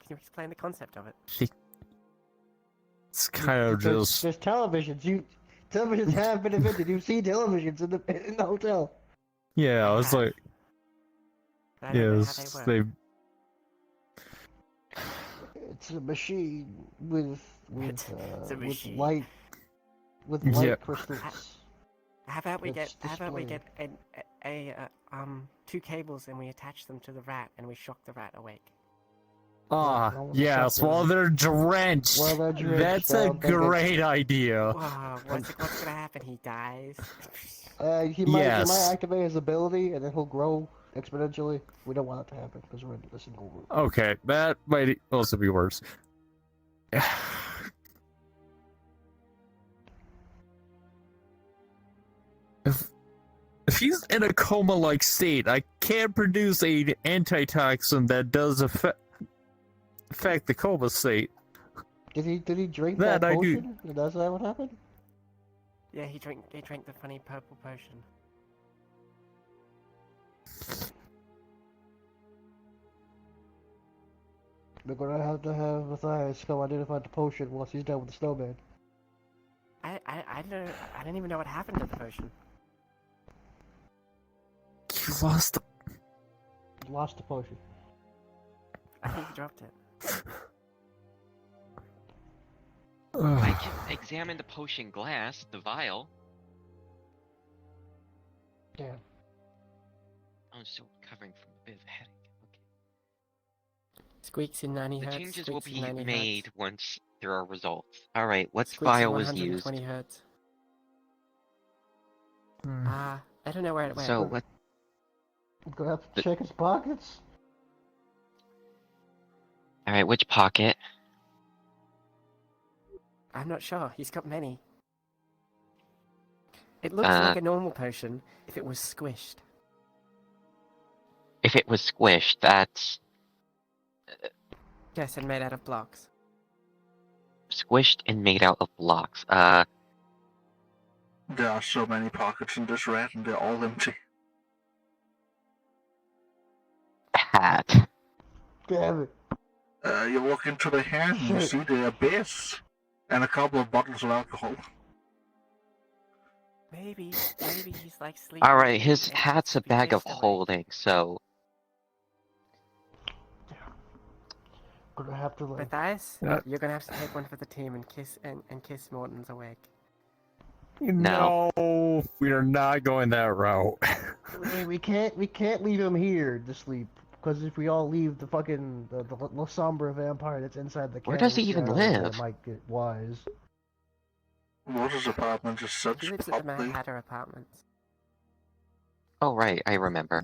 Can you explain the concept of it? It's kind of just... There's televisions. Televisions have been invented. You've seen televisions in the hotel. Yeah, I was like... I don't know how Yes, they they... work. It's a machine with It's a machine. light light Yeah. crystals. How about we get displayed. two cables and we attach them to the rat and we shock the rat awake. Yes, while they're drenched. While they're drenched, That's a great idea. Wow, what's gonna happen? He dies. He might Yes. activate his ability and then he'll grow exponentially. We don't want that to happen because we're in a single room. Okay, that might also be worse. If he's in a coma-like state, I can't produce an antitoxin that does affect the coma state. Did he drink That that I do. potion? That's that what happened? Yeah, he drank the funny purple potion. We're gonna have to have Matthias come identify the potion once he's done with the snowman. I don't even know what happened to the potion. You lost the... Lost the potion. I think he dropped it. I can examine the potion glass, the vial. Yeah. I'm still recovering from a bit of a headache. Squeaks in 90 The hertz. changes will squeaks in be 90 made hertz. once there are results. Alright, what Squeaks in vial was used? 120 hertz. I don't know where it went. So what? I'm gonna have to check his pockets. Alright, which pocket? I'm not sure. He's got many. It looks like a normal potion if it was squished. If it was squished, that's Yes, and made out of blocks. squished and made out of blocks. There are so many pockets in this rat, and they're all empty. Hat. Damn it. You walk into the hand and you see the abyss, and a couple of bottles of alcohol. Maybe he's like sleeping. Alright, his and hat's a be bag of chased away. holding, so... Gonna have to like. Matthias, you're gonna have to take one for the team and kiss Morton's awake. No, we are not going that route. We can't leave him here to sleep because if we all leave, the fucking the somber vampire that's inside the Where does he even live? might get wise. Mortis's apartment is such He lives at the Mad public. Hatter Apartments. Oh, right, I remember.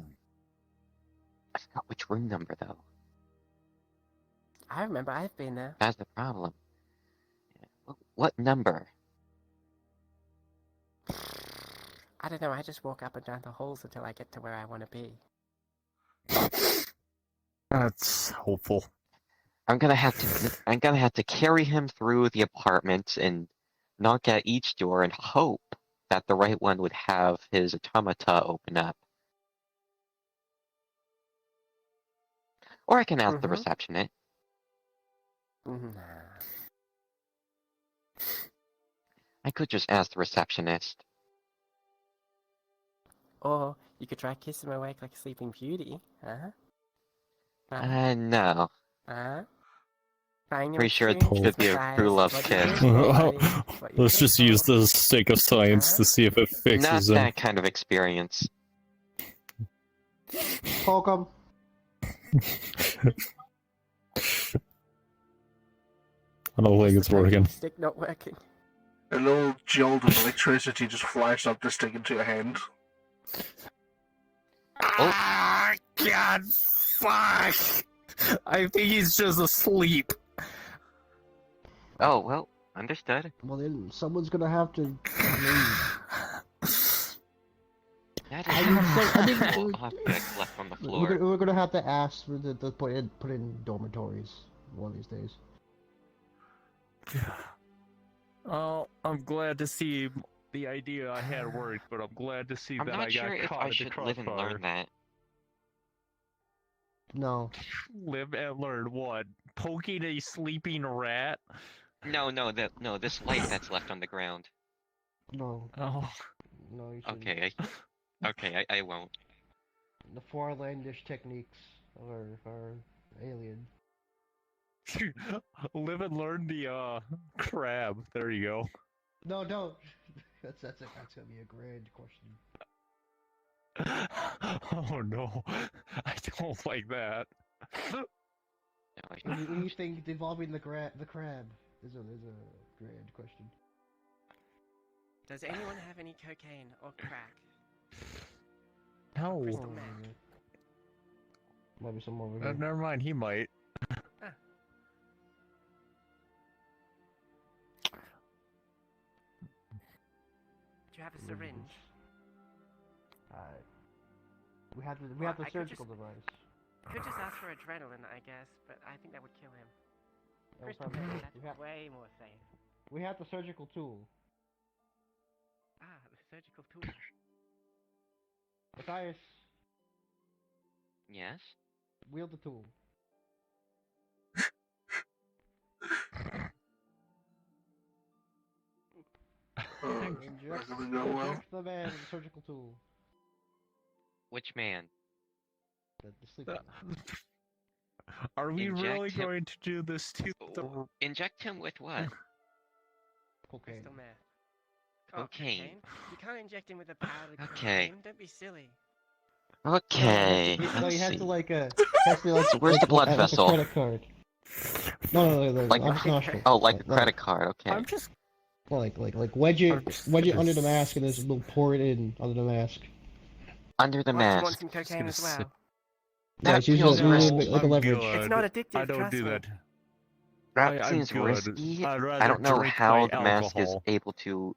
I forgot which room number, though. I remember. I've been there. That's the problem. What number? I don't know. I just walk up and down the halls until I get to where I want to be. That's hopeful. I'm gonna have to carry him through the apartment and knock at each door and hope that the right one would have his automata open up. Or I can ask the receptionist. I could just ask the receptionist. Or you could try kissing him awake like a sleeping beauty. No. Pretty Pretty sure it should be a true love kiss. Let's just use the sake of science to see if it Not fixes him. that kind of experience. Poke him. I don't think it's working. Stick not working. A little jolt of electricity just flashed up the stick into your hand. Ah, God, fuck! I think he's just asleep. Oh, well, understood. Well, then someone's gonna have to leave. That I is mean, I think we're- objects left on the floor. We're gonna have to ask for the put in dormitories one of these days. Oh, I'm glad to see the idea I had worked, but I'm glad to see I'm that not I sure got if caught I at the should live and crossfire. learn that. No. Live and learn what? Poking a sleeping rat? No, this light that's left on the ground. No. Oh. No, you shouldn't. Okay, I won't. The forelandish techniques are alien. Live and learn the crab. There you go. No, don't. That's gonna be a grand question. Oh no, I don't like that. Anything involving the crab is a grand question. Does anyone have any cocaine or crack? No. Crystal meth? Might be some over here. Never mind, he might. Do you have a syringe? We have the I could surgical just- device. Could just ask for adrenaline, I guess, but I think that would kill him. No, Crystal probably meth, not. that's way more safe. We have the surgical tool. Ah, the surgical tool. Matthias, Yes? wield the tool. Inject the man with the surgical tool. Which man? The sleeping. Are we Inject really him- going to do this to the... Inject him with what? Cocaine. Crystal meth. Cocaine. You can't inject him with a powder Okay. cocaine. Don't be silly. Okay. No, let's you have see. to has to So where's the blood like vessel? a credit card. No, Like not nostril. oh, like a credit card. Okay. I'm just... Like wedge it under the mask and then we'll pour it in under the mask. Under the Why do you want mask. some cocaine as well? That use feels it risky. like a leverage. It's not addictive, I don't trust do me. that. That I'm seems good. risky. I'd I rather don't know drink how my the mask is alcohol. able to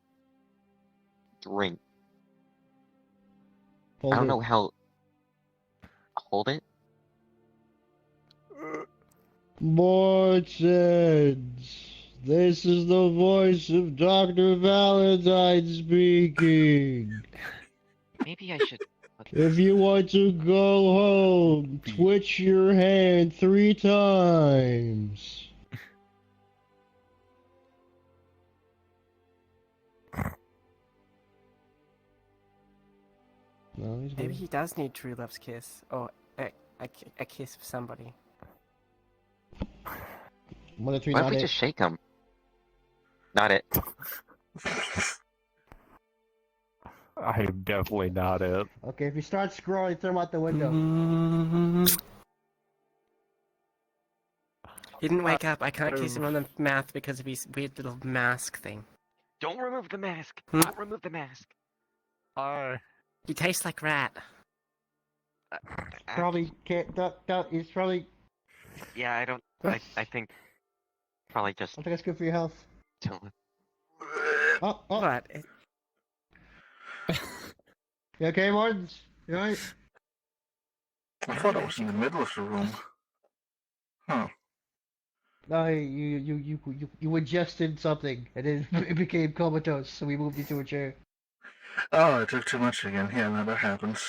drink. Hold I don't it. know how. Hold it. Mortons, this is the voice of Dr. Valentine speaking. Maybe I should. If you want to go home, twitch your hand 3 times. No, he's Maybe good. he does need true love's kiss, or a kiss of somebody. 1 to 3, Why not don't we it. just shake him? Not it. I am definitely not it. Okay, if you start scrolling, throw him out the window. He didn't wake up. I can't kiss him on the mouth because of his weird little mask thing. Don't remove the mask. Hmm? Don't remove the mask. He tastes like rat. Probably can't. He's probably. Yeah, I don't. I think probably just I think that's good for your health. don't. Oh, oh. What? You okay, Martin? You alright? I thought I was in the middle of the room. Huh. No, you ingested something, and then it became comatose, so we moved you to a chair. Oh, I took too much again. Yeah, no, that happens.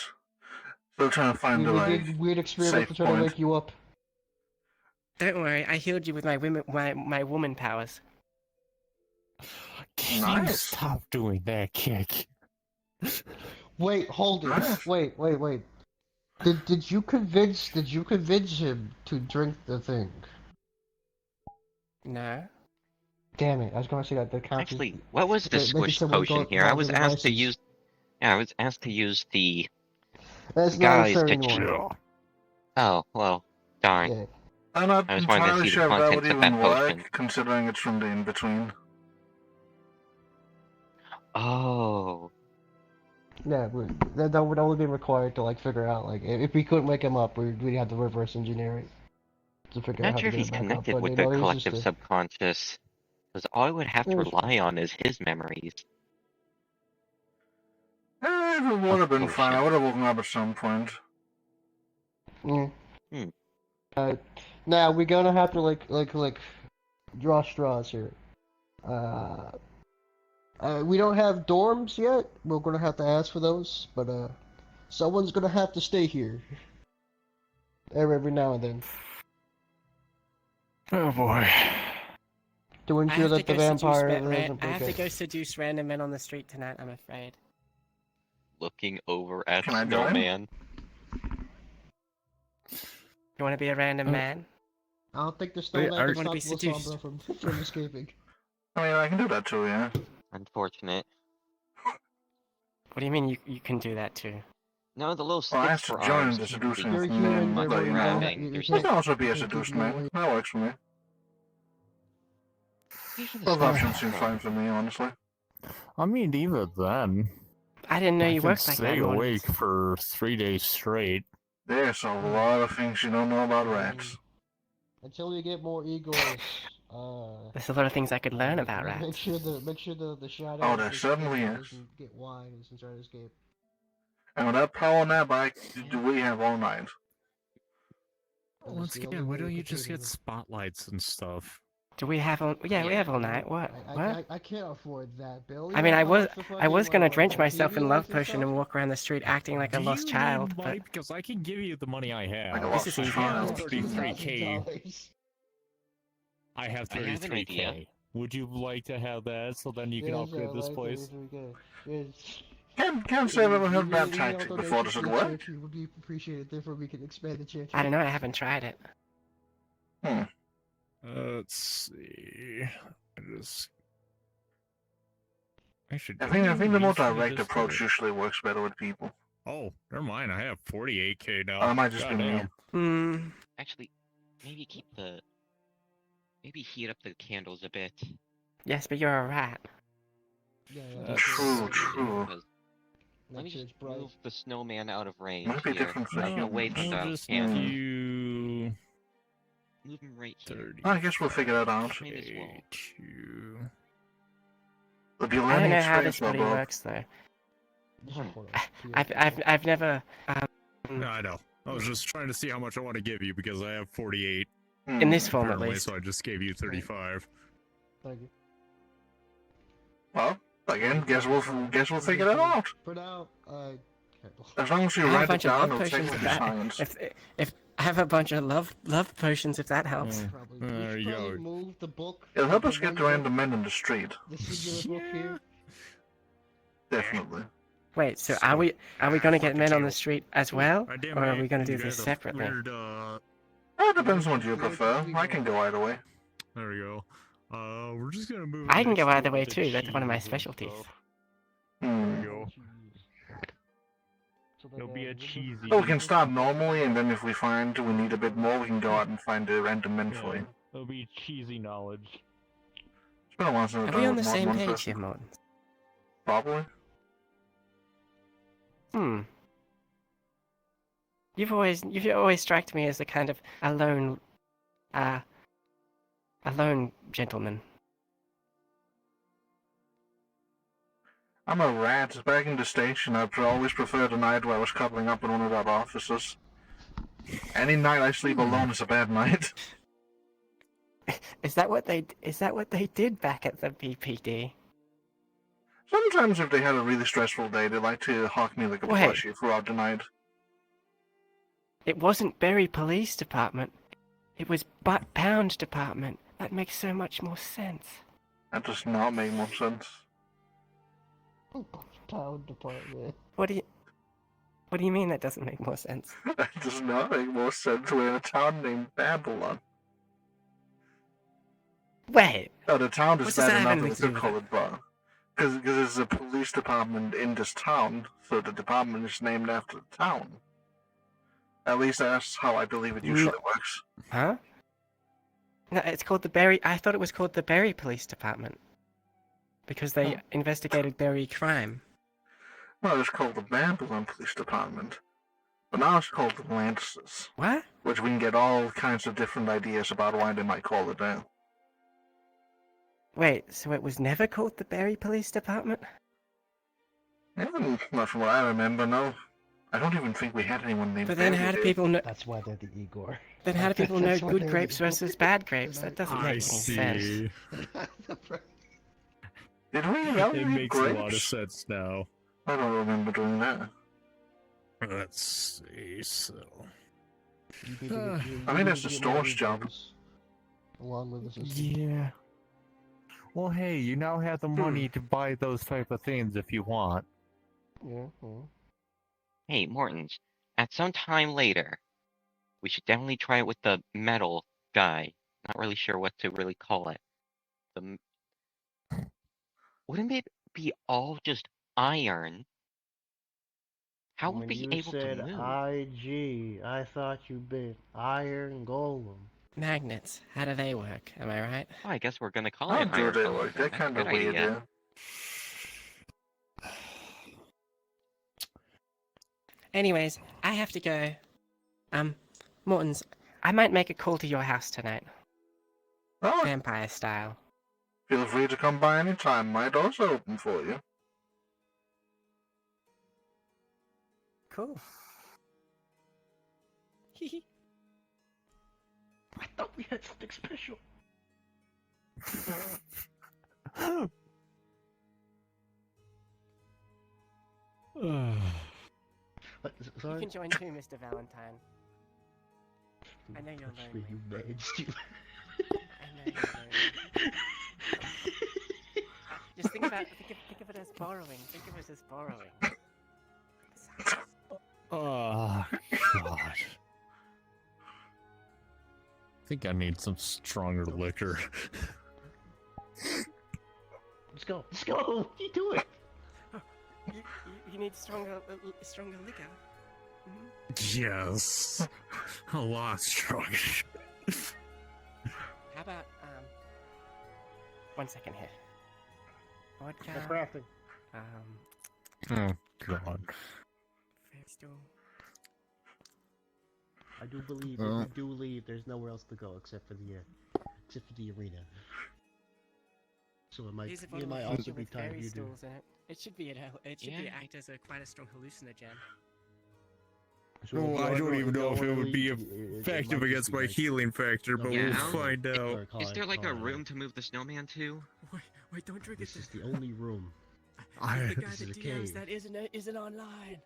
Still trying to find the We like did weird experiments safe to try to point. wake you up. Don't worry, I healed you with my woman powers. Can you stop doing that, Kick? Wait, hold it. Nice. Wait. Did you convince him to drink the thing? No. Damn it! I was gonna say that the counter. Actually, what was the Maybe squish someone potion got here? I logged was the asked to devices. use. Yeah, I was asked to use the That's not guys necessary to. anymore. Oh well, darn. Yeah. I'm not I was wanting to entirely see sure the if that would contents of that even potion. work, considering it's from the in-between. Oh. Yeah, that would only be required to like figure out like if we couldn't wake him up, we'd have to reverse engineer it to figure I'm out not how sure to if get he's it back up. connected But with you the know, it was collective just subconscious. Because all I would have to It was- rely on is his memories. It would have been fine. I would have woken up at some point. Yeah. Hmm. Now we're gonna have to like draw straws here. We don't have dorms yet. We're gonna have to ask for those, but someone's gonna have to stay here every now and then Oh boy. to I ensure have to that the go seduce vampire I doesn't have break to out. go seduce random men on the street tonight, I'm afraid. Looking over at Can I join? Snowman. You want to be a random man? I don't think the Wait, snowman are- can Wanna be stop seduced? Lasombra from escaping. I mean, I can do that too, yeah. Unfortunate. What do you mean you can do that too? No, the little Well, I have sticks to for join arms the keep seducing You're these human, man, therefore but you you know, don't grabbing. you There's I can can't- also be you a can't seduced keep me man. away. That works for me. Usually Both stuff options seem for- fine for me, honestly. I mean, even then, I didn't know I you can worked like stay that. awake for 3 days straight. There's a lot of things you don't know about rats. Until we get more Igors, There's a lot of things I could learn about make rats. sure the shadow Oh, there certainly is. doesn't get wide and try to escape. And with that power nap, we have all night. Once the again, only why way don't we you can just do get it. spotlights and stuff? Do we have all? Yeah, we have all night. What? What? I can't afford that, Bill. I mean, I was gonna drench like, myself TV in lights love and potion and stuff? walk around the street acting like a Do lost you child, need but money? Because I can give you the money I have. Like a This lost is easy. I have child. 33k. I have I have an idea. 33k. Would you like to have that so then you can upgrade this place? Can't say I've ever heard bad tactic before. Does it work? It would be appreciated. Therefore, we can expand the church. I don't know. I haven't tried it. Let's see. I should. I think the more direct just approach do it. usually works better with people. Oh, never mind. I have 48k now. Oh, it might just be me. Goddamn. Hmm. Actually, maybe keep the. Maybe heat up the candles a bit. Yes, but you're a rat. True. Let me just move the snowman out of range Might be here. different for Like, you. away from I'll the just candle. you Move him right here. 30. I guess we'll figure that out. Behind this wall. It'll be a I learning don't know how experience, this body Bob. works though. I've never. No, I know. I was just trying to see how much I want to give you because I have 48. In this form, at apparently, least. so I just gave you 35. Thank you. Well, again, guess we'll figure that out. For now, As long as you I have a write it bunch of down, love it'll take potions. with If the that, science. if I have a bunch of love potions, if that helps. There you go. Move the book. It'll help the us get one to book, random men in the street. The singular book here. Definitely. Wait, so are we gonna get men on the street as well, Damn, or are we gonna you do this guys are separately? weird, It depends on what you prefer. I can go either way. There we go. We're just gonna move. I can next go to either way the too. That's one of my cheese and specialties. stuff. Hmm. There we go. There'll be a cheesy. So we can start normally, and then if we find we need a bit more, we can go out and find a random men for you. There'll be cheesy knowledge. It's been a while since Are I've we done on it the with more same than one page person. here, Morton? Probably. You've always struck me as the kind of alone, a lone gentleman. I'm a rat. Back in the station, I always preferred a night where I was cuddling up with one of our officers. Any night I sleep alone is a bad night. Is that what they did back at the BPD? Sometimes if they had a really stressful day, they like to hawk me like a Wait. plushie throughout the night. It wasn't Berry Police Department. It was Butt Pound Department. That makes so much more sense. That does not make more sense. Pound department. What do you mean that doesn't make more sense? That does not make more sense. We're in a town named Babylon. Wait. No, the town is What's this bad enough having that to we do could with call it Bar. Because there's a police department in this town, so the department is named after the town. At least that's how I believe it usually works. Huh? No, it's called the Berry. I thought it was called the Berry Police Department. Because they investigated Berry crime. Well, it's called the Babylon Police Department. But now it's called the Lancers. What? Which we can get all kinds of different ideas about why they might call it that. Wait, so it was never called the Berry Police Department? Not from what I remember, no. I don't even think we had anyone named But then Barry how do here. people know? That's why they're the Igor. Then how do people know That's why good they're grapes the- versus bad grapes? That doesn't I make any see. sense. Did we It evaluate makes grapes? a lot of sense now. I don't remember doing that. Let's see, so... I mean, it's a storage job. Along with the system. Yeah. Well, hey, you now have the money to buy those type of things if you want. Yeah. Hey, Mortons, at some time later, we should definitely try it with the metal guy. Not really sure what to really call it. Wouldn't it be all just iron? How would When we be you able said to move? IG, I thought you meant iron golem. Magnets, how do they work? Am I right? Well, I guess we're gonna call How it do iron they golem work? then. They're That's a kind of good weird, idea. yeah. Anyways, I have to go. Mortons, I might make a call to your house tonight. Oh, Vampire style. feel free to come by any time. My door's open for you. Cool. I thought we had something special. You Sorry? can join too, Mr. Valentine. I know you're lonely. You managed to. I know you're lonely. Just think of it as borrowing. Think of it as borrowing. Oh, God. I think I need some stronger liquor. Let's go. Let's go. You do it. You need stronger liquor. Yes. A lot stronger. How about 1 second here. Vodka. They're crafting. Oh, God. Still. I do believe Oh. if we do leave, there's nowhere else to go except for the arena. So it might, Here's a it bottle might of also vodka be with time fairy you do. stools in it. It should be act as quite a strong hallucinogen. So Oh, if I you don't wanna- even if you know if it wanna would be leave, it effective might just against be my like- healing factor, but Yeah. we'll find out. Is there like a room to move the snowman to? Wait, don't drink This is the only room. The guy This that is a DMs cave. that isn't online.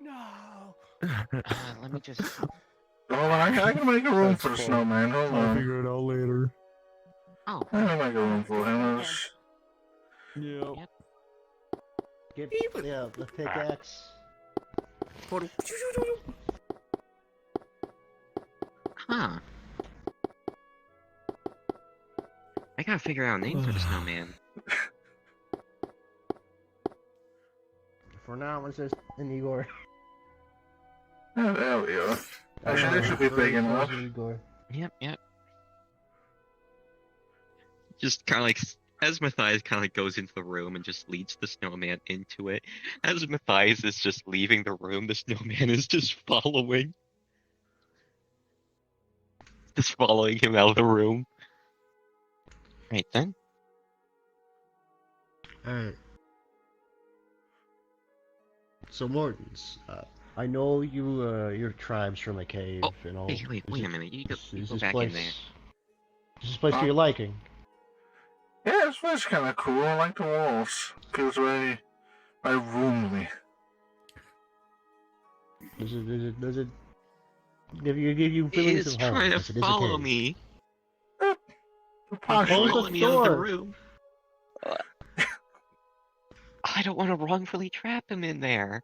No. Let me just... Hold on, I can make a room That's for the fine. snowman. Hold I'll on. figure it out later. Oh, I can make a room for him. Yep. Give the pickaxe. Portal. Huh. I gotta figure out a name for the snowman. For now, it's just an Igor. Yeah, there we go. Actually, that should be big enough. Igor. Yep. Just kind of like, as Matthias kind of like goes into the room and just leads the snowman into it. As Matthias is just leaving the room, the snowman is just following. Just following him out of the room. Right then. Alright. So Mortons, I know you, your tribe's from a cave and all. Wait a minute. You go Is back in there. Is this place to your liking? Yeah, this place is kind of cool. I like the walls. Feels very roomy. Does it give you feelings It's of home? trying Yes, to it is a follow cave. me. Close Follow the me out of the door. room. I don't want to wrongfully trap him in there.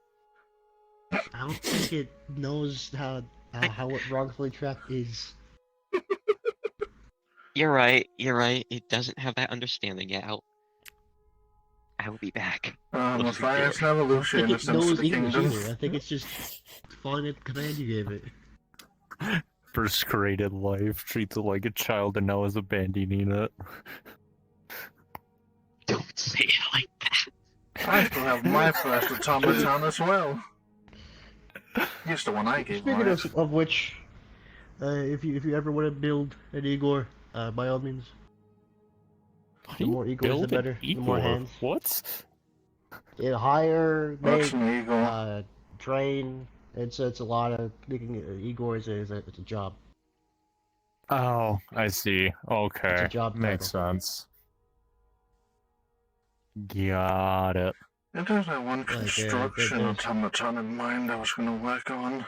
I don't think it knows how what wrongfully trapped is. You're right. It doesn't have that understanding yet. I will be back. The Close the finest door. evolution in the sense of the kingdom. Either. I think it's just following the command you gave it. First created life, treats it like a child, and now is abandoning it. Don't say it like that. I still have my first automaton as well. He's the one I gave Speaking life. of which, if you ever want to build an Igor, by all means. The more Igors, the better. The more hands. What? Yeah, hire, What's make, an Igor? train. It's a lot of making Igor it's a job. Oh, I see. Okay. It's a job Makes title. sense. Got it. I don't have one construction automaton in mind I was going to work on.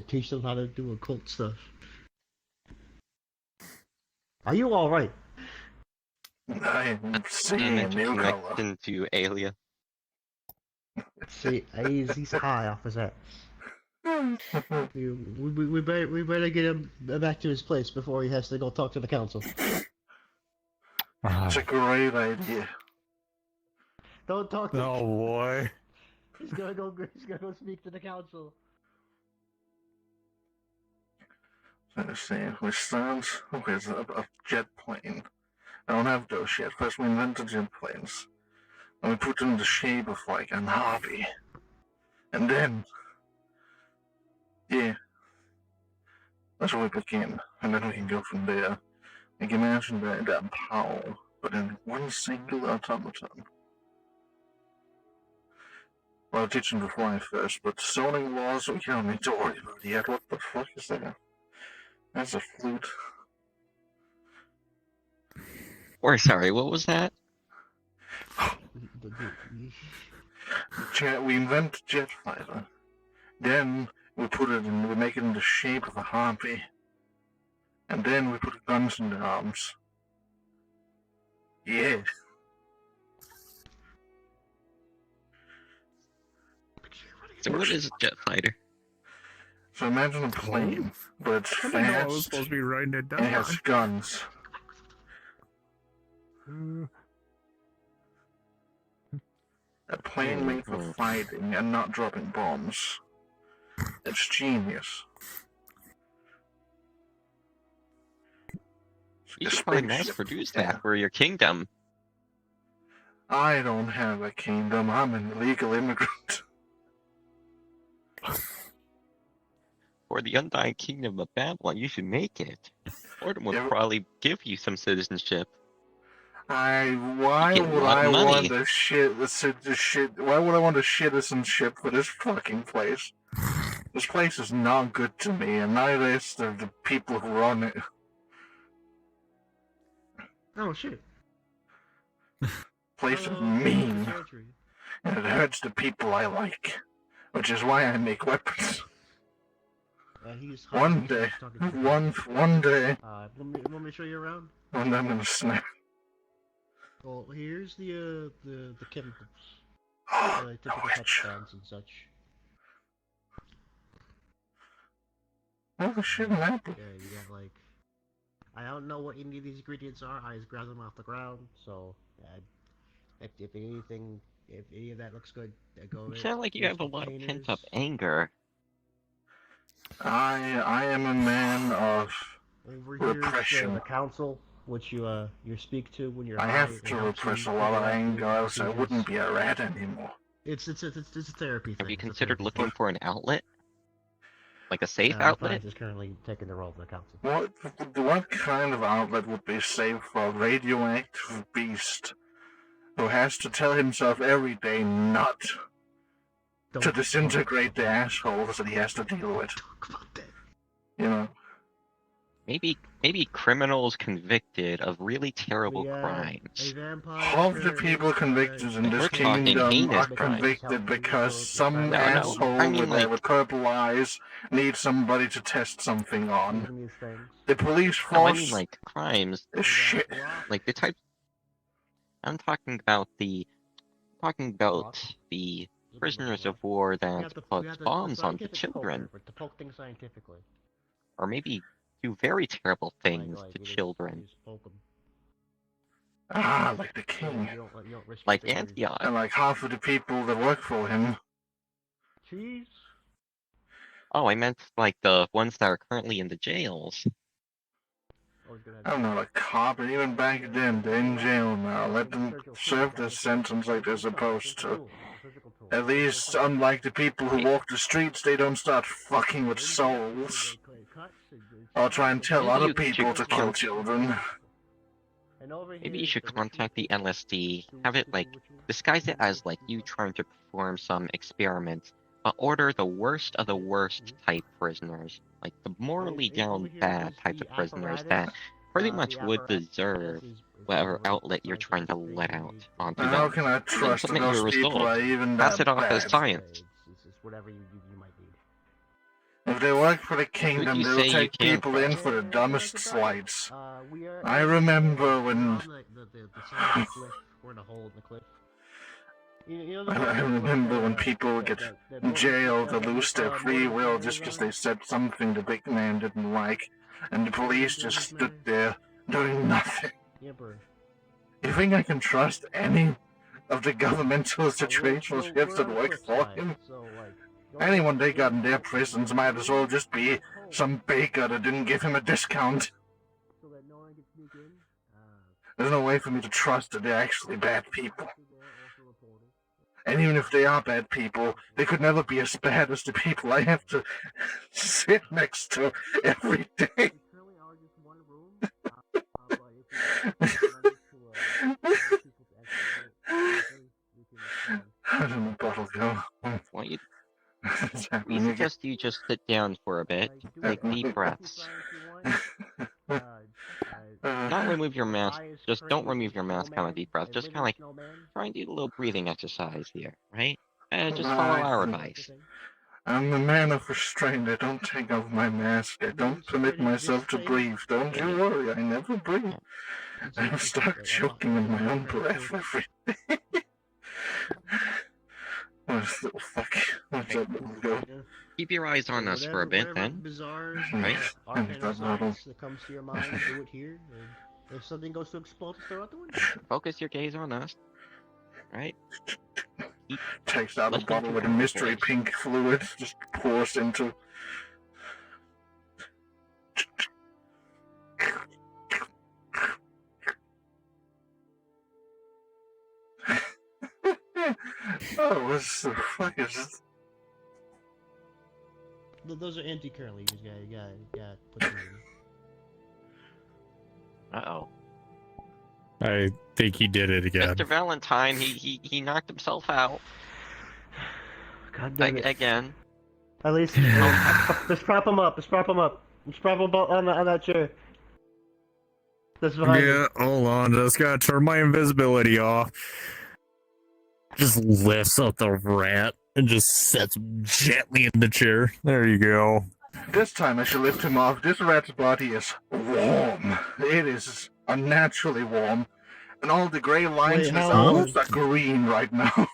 Teach them how to do occult stuff. Are you alright? I am seeing a new color. Connection to Alia. See, he's high off his ass. we better get him back to his place before he has to go talk to the council. It's a great idea. Don't talk to Oh boy. He's gonna go speak to the council. Let's see, which sounds... Okay, it's a jet plane. I don't have those yet. First we invented jet planes. And we put them in the shape of like an hobby. And then... Yeah. That's where we begin. And then we can go from there. You can imagine that power, but in one single automaton. Well, I'll teach them to fly first, but zoning laws we don't need to worry about yet. What the fuck is that? That's a flute. Or sorry, what was that? We invent jet fighter. Then we put it in, we make it in the shape of a harpy. And then we put guns in the arms. Yeah. So what is a jet fighter? So imagine a plane, but it's fast. I was supposed to be writing it down. And it has guns. A plane made for fighting and not dropping bombs. It's genius. You should probably mass produce that for your kingdom. I don't have a kingdom. I'm an illegal immigrant. For the undying kingdom of Babylon, you should make it. Orton would probably give you some citizenship. Why You get would a lot I of money. want to shit why would I want a citizenship for this fucking place? This place is not good to me, and neither is the people who run it. Oh shit. Place is mean, and it hurts the people I like, which is why I make weapons. One day, one day, want me to show you around? and I'm gonna snap. Well, here's the chemicals. Oh, Typical touchdowns and such. Oh shit, an apple. Yeah, you got like... I don't know what any of these ingredients are, I just grabbed them off the ground, so... if anything, if any of that looks good, go You sound like you have a lot of pent-up anger. I am a man of Over repression. Here's the council, which you speak to when you're I high. have to repress a lot of anger, else I wouldn't be a rat anymore. It's a therapy thing. Have you considered looking for an outlet? Like a safe Franz outlet? is currently taking the role of the council. What kind of outlet would be safe for a radioactive beast who has to tell himself every day not to disintegrate the assholes that he has to deal with? You know? Maybe criminals convicted of really terrible crimes. Half the people convicted in this kingdom are convicted because some asshole with purple eyes needs somebody to test something on. The police force. No, I mean like crimes. Shit. Like the type. I'm talking about the prisoners of war that put bombs onto children, To poke things scientifically. or maybe do very terrible things to children. Ah, like the king. Like Antioch. And like half of the people that work for him. Cheese? Oh, I meant like the ones that are currently in the jails. I don't know, like cop, and even back then, they're in jail now. Let them serve their sentence like they're supposed to. At least, unlike the people who walk the streets, they don't start fucking with souls. Or try and tell other people to kill children. Maybe you should contact the LSD, have it like, disguise it as like you trying to perform some experiment, but order the worst of the worst type prisoners, like the morally down bad type of prisoners that pretty much would deserve whatever outlet you're trying to let out onto them. How can I trust that those people are even Pass that it off bad? as science. Whatever you might need. If they work for the kingdom, you they'll say you take can't people in for the dumbest slights. I remember when... We're in a hole in the cliff. I remember when people get jailed or lose their free will just because they said something the big man didn't like, and the police just stood there doing nothing. You think I can trust any of the governmental situationships that work for him? Anyone they got in their prisons might as well just be some baker that didn't give him a discount. There's no way for me to trust that they're actually bad people. And even if they are bad people, they could never be as bad as the people I have to sit next to every day. How did my bottle go? Well, we suggest you just sit down for a bit, take deep breaths. Not remove your mask, just don't remove your mask on a deep breath, just kind of like try and do a little breathing exercise here, right? Just follow our advice. I'm a man of restraint. I don't take off my mask. I don't permit myself to breathe. Don't you worry, I never breathe. I'm stuck choking in my own breath every day. What's little fuck? What's up, little go? Keep your eyes on us for a bit, then. Right? That comes to your mind, do it here. And if something goes to explode, throw out the window. Focus your gaze on us. Right? Takes out a bottle with a mystery pink fluid, just pours into. Oh, what the fuck is this? Those are empty currently. You gotta put them in. Uh-oh. I think he did it again. Mr. Valentine, he knocked himself out. God damn it. Again. At least, let's prop him up. Let's prop him up. Let's prop him up on that chair. That's behind Yeah, hold on. Just gotta turn my invisibility off. Just lifts up the rat and just sets him gently in the chair. There you go. This time I shall lift him off. This rat's body is warm. It is unnaturally warm. And all the grey lines in his arms are green right now.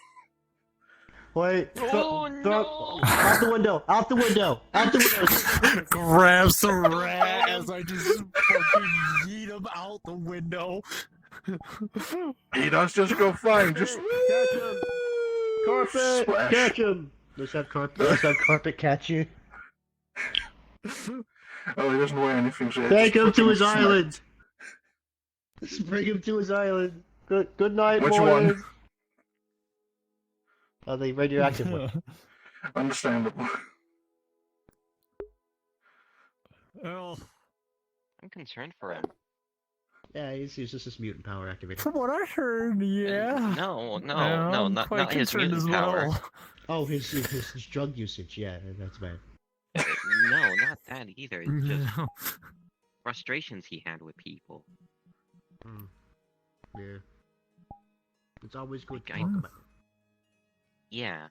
Wait. Out the window. Out the window. Out the window. Grabs the rat as I just fucking yeet him out the window. He does just go flying. Just catch him. Carpet. Splash. Catch him. Let's have carpet catch you. Oh, he doesn't wear anything. So take him to his island. Let's bring him to his island. Good night, Which boys. one? Oh, the radioactive one. Understandable. Well, I'm concerned for him. Yeah, he's just his mutant power activated. from what I heard, yeah. No, no, Yeah, no, I'm not quite his concerned mutant as power. well. Oh, his drug usage. Yeah, that's bad. No, not that either. It's just No. frustrations he had with people. Yeah. It's always good to I- talk about. Yeah.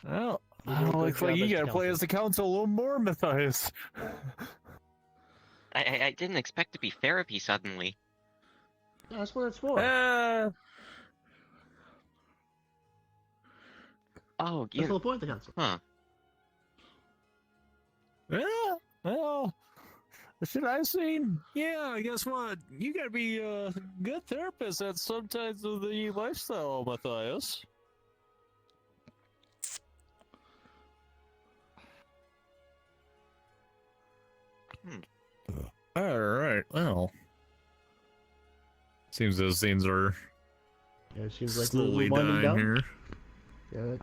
Well, You did a good looks like job you as gotta the play as the council a little more, Matthias. I didn't expect to be therapy suddenly. Yeah, that's what it's for. Oh, That's the whole point of the council. Huh. Yeah, well, the shit I've seen, yeah, guess what? You gotta be a good therapist at some types of the lifestyle, Matthias. Alright, well. Seems those things are Yeah, it seems like slowly we're winding dying down. here.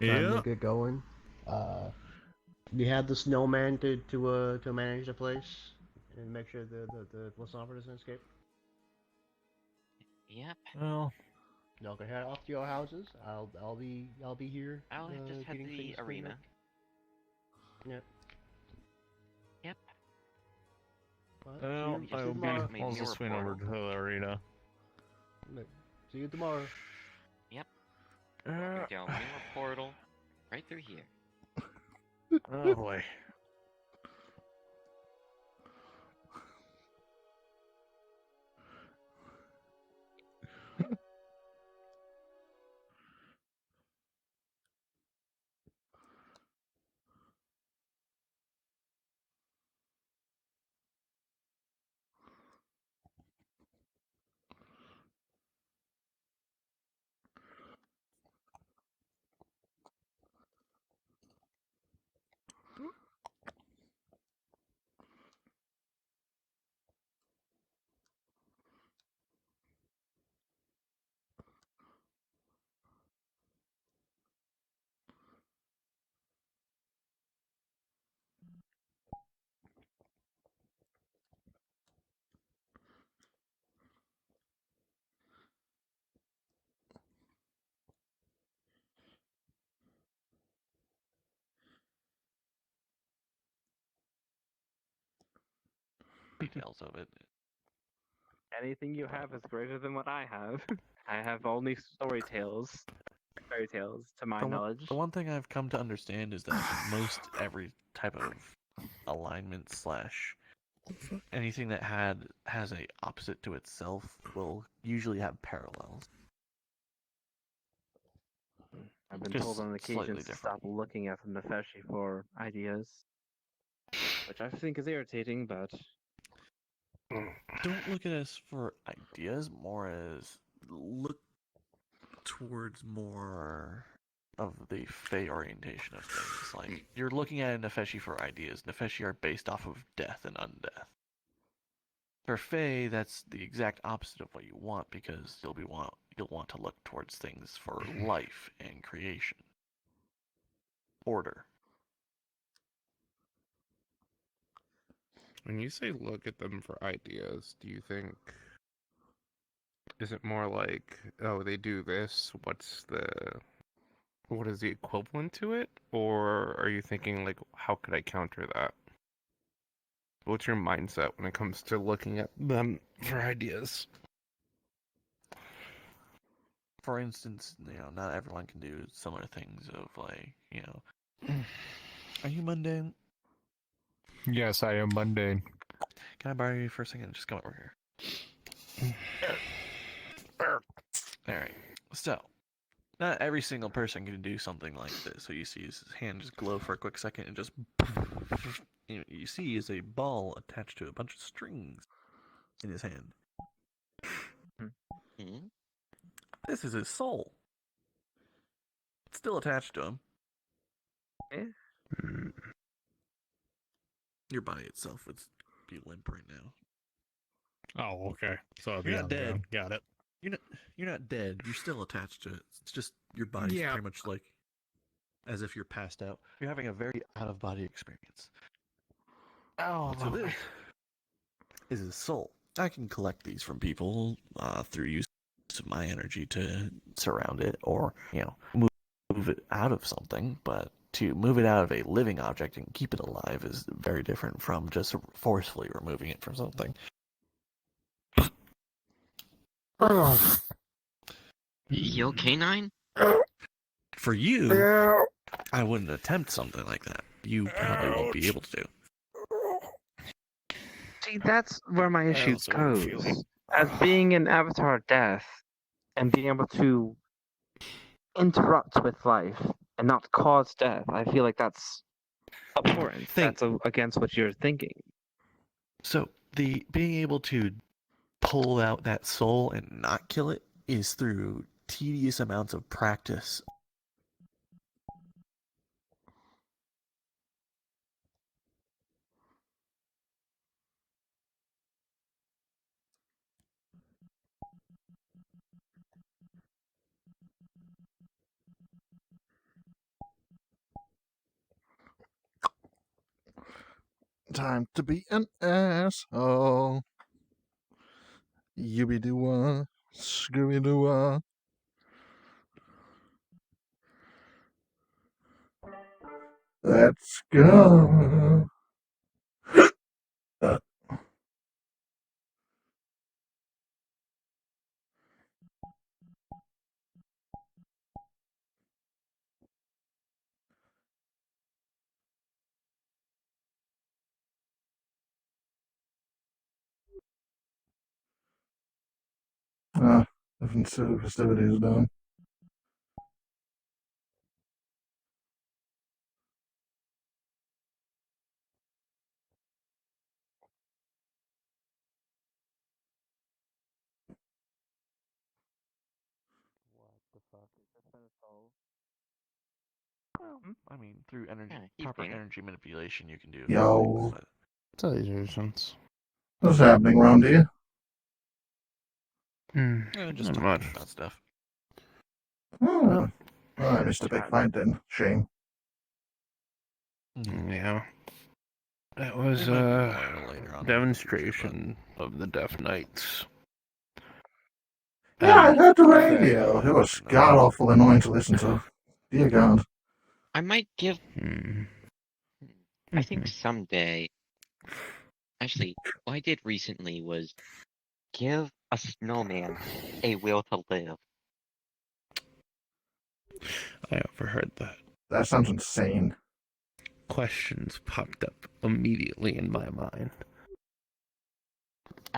Yeah, time to get going. We had the snowman to manage the place and make sure the Lasomber doesn't escape. Yep. Well, y'all can head off to your houses. I'll be here. I'll just head to getting the things cleaned arena. up. Yep. Yep. well, see you I'll be tomorrow. I'll just swing over to the arena. See you tomorrow. Yep. Walking down mirror portal, right through here. Oh boy. Details of it. Anything you have is greater than what I have. I have only fairy tales to my knowledge. The one thing I've come to understand is that most every type of alignment slash anything that has a opposite to itself will usually have parallels. I've been Just told on slightly occasion to different. stop looking at the Nefeshi for ideas, which I think is irritating, but Don't look at us for ideas, more as look towards more of the Fey orientation of things. Like, you're looking at a Nefeshi for ideas. Nefeshi are based off of death and undeath. For Fey, that's the exact opposite of what you want, because you'll want to look towards things for life and creation. Order. When you say look at them for ideas, do you think, is it more like, oh, they do this, what is the equivalent to it? Or are you thinking, like, how could I counter that? What's your mindset when it comes to looking at them for ideas? For instance, not everyone can do similar things of, like, are you mundane? Yes, I am mundane. Can I borrow you for a second? Just come over here. Alright, so, not every single person can do something like this. So you see his hand just glow for a quick second and just... You see is a ball attached to a bunch of strings in his hand. This is his soul. It's still attached to him. Your body itself would be limp right now. Oh, okay. So You're not dead. Got it. You're not dead. You're still attached to it. It's just your body's Yeah. pretty much like as if you're passed out. You're having a very out-of-body experience. Oh, So this is his soul. I can collect these from people through use of my energy to surround it, or move it out of something. But to move it out of a living object and keep it alive is very different from just forcefully removing it from something. Yo, canine? For you, I wouldn't attempt something like that. You probably won't be able to do. See, that's where my issue goes. As being an avatar of death and being able to interrupt with life and not cause death, I feel like that's abhorrent. That's against what you're thinking. So the being able to pull out that soul and not kill it is through tedious amounts of practice. Time to be an asshole. Yooby doo Scooby doo. Let's go. The festivities done. Well, I mean, through proper energy manipulation, you can do. Yo. Salutations. What's happening around here? Just Not talking much. about stuff. Oh, I missed a big fight then. Shame. Yeah. That was a demonstration of the Death Knights. Yeah, I heard the radio. It was god awful annoying to listen to. Dear God. I might give. I think someday. Actually, what I did recently was give a snowman a will to live. I overheard that. That sounds insane. Questions popped up immediately in my mind.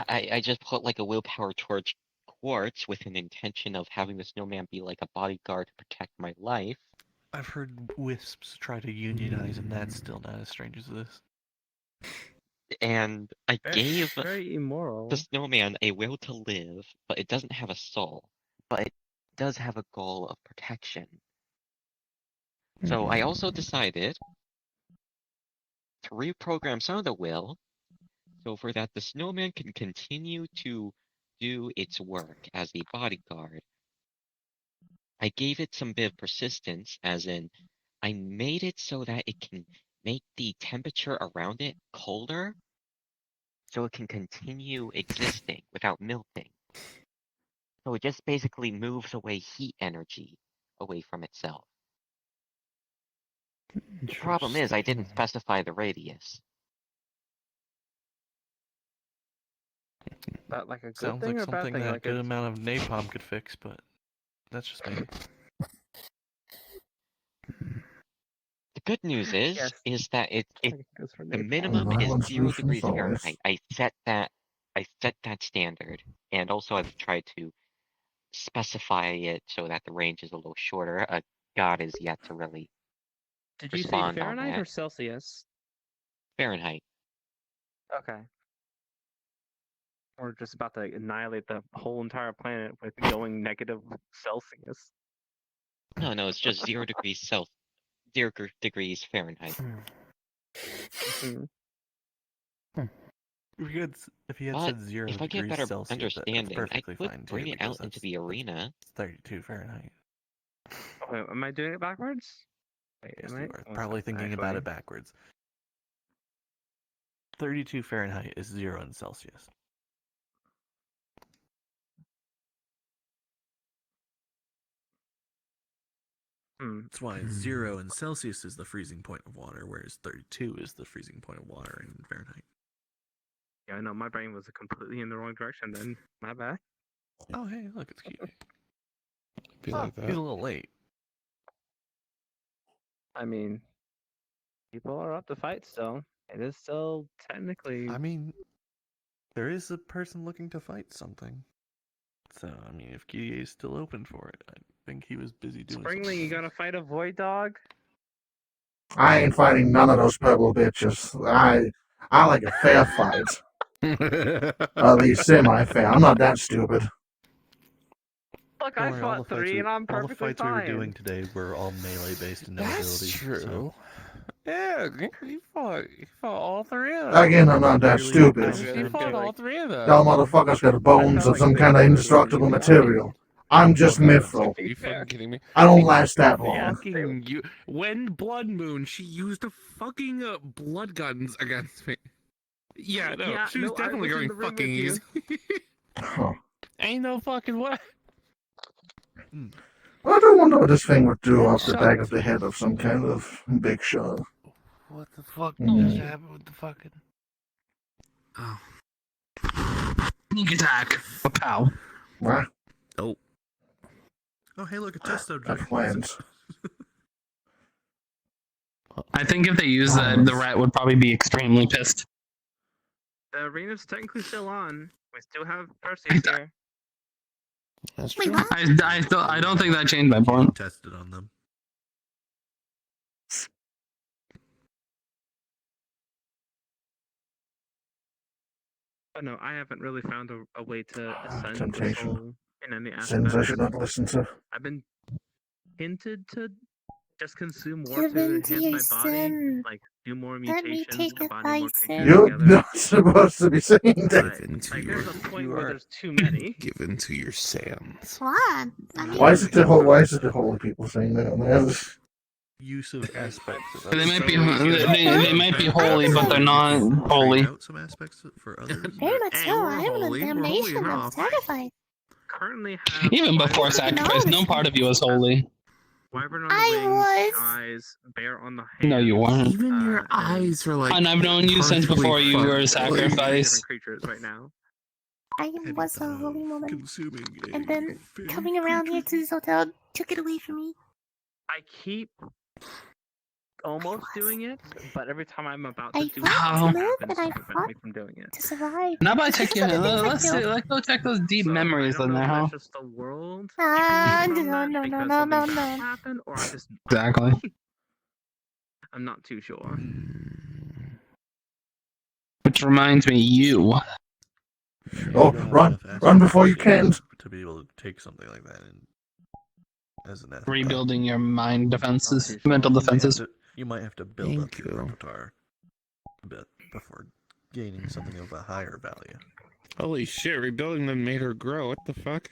I just put like a willpower towards quartz with an intention of having the snowman be like a bodyguard to protect my life. I've heard wisps try to unionize, and that's still not as strange as this. And I gave very immoral. the snowman a will to live, but it doesn't have a soul. But it does have a goal of protection. So I also decided to reprogram some of the will, so for that the snowman can continue to do its work as a bodyguard. I gave it some bit of persistence, as in, I made it so that it can make the temperature around it colder, so it can continue existing without melting. So it just basically moves away heat energy away from itself. The problem is I didn't specify the radius. That like a good Sounds thing like or a bad something thing? that Like a good it's... amount of napalm could fix, but that's just me. The good news Yes. is that for the napalm. minimum is Violence 0 loose from degrees the Fahrenheit. forest. I set that standard, and also I've tried to specify it so that the range is a little shorter. God is yet to really Did you say respond on Fahrenheit that. or Celsius? Fahrenheit. Okay. We're just about to annihilate the whole entire planet with going negative Celsius. No, it's just 0 degrees 0 degrees Fahrenheit. If he had But said 0 if I get degrees better Celsius, that's understanding, I perfectly could fine bring too, it because out into that's the arena. 32 Fahrenheit. Wait, am I doing it backwards? Yes, you are probably thinking about it backwards. 32 Fahrenheit is 0 in Celsius. That's why 0 in Celsius is the freezing point of water, whereas 32 is the freezing point of water in Fahrenheit. Yeah, I know, my brain was completely in the wrong direction then. My bad. Oh, hey, look, it's cute. Be like that. He's a little late. I mean, people are up to fight still. It is still technically. I mean, there is a person looking to fight something. So, I mean, if Kiye is still open for it, I think he was busy doing Springling, something. you gonna fight a void dog? I ain't fighting none of those purple bitches. I like a fair fight. At least semi-fair. I'm not that stupid. Look, Don't I worry, fought three and I'm all the perfectly fights we were fine. doing today were all melee based and no That's ability. true. So. Yeah, you fought all three of them. Again, I'm not that stupid. You fought all three of them. Y'all motherfuckers got bones of some kind of indestructible material. I'm just mithril. Are you fucking kidding me? I don't last that long. Fucking you. When Blood Moon, she used a fucking blood guns against me. Yeah, no, Yeah, she was no, I definitely was in going the room fucking with you. easy. Huh. Ain't no fucking way. I do wonder what this thing would do off the back of the head of some kind of big shot. What the fuck Mm. just happened with the fucking... Oh. Sneak attack. A pow. What? Oh, hey, look, a test subject. That lands. I think if they use that, the rat would probably be extremely pissed. The arena's technically still on. We still have Perseus here. That's Wait, true. what? I don't think that changed my point. Tested on them. But no, I haven't really found a way to ascend the Temptation. soul in any Sins I aspect. should not listen to. I've been hinted to just consume more Give to in to enhance your my body, sin. like do more Let me mutations, take combining more thy creatures sin. You're together. not supposed to be saying that. Give into Like your, there's a point you where are there's too many. give into your sands. What? I mean, Why is it the holy people saying that? Man? Use of aspects of They others. might be they might be holy, but they're not Trade holy. out some aspects for others. very much Hey, so. we're I am holy. an We're holy damnation of enough. sacrifice. Currently have Even before wyvern- sacrifice, no part of you is holy. Wyvern on the I wings, was. eyes, bear on the hands. No, you weren't. Even your and eyes are like. And I've known you since partially before you were a fucked. three sacrifice. different creatures right now. I Have was you a thought holy of woman, consuming and a then fairy coming around here creature? to this hotel took it away from me. I keep almost doing it, but every time I'm about I to do it, fought to something live, happens and I to prevent fought me from doing it. to survive. How about I Because check you? of the things I Let's do. go check those deep So, memories I don't in know there, if huh? that's just the world Ah, keeping me from no, that no, no, because no, something no, bad no. happened, or I just Exactly. I'm not too sure. Which reminds me, you. Oh, run before you can. To be able to take something like that in, as an athlete. Rebuilding your mind defenses, Not too mental sure. defenses. You might have to build up your repertoire a bit before gaining something of a higher value. Holy shit! Rebuilding them made her grow. What the fuck?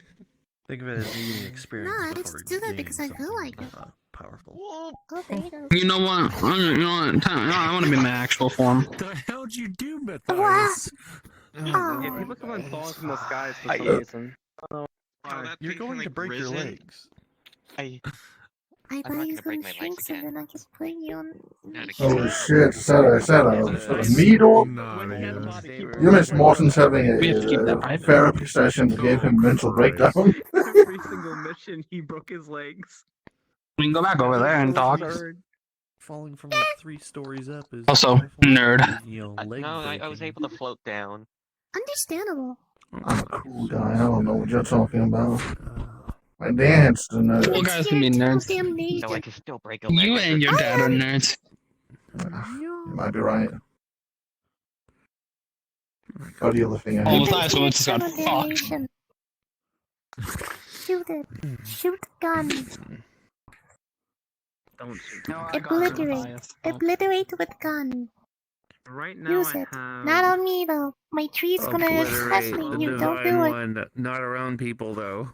Think of it as needing experience No, I before just do that gaining because I feel like something it. powerful. Oh, Vader. You know what? I want to be my actual form. The hell'd you do, Wow. Matthias? Yeah, people come on thongs from the skies for some reason. Oh, You're going to break your legs. I I'm thought not he was gonna break gonna my shrink legs so again. then I just put you on. Not again. Holy shit, is that a meat orb? You missed Morton's having We have to keep that a private. therapy session that gave him mental breakdown. every single mission he broke his legs. We can go back over there and talk. Falling from like 3 stories up is Also, nerd. No, I was able to float down. Understandable. I'm a cool guy, I don't know what you're talking about. I danced and Well, guys can be nerds. So I can still break a leg. You and your dad are nerds. you might be right. How do you lifting Oh, a Matthias just got fucked. Shoot it. Shoot the gun. Don't shoot. Obliterate. Obliterate with gun. Right now Use I it. have. Not on me though. My tree's gonna stress Obliterate me. the You don't divine do it. one, not around people though.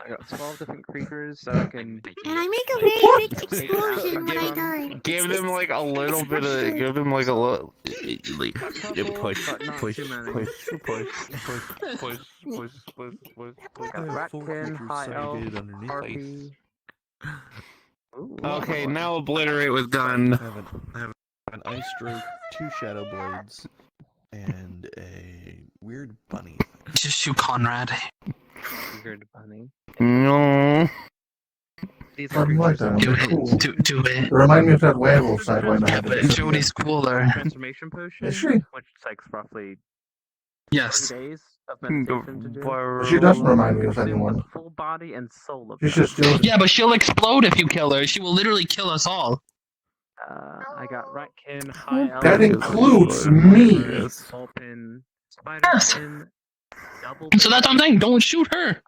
I got 12 different creatures that I can. And I make a very big explosion when I die. Give them like a little bit of. Give them like a little. Like, push, push. Ratkin, High Elf, Harpy. Okay, now obliterate with gun. I have an ice stroke, 2 shadow blades, and a weird bunny. Just shoot Conrad. Weird bunny. No. These I like that. Do They're cool. it. Do it. They remind me of that werewolf side when I Yeah, but Jody's cooler. Transformation potion, Is she? which takes roughly Yes. 3 days of meditation to do. She doesn't remind me of anyone. Full body and soul of She's just doing Yeah, but she'll explode if you kill her. She will literally kill us all. I got Ratkin, High Elf. That includes me. Open, Yes. So that's what I'm saying. Don't shoot her.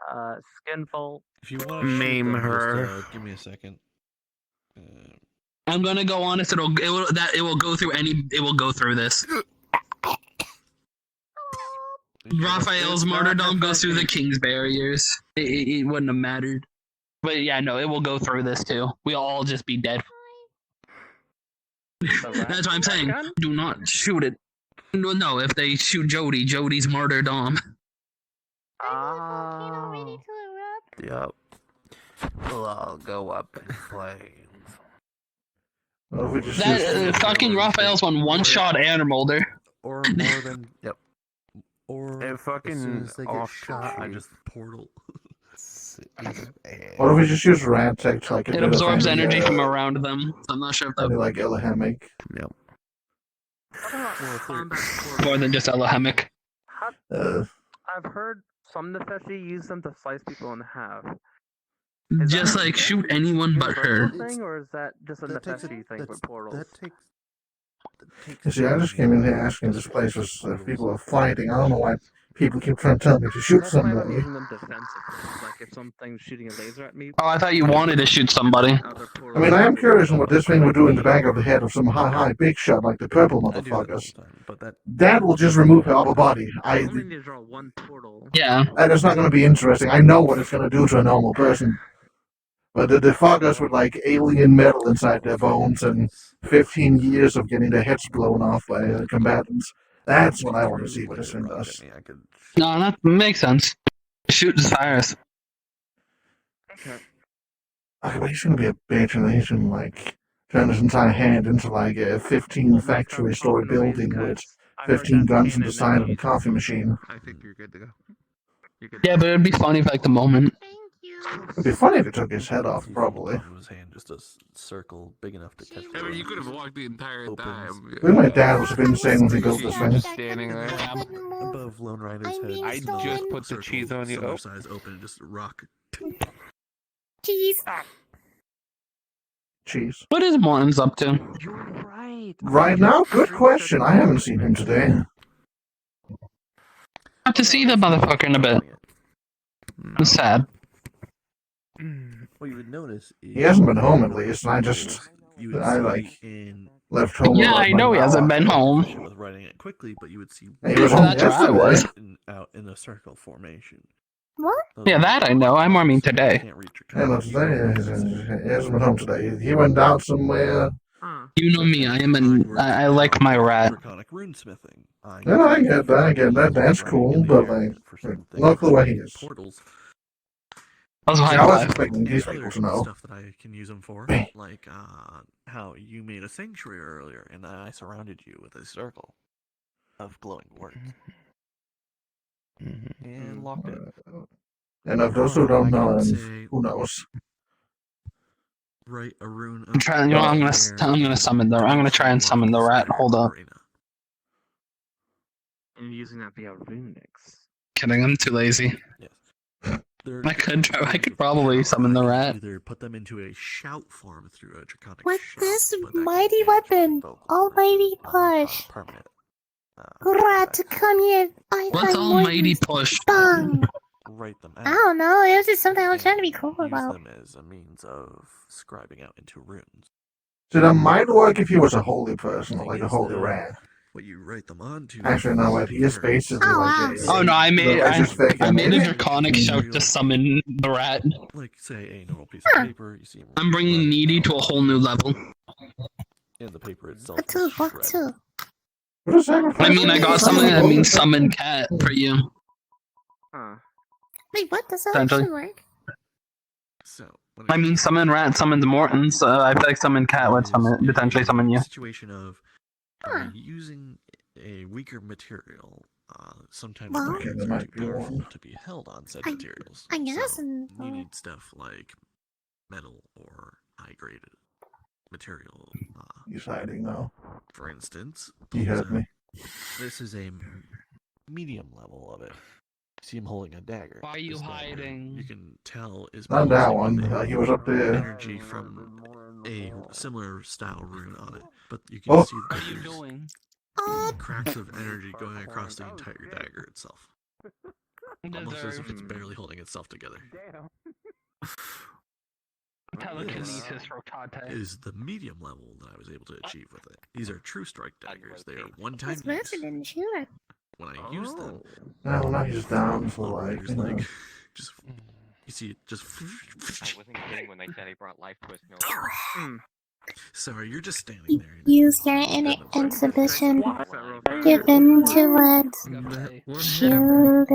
Skinfold. If you want to Maim her. Just, give me a second. I'm gonna go honest. It will go through It will go through this. Raphael's martyrdom goes through the king's barriers. It wouldn't have mattered. But yeah, no, it will go through this too. We'll all just be dead. That's what I'm saying. Do not shoot it. No, if they shoot Jody, Jody's martyrdom. Yep. We'll all go up in flames. That fucking Raphael's one shot animal there. Or more than Yep. Or And fucking as soon as they get off shot, I tree. just portal. What if we just use Radtech to like a It bit of absorbs any, energy from around them. So I'm not sure if that any, like Elahamic. Yep. more than just Elahamic. I've heard some Nefeshi use them to slice people in half. Just like shoot anyone but her. Thing, or is that just a Nefeshi thing with portals? You see, I just came in here asking this place was people are fighting. I don't know why people keep trying to tell me to shoot That's why I'm somebody. using them defensively. Like if something's shooting a laser at me. Oh, I thought you wanted to shoot somebody. I mean, I am curious on what this thing would do in the back of the head of some high big shot like the purple motherfuckers. That will just remove her upper body. Yeah. That is not going to be interesting. I know what it's going to do to a normal person. But the fuckers with like alien metal inside their bones and 15 years of getting their heads blown off by combatants. That's what I want to see what this thing does. No, that makes sense. Shoot the fires. Okay, but he's going to be a bitch and he's going to like turn his entire hand into like a 15 factory story building with 15 guns on the side of a coffee machine. I think you're good to go. Yeah, but it'd be funny for like the moment. It'd be funny if it took his head off, probably. His hand just a circle big enough to catch. I mean, you could have walked the entire time. Maybe my dad was insane when he built this thing. Standing there. Above Lone Rider's head. I just put the cheese on you. Similar size open, just a rock. Cheese. Cheese. What is Morton's up to? You're right. Right now? Good question. I haven't seen him today. Have to see the motherfucker in a bit. I'm sad. What you would notice is He hasn't been home at least, and left home. Yeah, I know he hasn't been home. With writing it quickly, but you would see He was home That's where I was. out in a circle formation. What? Yeah, that I know. I mean today. Yeah, no, today he hasn't been home today. He went out somewhere. You know me. I like my rat. Yeah, I get that. That's cool, but like, no clue where he is. I was high I was five. expecting these people to know. Stuff that I can use them for, like how you made a sanctuary earlier, and I surrounded you with a circle of glowing words, and locked it. And of those who don't know, who knows? Write a rune. I'm trying. You know, I'm gonna summon the. I'm gonna try and summon the rat. Hold up. And using that via Runix. Kidding. I'm too lazy. I could probably summon the rat. Either put them into a shout form through a draconic With shout, this but that mighty weapon, almighty push. permanent. Rat, come here. What's almighty push? Bang. Write them out. I don't know. It was just something I was trying to be cool Use about. them as a means of scribing out into runes. So that might work if he was a holy person, or like a holy rat. what you write them onto. Actually, no, wait. He is basically like a. Oh no, I made I made a image. draconic shout to summon the rat. Like say a normal piece of paper, you see. I'm bringing Needy to a whole new level. And the paper itself. Fuck too. I mean, I got something that means summon cat for you. Wait, what? Does that Essentially. actually work? So. I mean, summon rat summons Morton, so I feel like summon cat would potentially summon you. Situation of using a weaker material. Sometimes Well, dragons are too powerful to be held on said materials. I guess. So you need stuff like metal or high-graded material. He's hiding now. For instance, He had me. this is a medium level of it. See him holding a dagger. Why are you This dagger, hiding? you can tell is Not that pulsing one. with He was up there. energy from a similar style rune on it, but you can see What are you doing? cracks of energy going across the entire dagger itself. Almost as if it's barely holding itself together. Telekinesis rotate. Is the medium level that I was able to achieve with it. These are true strike daggers. They are one-time This use. person didn't shoot it. When I use them, No, now he's down for like, there's you know. like just you see it just. I wasn't kidding when they said he brought life to his milk. Sorry, you're just standing there. Use your exhibition given to it. Sugar.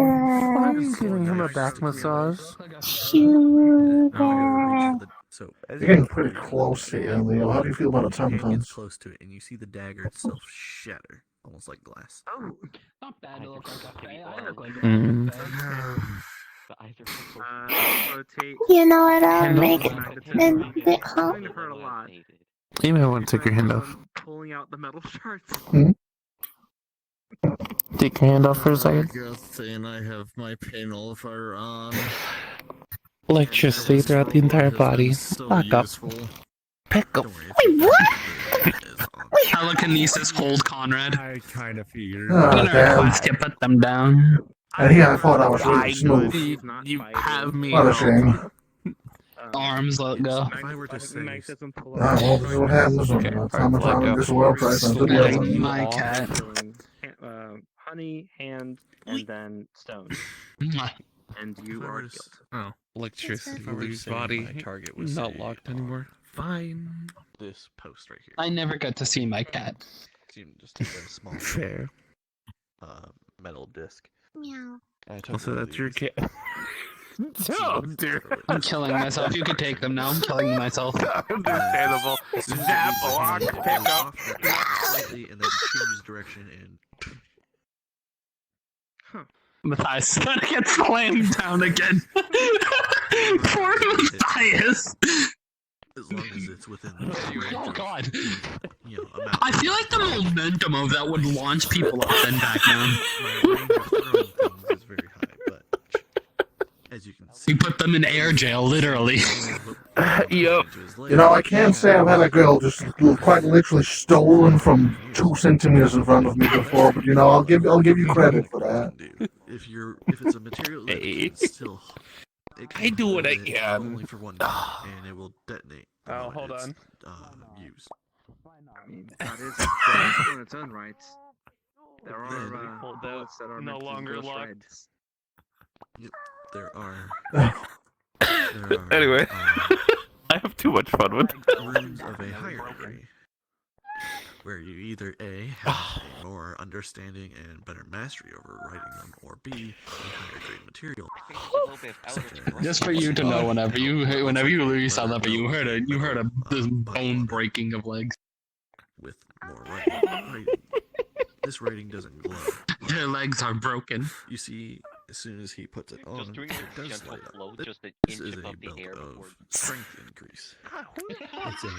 Why are you giving him a back massage? Sugar. So You're getting pretty close here, Leo. How do you feel about a hand tum gets close to it, and you see the dagger itself shatter, almost like glass. Not bad to look like a fae. I look like Mm. You know what? I'll Hand make off. it. Huh? It hurt a lot. You may want to take your hand off. Pulling out the metal shards. Take your hand off for a second. Good thing I have my pain nullifier on. Electricity throughout the entire body. Back up. Pick up. Wait, what? Telekinesis hold Conrad. I kind of figured. You put them down. And here I thought I was really smooth. You have me. What a shame. Arms let go. If I were to say, Well, this is what happens when time and time in this world tries something different. My cat. Honey, hand, and then stone. And you are killed. Oh, electricity if I were to leaves say body. my target was Not say, locked anymore. Fine. This post right here. I never got to see my cat. So you just take a small Fair. metal disc. Meow. And I took Also, one of that's your these. cat. Oh, dear. I'm killing myself. You could take them now. I'm killing myself. Understandable. Zap, lock, pick up. Slightly, and then change direction and. Matthias is gonna get slammed down again. Poor Matthias. As long as it's within the Oh god. You know, amount. I feel like the momentum of that would launch people up and back down. My range of throwing things is very high, but as you can see, You put them in air jail, literally. Yup. You know, I can't say I've had a girl just quite literally stolen from 2 centimeters in front of me before, but you know, I'll give you credit for that. if it's a material that Hey. can still, it can I do what I hold it can. only for 1 minute, and it will detonate. the Oh, moment hold it's, on. Used. I mean, that is dangerous in its own rights. There are Hold bullets that are no meant to longer go locked. shreds. Yep, there are. Anyway. I have too much fun with Runes of a higher degree, where you either A, have a more understanding and better mastery over writing them, or B, a higher grade material. Just for you to know, whenever you release that level, you heard this bone breaking of legs. With more writing. This writing doesn't glow. Their legs are broken. You see, as soon as he puts it on, Just doing it a does gentle light up. flow, just an This inch is a above the belt air before of strength increase. It's a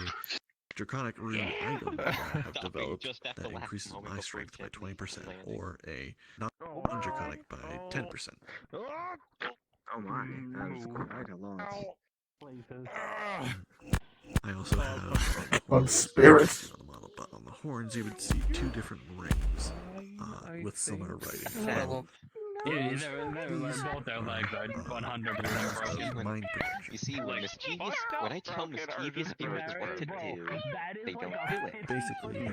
draconic rune item that I have developed just at the that last increases moment my before strength by Jimmy 20%, landed. or a non-draconic by 10%. Oh my, that is quite a lot. I also have On spirits. on the model, but on the horns you would see 2 different rings with similar writing. Both their legs are 100% broken. Mind protection. You see, when I tell mischievous spirits what to do, they don't do it. Basically,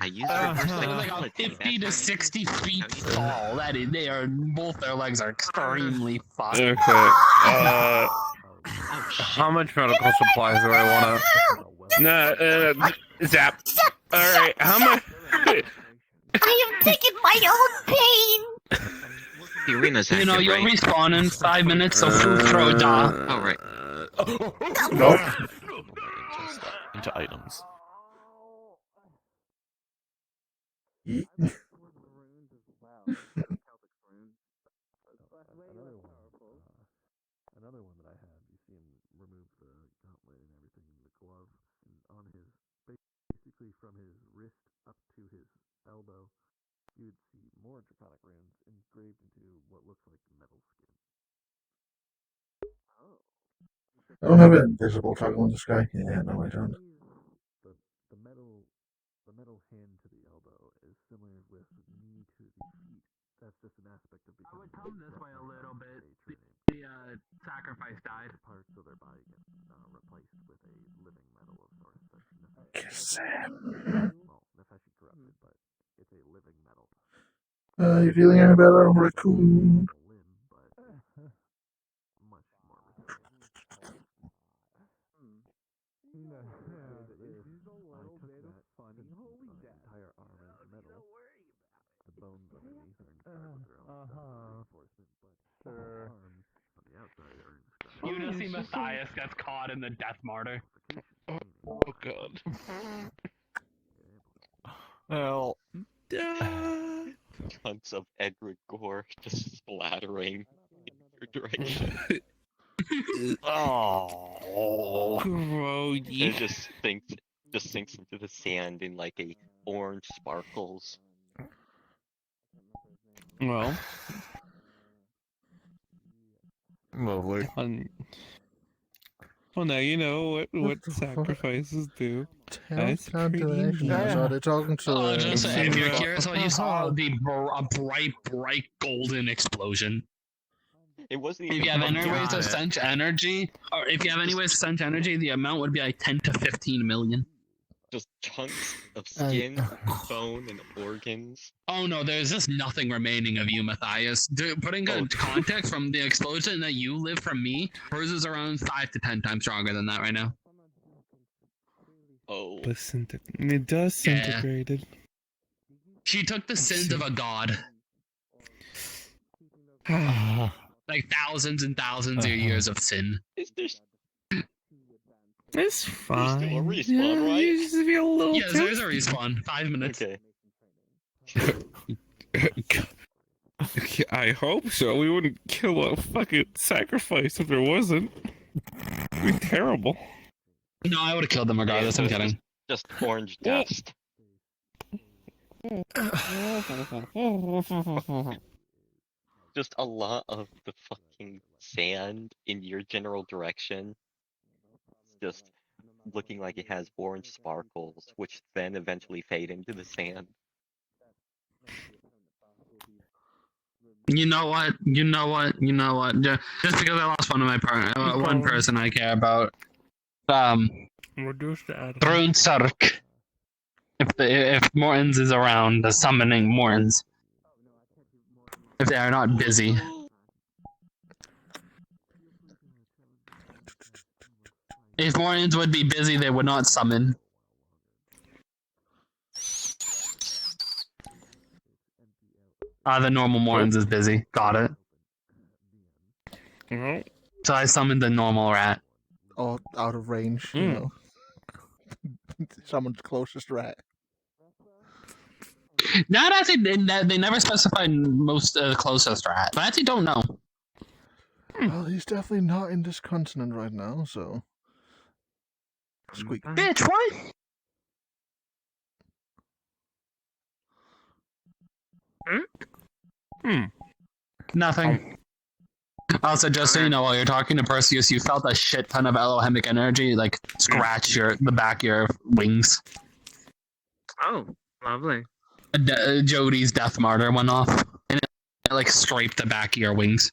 I use They're reverse like psychology. 50 to 60 feet tall. That is, they are both their legs are extremely fucked. Okay. How much medical supplies do I want to? No. Zap. All right. How much? I am taking my own pain. The arena's active, You know, you'll right? respawn in 5 minutes, so foo throw da. Oh, right. Nope. Into items. Another one that I had, you see him remove the gauntlet and everything, the glove, and on his, basically from his wrist up to his elbow, you would see more draconic runes engraved into what looks like metal skin. I don't have an invisible toggle in the sky. Yeah, no, I don't. The metal hand to the elbow is similar with knee to the feet. That's just an aspect of becoming. I would come this way a little bit. The sacrifice died. Parts of their body get replaced with a living metal of sorts. Well, Nefeshi corrupted, but it's a living metal. You feeling any better, raccoon? Much more resilient. She's a little bit of funny. Holy entire arm is metal. The bones underneath are inspired with their own reinforcement, but the arms on the outside are inscribed. You just see Matthias gets caught in the death martyr. Oh god. Well. Tons of Edward Gore just splattering in your direction. Oh, grody. It just sinks into the sand in like a orange sparkles. Well. Lovely. Well, now you know what sacrifices do. That's pretty Are they talking to? Just if you're curious what you saw, it would be a bright golden explosion. It wasn't If even you have from any ways to God. sense energy, or if you have any ways to sense energy, the amount would be like 10 to 15 million. Just chunks of skin, bone, and organs. Oh no, there's just nothing remaining of you, Matthias. Putting a context from the explosion that you live from me, hers is around 5 to 10 times stronger than that right now. Oh. It disintegrated. She took the sins of a god. Like thousands and thousands of years of sin. It's fine. There's still a respawn, right? You just feel a little Yes, there's a respawn. 5 minutes. Okay, I hope so. We wouldn't kill a fucking sacrifice if there wasn't. It'd be terrible. No, I would have killed them regardless. I'm kidding. Just orange dust. Just a lot of the fucking sand in your general direction. It's just looking like it has orange sparkles, which then eventually fade into the sand. You know what? Just because I lost one of my one person I care about. Reduce the atom. Throne Sark. If Mortons is around, the summoning Mortons. If they are not busy. If Mortons would be busy, they would not summon. The normal Mortons is busy. Got it. So I summoned the normal rat. Oh, out of range, you know. Someone's closest rat. Now that they never specified most closest rat. But I actually don't know. Well, he's definitely not in this continent right now, so. Squeak. Bitch, what? Nothing. Also, just so you know, while you're talking to Perseus, you felt a shit ton of Elohimic energy, like, scratch the back of your wings. Oh, lovely. Jody's death martyr went off, and it like, scraped the back of your wings.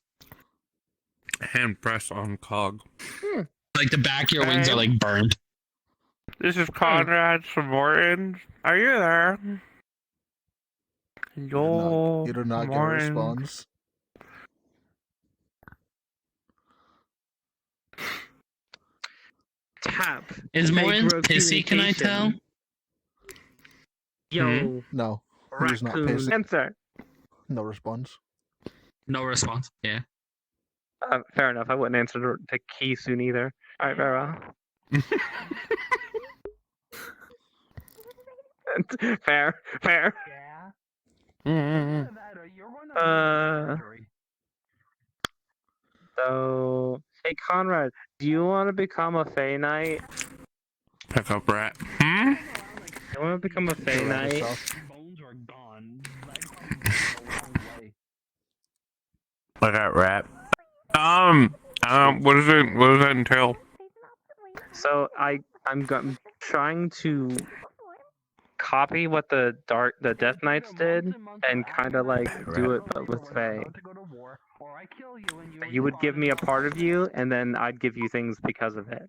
Hand press on cog. Like, the back of your wings are, like, burned. This is Conrad from Morton. Are you there? Yo, You do not get a Morton. response. Tap. Is Morin Fake pissy, can I tell? Yo. No, he's not raccoon. pissy. Answer. No response. No response. Yeah. Fair enough. I wouldn't answer to Key soon either. All right, very well. Fair. Yeah. So, hey Conrad, do you want to become a Fey Knight? Pick up rat. You want to become a Fey Knight? I got rat. What does that entail? So I'm trying to copy what the Death Knights did and kind of like do it but with Fey. You would give me a part of you, and then I'd give you things because of it.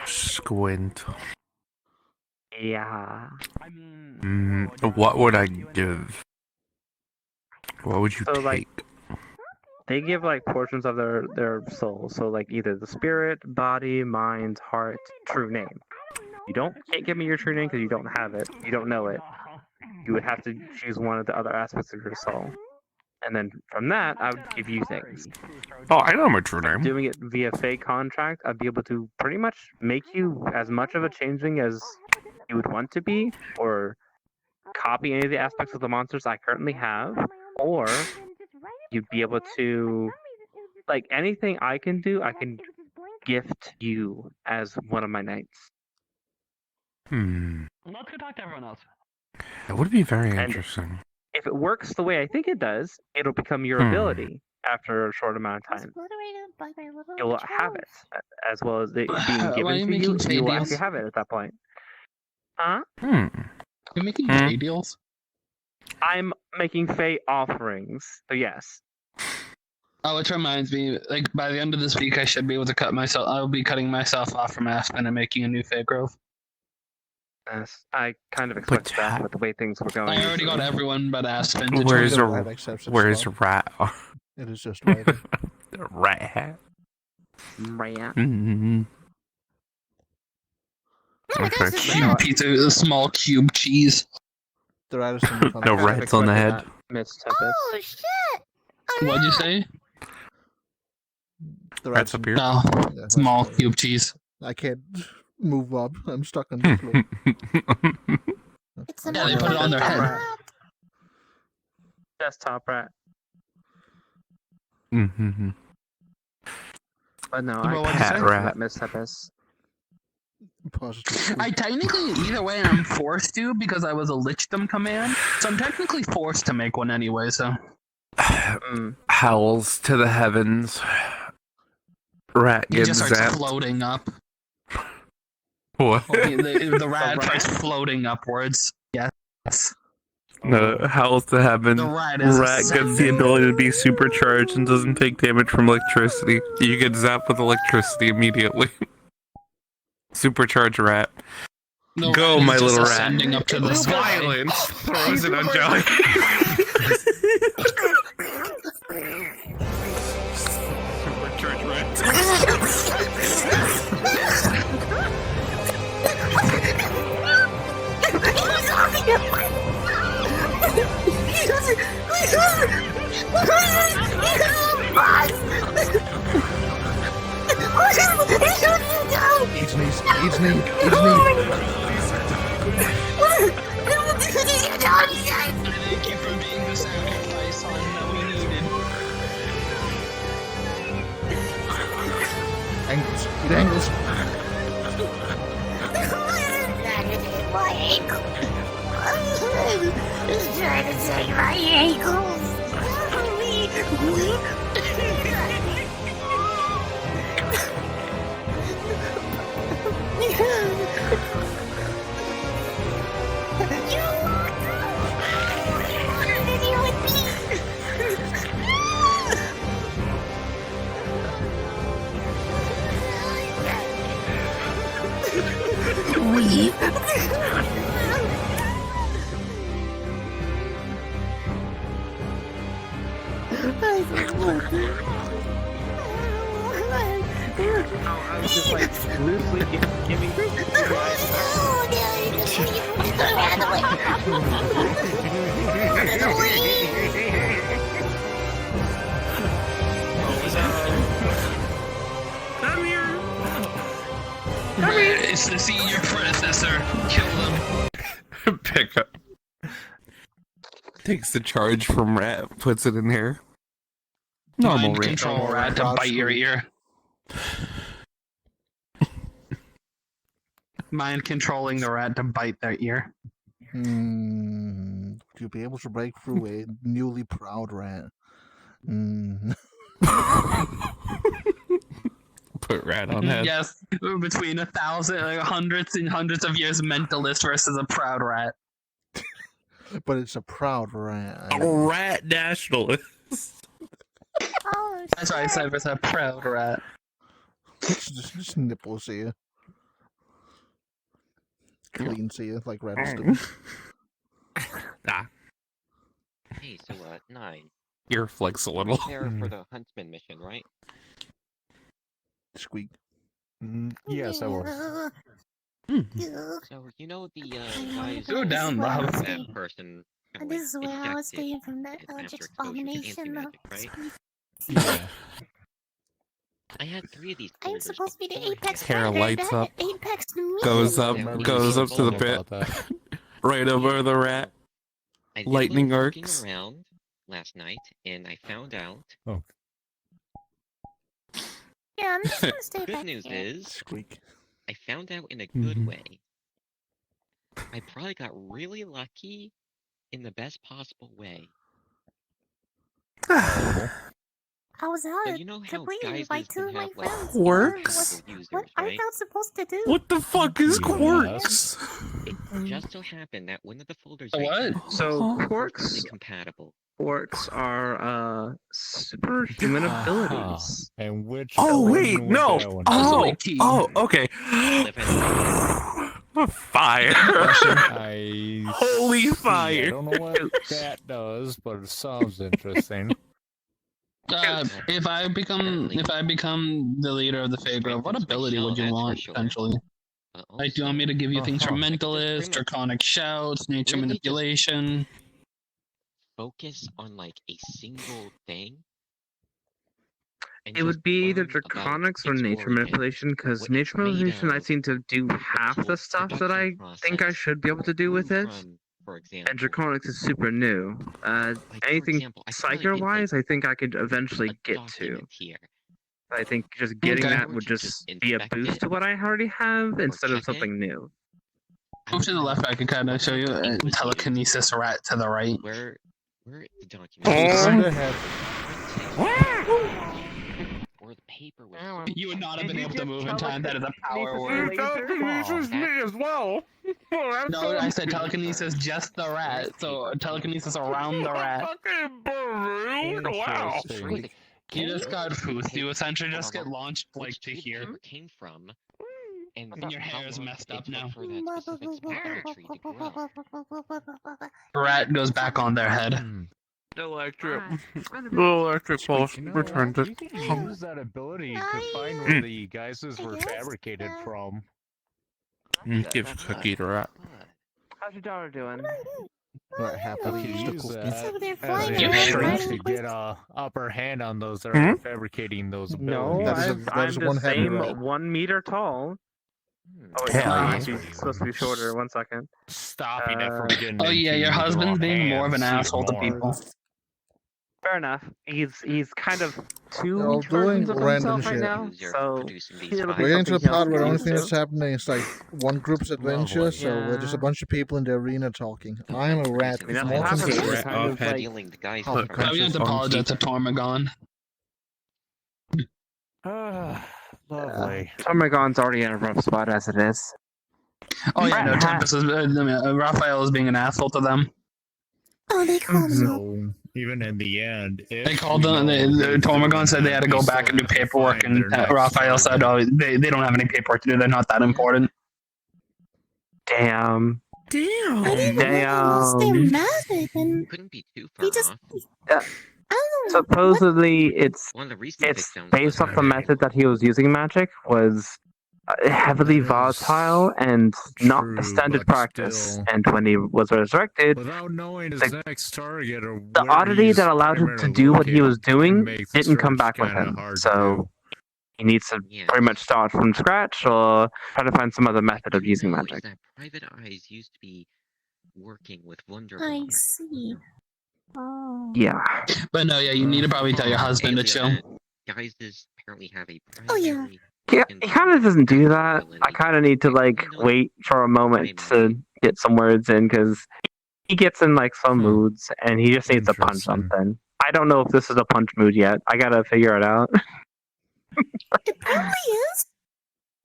Squint. Yeah. What would I give? What would you So, take? like, they give like portions of their soul. So like either the spirit, body, mind, heart, true name. You can't give me your true name because you don't have it. You don't know it. You would have to choose one of the other aspects of your soul. And then from that, I would give you things. Oh, I know my true name. Doing it via Fey contract, I'd be able to pretty much make you as much of a changeling as you would want to be, or copy any of the aspects of the monsters I currently have, or you'd be able to, like, anything I can do, I can gift you as one of my knights. Let's go talk to everyone else. That would be very interesting. If it works the way I think it does, it'll become your ability after a short amount of time. You'll have it, as well as it being given to you. You will actually have it at that point. Huh? You're making Fey deals? I'm making Fey offerings, so yes. Oh, which reminds me, like, by the end of this week, I should be able to cut myself. I'll be cutting myself off from Aspen and making a new Fey Grove. Yes, I kind of expect that with the way things were going. I already got everyone but Aspen. Where's a rat? It is just writing. The rat hat. Rat. Cube pizza, a small cube cheese. The rat is no rats on the head. Oh shit! What'd you say? The rats up here. No, small cube cheese. I can't move up. I'm stuck on the floor. Yeah, they put it on their head. Desktop rat. Mm-hmm. But no, Well, I what'd you can't say? rat missteps. Positive. I technically, either way, I'm forced to because I was a lichdom command, so I'm technically forced to make one anyway. So Howls to the heavens. Rat he gets just starts zapped. floating up. What? The rat starts floating upwards. Yes. No, howls to heaven. The rat is gets the ability to be supercharged and doesn't take damage from electricity. You get zapped with electricity immediately. Supercharged rat. The Go, rat is my just little rat. ascending up to the sky. Violence throws it on Jelly. Supercharged Each knee. Thank you for being the sacrifice on that we needed. Angles. Eat angles. My ankle. He's trying to take my ankles. I was just like loosely giving Come here. It's to see your predecessor kill them. Pick up. Takes the charge from Rat, puts it in here. Normal Mind Rat. control Rat to bite your ear. Mind controlling the rat to bite their ear. Would you be able to break through a newly proud rat? Put Rat on head. Yes, between 1,000, like hundreds and hundreds of years mentalist versus a proud rat. But it's a proud rat. A rat nationalist. That's why I said it's a proud rat. Just nipples here. Clean here, like rats do. Hey, so 9. Ear flex a little. Prepare for the huntsman mission, right? Squeak. Yes, I was. So you know the guys. Go down, love. That person. This is where I was staying from the after abomination of right? Yeah. I had 3 of these. I'm supposed to be the apex Hair predator. lights That up. apex me. Goes up to the bit. Right over the rat. I did Lightning a little poking arcs. around last night, and I found out. Oh. Yeah, I'm just gonna stay Good back news here. is, Squeak. I found out in a good way. I probably got really lucky in the best possible way. I was out So of you know how completely guys by can 2 of my have, like, friends. Quirks? What are you supposed to do? What the fuck is quarks? It just so happened that one of the folders. What? So quarks compatible. Quarks are superhuman abilities. And which? Oh wait, one was no. that one? Oh, okay. Fire! Holy see. fire! I don't know what that does, but it sounds interesting. If I become the leader of the Fey Grove, what ability would you want potentially? Like, do you want me to give you things from Mentalist, Draconic Shouts, Nature Really just- Manipulation? Focus on like a single thing. and It would just be either learn about Draconics or its Nature origin, Manipulation, because what Nature it's made Manipulation I of, seem to do half the stuff that I think I should be able to do with it. for example. And Draconics is super new. Anything example, I could probably get, Psyker-wise, I think I could eventually get to. Here. I think just getting Okay. that would just be a boost to what I already have instead of something new. Move to the left, I can kind of show you a telekinesis rat to the right. Where the or the paper was. You would not have been able to move in time. That is a power word. Telekinesis me as well. No, I said telekinesis just the rat. So telekinesis around the rat. Fucking balloon! Wow. You just got food. You essentially just get launched like to here. Came from. And your hair is messed up now. For that specific spider tree to grow. Rat goes back on their head. Electric. The electric pulse returned it. You can use that ability to find where the geysers were fabricated from. Give cookie to Rat. How's your daughter doing? Rat happily You eats can the use cookie. that flying as a around to right get a upper hand on those that are fabricating those No, abilities. I'm is the one head same rat. 1 meter tall. Oh, wait, Hell no, yeah. he's supposed to be shorter. 1 second. Stopping it from getting Oh yeah, into your the husband's wrong being more of an hands asshole to more. people. Fair enough. He's kind of two They're all versions doing of random himself right shit. now, so We're We're getting to the part where the only thing else. that's happening is like one group's adventure, so we're just a bunch of people in the arena talking. I'm a rat. I mean, It's that's more happening. consistent. It's kind of like- Dealing the guys Oh, from I'm gonna have to apologize to Tormagon. Lovely. Tormagon's already in a rough spot as it is. Oh yeah, no, Tempest is. Raphael is being an asshole to them. Oh, they called him. So even in the end, They called them. Tormagon said they had to go back and do paperwork, and Raphael said, "Oh, they don't have any paperwork to do. They're not that important." Damn. I didn't realize they're mad, and couldn't be too he just Supposedly, it's One of the recent it's victims based was off the method that he was using magic was heavily volatile and not a true, standard but practice. still. And when he was resurrected, Without knowing his the, next target or the where oddity he's that allowed him to primarily do what he was located can doing make the didn't come search back with kinda him. hard to So he needs to pretty much start from scratch or try to find some other method of using know magic. is that Private Eyes used to be working with Wonder I Woman. see. Oh. Yeah. But no, yeah, you need to probably tell your husband to chill. Guys apparently have a Oh yeah. Yeah, he kind of doesn't do that. I kind of need to like wait for a moment to get some words in because he gets in like some moods and he just needs to punch something. I don't know if this is a punch mood yet. I gotta figure it out. It probably is.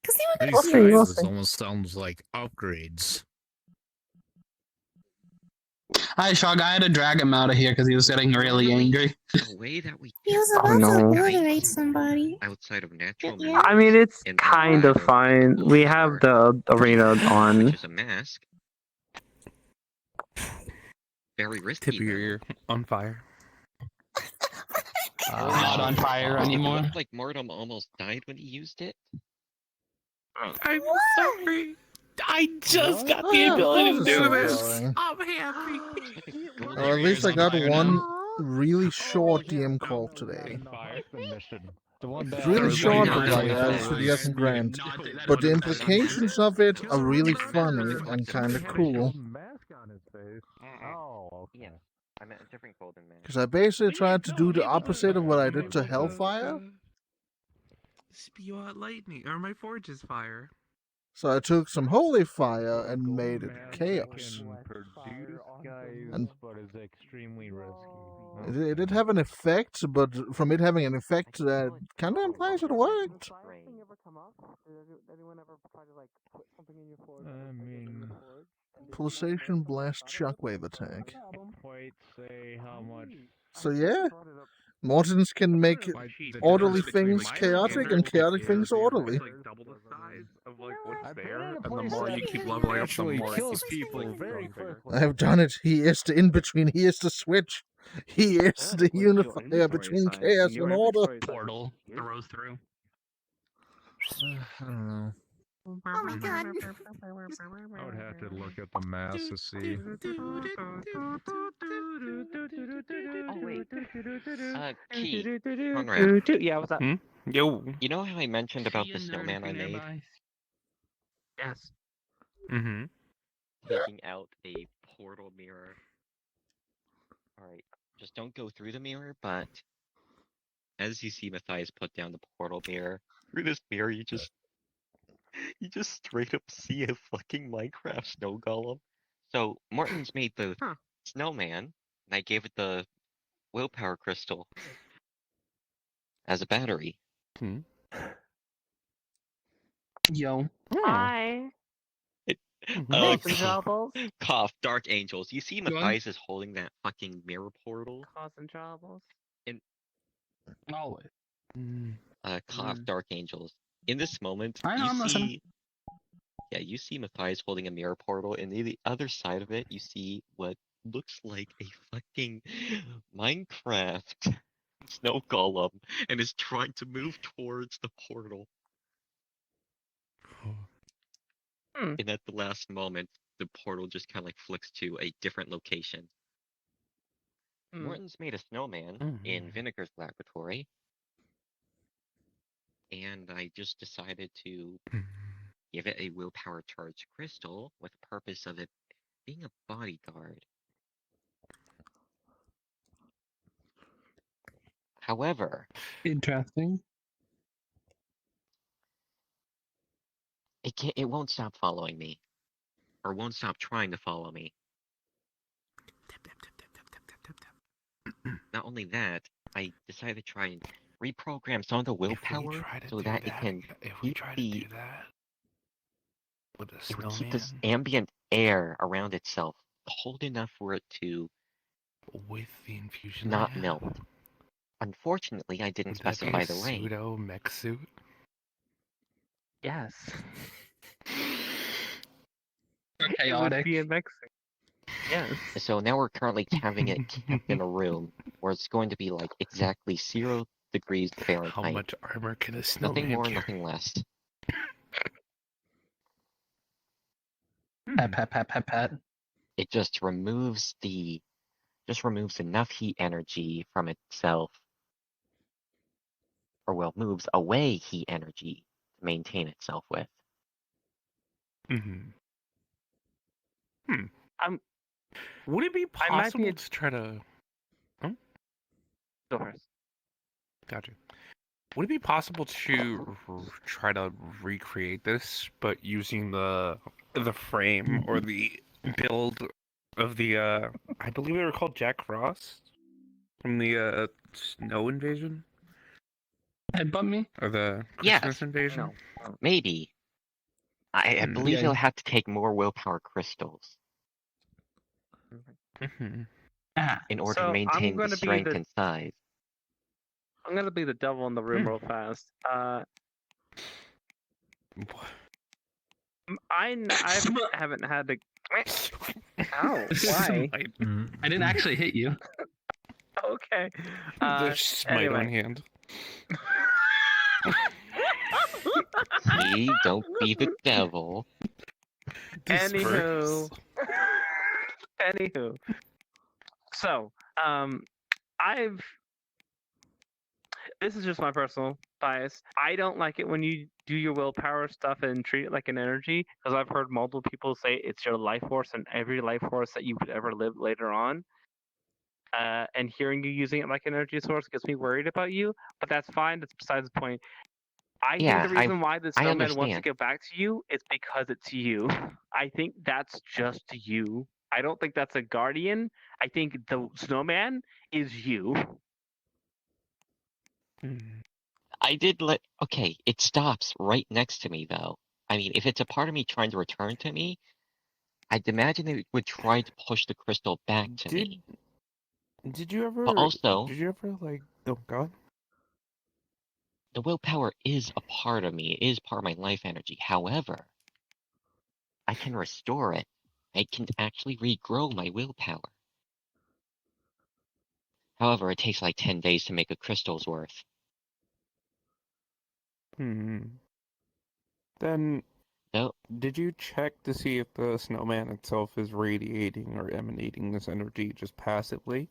Because they were These gonna do guys almost sounds like upgrades. Hi, Shog. I had to drag him out of here because he was getting really angry. The way that we He was Oh, about no. to obliterate somebody. outside of natural Yeah. I mean, it's and kind of fine. We have the arena on. which is a mask. Very risky. Tip of your ear on fire. Not on fire It anymore. looked like Mortem almost died when he used it. I'm sorry. I just got the ability to do this. I'm happy. Or at least I got one really short DM call today. It's really short, but like, I should get some grand. But the implications of it are really funny and kind of cool. Yeah, I meant a different golden man. Because I basically tried to do the opposite of what I did to Hellfire. Spew out lightning, or my forge is fire. So I took some holy fire and made it chaos. And it did have an effect, but from it having an effect, that kind of implies it worked. I mean, Pulsation blast shockwave attack. quite say how much. So yeah, Mortons can make orderly things chaotic and chaotic things orderly. Double the size of like what's there, and the more you keep leveling up, the more it keeps like growing bigger. I have done it. He is the in-between. He is the switch. He is the unifier between chaos and order. Portal throws through. I don't know. Oh my god. I would have to look at the mass to see. Oh wait. Key. Conrad. Yeah, what's up? Yo. You know how I mentioned about the snowman I made? Yes. Mm-hmm. Taking out a portal mirror. Alright, just don't go through the mirror, but as you see Matthias put down the portal mirror, through this mirror you just straight up see a fucking Minecraft snow golem. So Morton's made the snowman, and I gave it the willpower crystal as a battery. Yo. Hi. Cough, troubles. cough, Dark Angels. You see Matthias is holding that fucking mirror portal. Causing troubles. Oh. Cough, Dark Angels. In this moment, I know, I'm you listening. see... Yeah, you see Matthias holding a mirror portal, and the other side of it, you see what looks like a fucking Minecraft snow golem, and is trying to move towards the portal. And at the last moment, the portal just kind of like flicks to a different location. Morton's made a snowman in Vinegar's laboratory, and I just decided to give it a willpower charge crystal with the purpose of it being a bodyguard. However, Interesting. it won't stop following me, or won't stop trying to follow me. Not only that, I decided to try and reprogram some of the willpower so that it can keep the it would keep this ambient air around itself cold enough for it to with the infusion not melt. Unfortunately, I didn't specify the range. Pseudo mech suit. Yes. Chaotic. Yes. So now we're currently having it kept in a room or it's going to be like exactly 0 degrees Fahrenheit. How much armor can a snowman Nothing more, carry? nothing less. Pat, pat, pat, pat, pat. It just removes enough heat energy from itself, or well, moves away heat energy to maintain itself with. Would it be I might be possible to try to? Oh, Go first. gotcha. Would it be possible to try to recreate this, but using the frame or the build of the I believe they were called Jack Frost from the Snow Invasion? Headbutt me? Or the Yes. Christmas Invasion? No. Maybe. I believe Yeah. you'll have to take more willpower crystals in order to So, I'm maintain the gonna be strength the- and size. I'm gonna be the devil in the room real fast. I haven't had to. Ow! Why? I didn't actually hit you. Okay. The smite on Anyway. hand. See, don't be the devil. Anywho. So, this is just my personal bias. I don't like it when you do your willpower stuff and treat it like an energy, because I've heard multiple people say it's your life force and every life force that you could ever live later on. And hearing you using it like an energy source gets me worried about you, but that's fine. That's besides the point. I think the reason why the snowman wants to understand. get back to you is because it's you. I think that's just you. I don't think that's a guardian. I think the snowman is you. I did okay, it stops right next to me though. I mean, if it's a part of me trying to return to me, I'd imagine it would try to push the crystal back to me. Did you ever? But also, like? Oh God. the willpower is a part of me. It is part of my life energy. However, I can restore it. I can actually regrow my willpower. However, it takes like 10 days to make a crystal's worth. Then, No. Did you check to see if the snowman itself is radiating or emanating this energy just passively?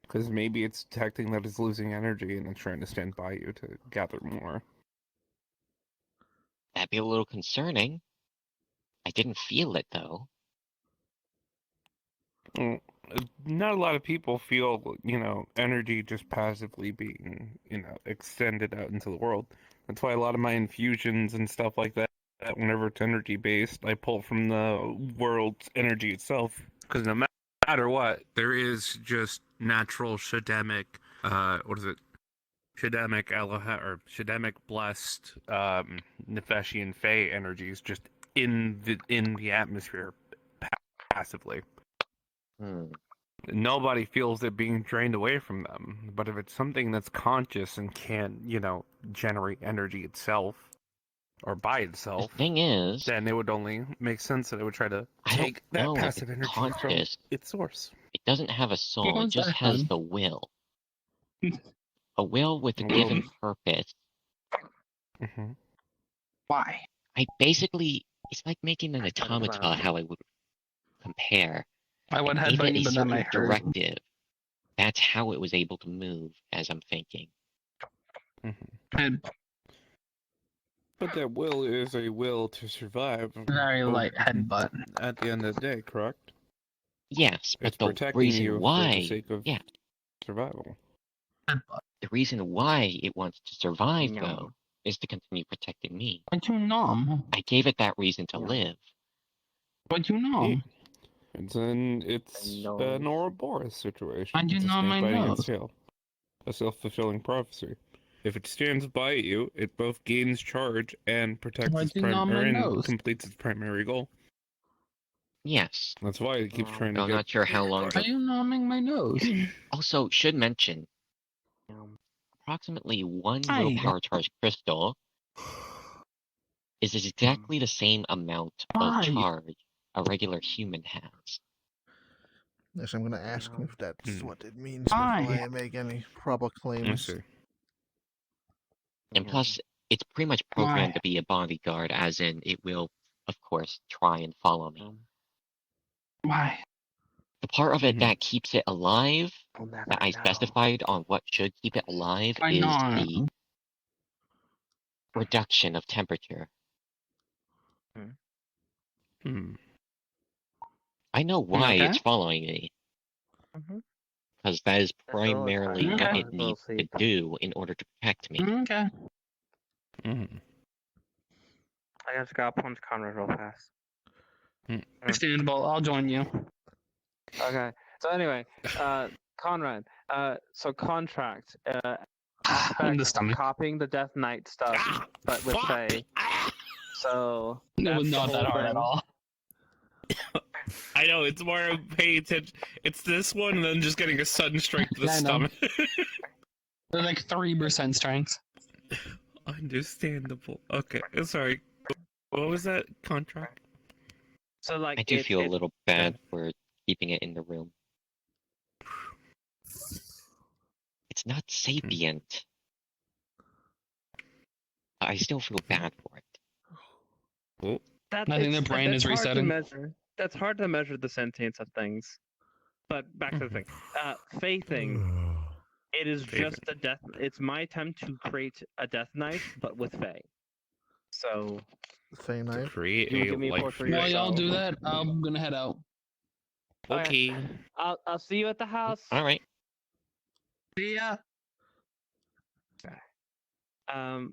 Because maybe it's detecting that it's losing energy and it's trying to stand by you to gather more. That'd be a little concerning. I didn't feel it though. Well, not a lot of people feel, energy just passively being, extended out into the world. That's why a lot of my infusions and stuff like that, whenever it's energy based, I pull from the world's energy itself. Because no matter what, there is just natural Shademic, Shademic Eloha, or Shademic blessed Nefeshi Fey energies just in the atmosphere passively. Nobody feels it being drained away from them. But if it's something that's conscious and can, generate energy itself or by itself, the thing is, then it would only make sense that it would try to take that passive energy from its source. It doesn't have a soul, it just has the will. A will with a given purpose. Why? It's like making an automata, how I would compare. I would gave headbutt it you, a but then certain I heard. directive. That's how it was able to move, as I'm thinking. But that will is a will to survive. Very light headbutt. At the end of the day, correct? Yes, but It's the protecting reason you why, for the sake of survival. The reason why it wants to survive, though, is to continue protecting me. What you know? I gave it that reason to live. What you know? It's an Ouroboros situation. How'd you It's a know snake my biting nose? its tail. A self-fulfilling prophecy. If it stands by you, it both gains charge and protects Why'd its you know my nose? completes its primary goal. Yes. That's why it keeps trying to I'm get. not sure how long. Are you numbing my nose? Also, should mention, approximately one Hi. willpower charge crystal is exactly the same amount of Why? charge a regular human has. Yes, I'm going to ask him if that's Hmm. what it means before I make any proper claims. And plus, it's pretty much programmed to be a bodyguard, as in it will, of course, try and follow me. Why? The part of it Mhm. that keeps it alive, We'll never that I know. specified on what should keep it alive, Why is not? the reduction of temperature. Hmm. I know why Okay. it's following me, Mhm. because that is That's all it's primarily hiding. what Okay. it needs to do in order to protect me. Okay. Mm-hmm. I just gotta punch Conrad real fast. Understandable. I'll join you. Okay. So anyway, Conrad. So contract. In the Aspect stomach. copying the Death Knight stuff, but with Faye. So It that's was the not whole that hard at thing. all. I know, it's more of paying attention. It's this one and then just getting a sudden strike to the Yeah, I know. stomach. They're like 3% strength. Understandable. Okay, sorry. What was that contract? So like I do feel a little bad for keeping it in the room. It's not sapient. I still feel bad for it. Oh. I think the brain is resetting. That's hard to measure the sentience of things. But back to the thing. Fae thing. It is just a death. It's my attempt to create a Death Knight, but with Fae. So. Fae Knight. Create You a give me life. 4-3 While y'all so. do that, I'm gonna head out. Okay. I'll see you at the house. All right. See ya.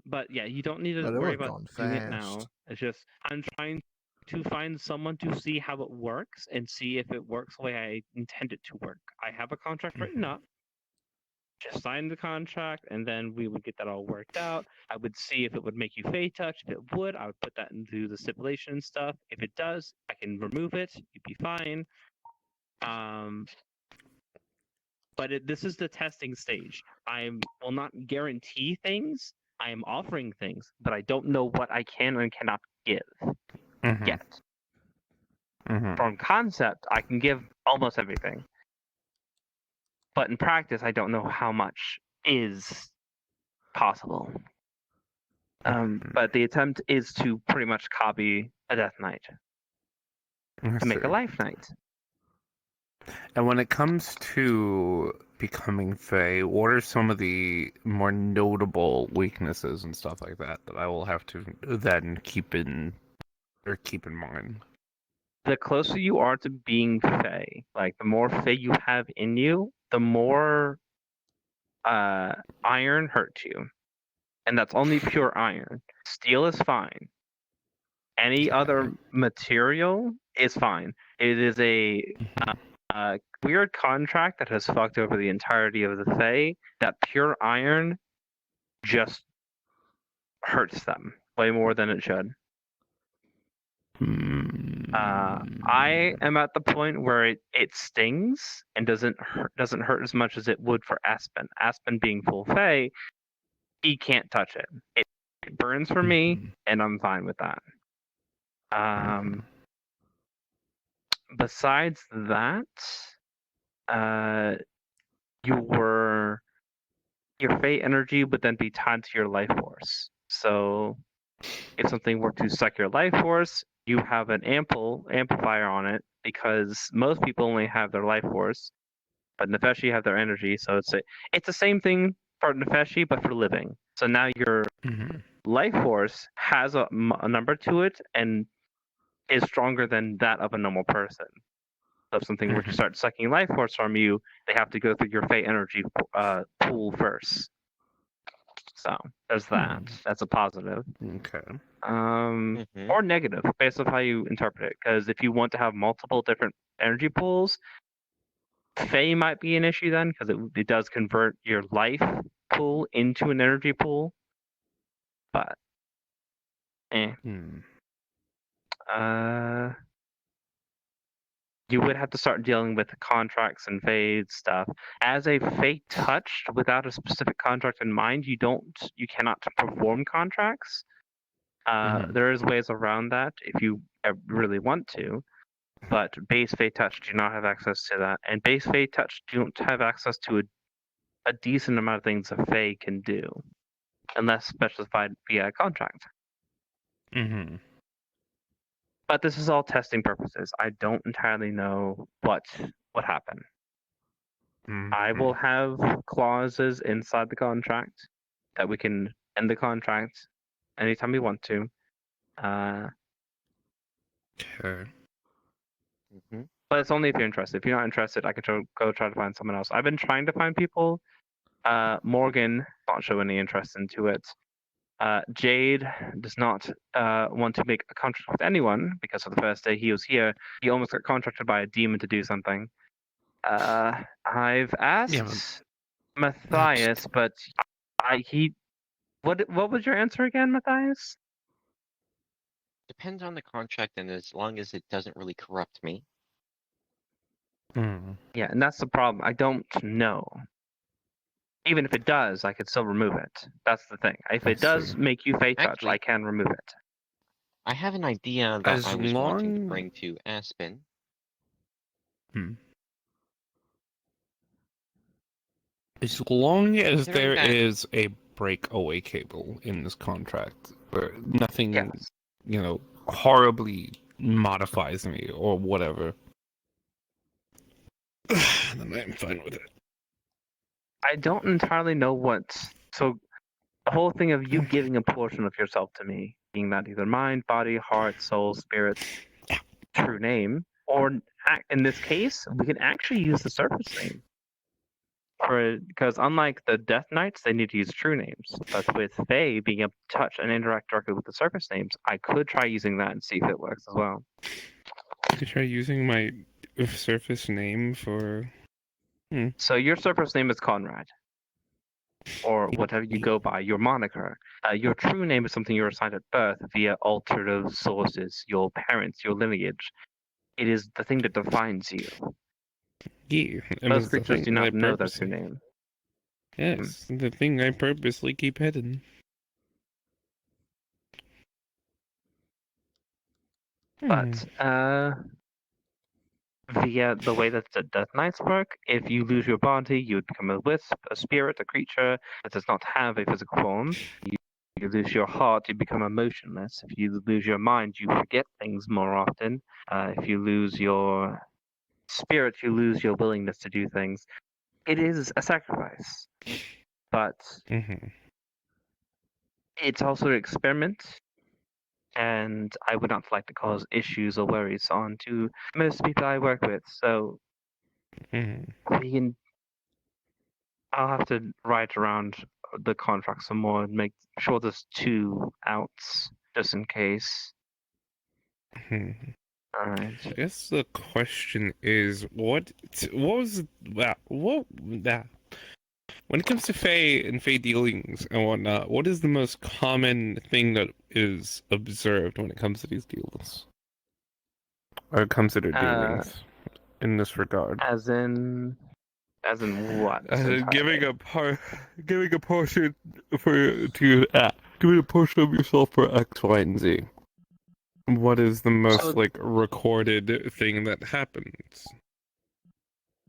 But yeah, you don't need to Oh, they worry were about going doing it now. fast. It's just I'm trying to find someone to see how it works and see if it works the way I intend it to work. I have a contract written up. Just sign the contract, and then we would get that all worked out. I would see if it would make you Fey touch. If it would, I would put that into the stipulation stuff. If it does, I can remove it. You'd be fine. But this is the testing stage. I will not guarantee things. I am offering things, but I don't know what I can and cannot give yet. From concept, I can give almost everything. But in practice, I don't know how much is possible. But the attempt is to pretty much copy a Death Knight to make a Life Knight. And when it comes to becoming Fae, what are some of the more notable weaknesses and stuff like that that I will have to then keep in mind? The closer you are to being Fae, like the more Fae you have in you, the more iron hurts you. And that's only pure iron. Steel is fine. Any other material is fine. It is a weird contract that has fucked over the entirety of the Fae, that pure iron just hurts them way more than it should. I am at the point where it stings and doesn't hurt as much as it would for Aspen. Aspen being full Fae, he can't touch it. It burns for me, and I'm fine with that. Besides that, your Fae energy would then be tied to your life force. So if something were to suck your life force, you have an amplifier on it, because most people only have their life force, but Nefeshi have their energy. So it's the same thing for Nefeshi, but for living. So now your life force has a number to it and is stronger than that of a normal person. So if something were to start sucking life force from you, they have to go through your Fae energy pool first. So there's that. That's a positive. Okay. Or negative, based on how you interpret it. Because if you want to have multiple different energy pools, Fae might be an issue then, because it does convert your life pool into an energy pool. But, you would have to start dealing with contracts and Fae stuff. As a Fae touched without a specific contract in mind, you cannot perform contracts. There is ways around that if you really want to. but base Fey Touch do not have access to that, and base Fey Touch don't have access to a decent amount of things a Fey can do, unless specified via contract. Mm-hmm. But this is all testing purposes. I don't entirely know what would happen. I will have clauses inside the contract that we can end the contract anytime we want to. Okay. But it's only if you're interested. If you're not interested, I could go try to find someone else. I've been trying to find people. Morgan not show any interest into it. Jade does not want to make a contract with anyone because of the first day he was here, he almost got contracted by a demon to do something. I've asked Matthias, but what was your answer again, Matthias? Depends on the contract, and as long as it doesn't really corrupt me. Yeah, and that's the problem. I don't know. Even if it does, I could still remove it. That's the thing. If it does make you Fey Touch, I can remove it. I have an idea that I was wanting to bring to Aspen. As long as Considering there that- is a breakaway cable in this contract, where nothing, horribly modifies me or whatever, then I'm fine with it. I don't entirely know what. So, the whole thing of you giving a portion of yourself to me, being that either mind, body, heart, soul, spirit, true name, or in this case, we can actually use the surface name. Because unlike the Death Knights, they need to use true names. But with Fae being able to touch and interact directly with the surface names, I could try using that and see if it works as well. You try using my surface name for. So your surface name is Conrad, or whatever you go by, your moniker. Your true name is something you're assigned at birth via alternative sources, your parents, your lineage. It is the thing that defines you. Yeah, Most creatures do not know their true name. Yes, the thing I purposely keep hidden. But via the way that the Death Knights work, if you lose your body, you would become a wisp, a spirit, a creature that does not have a physical form. You lose your heart, you become emotionless. If you lose your mind, you forget things more often. If you lose your spirit, you lose your willingness to do things. It is a sacrifice, but it's also an experiment, and I would not like to cause issues or worries on to most people I work with. So I'll have to write around the contract some more and make sure there's 2 outs just in case. Alright. I guess the question is, what was that? When it comes to Fae and Fae dealings and whatnot, what is the most common thing that is observed when it comes to these deals? Or it comes to their dealings in this regard? As in what? Giving a portion giving a portion of yourself for X, Y, and Z. What is the most recorded thing that happens?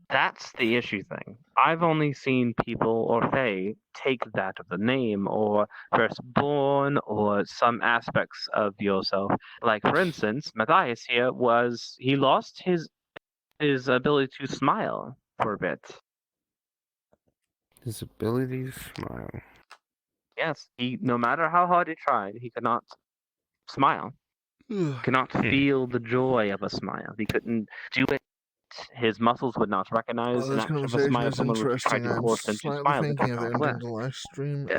That's the issue thing. I've only seen people or Fae take that of the name or firstborn or some aspects of yourself. Like for instance, Matthias here he lost his ability to smile for a bit. His ability to smile. Yes, no matter how hard he tried, he could not smile. Could not feel the joy of a smile. He couldn't do it. His muscles would not recognize an this action of a conversation smile. is Someone would try interesting. to I'm force him to slightly smile. thinking of ending the live stream.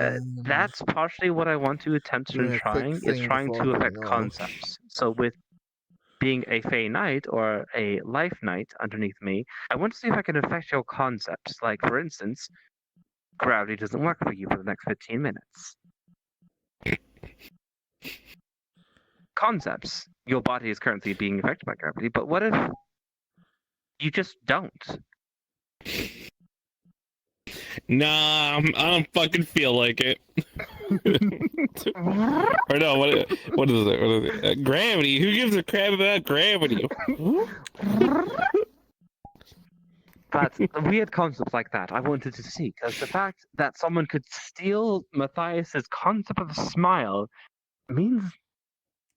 That's partially what I want to attempt doing in a quick trying. Is thing trying before to heading affect off. concepts. So with being a Fey Knight or a Life Knight underneath me, I want to see if I can affect your concepts. Like for instance, gravity doesn't work for you for the next 15 minutes. Concepts. Your body is currently being affected by gravity, but what if you just don't? Nah, I don't fucking feel like it. Or no, what is it? What is it? Gravity. Who gives a crap about gravity? But the weird concepts like that I wanted to see, because the fact that someone could steal Matthias's concept of a smile means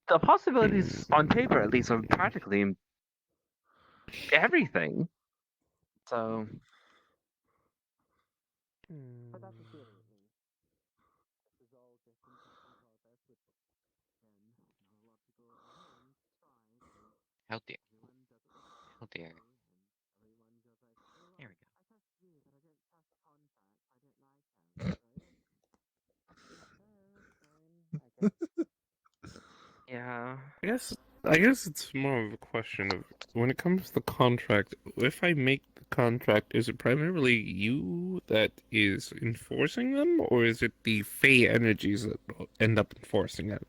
the possibilities on paper, at least, are practically everything. So. How dare. How dare. There we go. Yeah. I guess it's more of a question of when it comes to the contract, if I make the contract, is it primarily you that is enforcing them, or is it the Fey energies that end up enforcing it?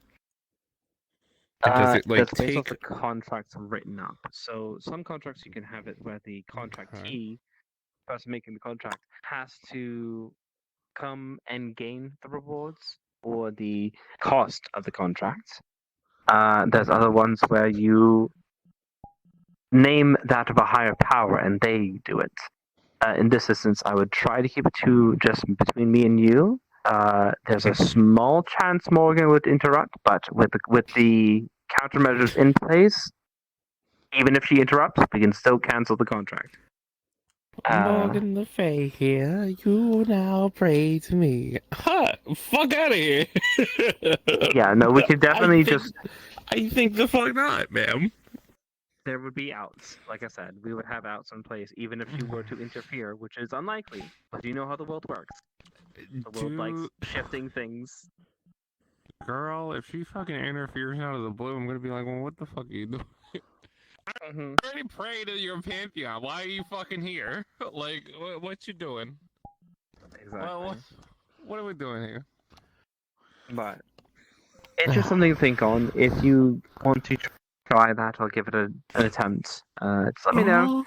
And does it That's based off take the contracts written up. So some contracts you can have it where the contractee, person making the contract, has to come and gain the rewards or the cost of the contract. There's other ones where you name that of a higher power and they do it. In this instance, I would try to keep it to just between me and you. There's a small chance Morgan would interrupt, but with the countermeasures in place, even if she interrupts, we can still cancel the contract. Morgan the Fey here, you now pray to me. Ha! Fuck out of here! Yeah, no, we could definitely I think the fuck not, ma'am. There would be outs. Like I said, we would have outs in place, even if you were to interfere, which is unlikely. But you know how the world works. The world likes shifting things. Girl, if she fucking interferes out of the blue, I'm gonna be like, well, what the fuck are you doing? I already prayed to your pantheon. Why are you fucking here? Like, what you doing? Exactly. Well, what are we doing here? But it's just something to think on. If you want to try that, I'll give it an attempt. Just let me know.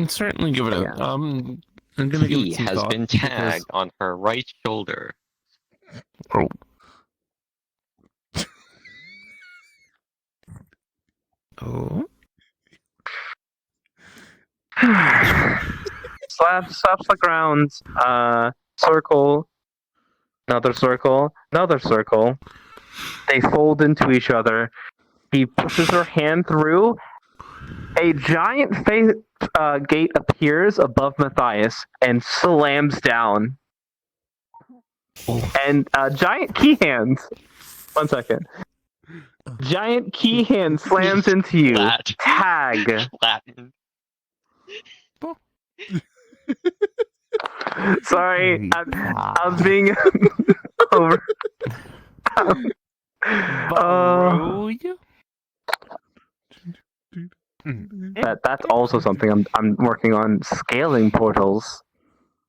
Certainly give it a. I'm gonna give it some has thought been tagged on her right shoulder. Oh. Oh. Slaps the ground. Circle. Another circle. Another circle. They fold into each other. He pushes her hand through. A giant gate appears above Matthias and slams down. And giant key hand. 1 second. Giant key hand slams into you. Tag. Latin. Sorry, I was being over. That's also something I'm working on, scaling portals.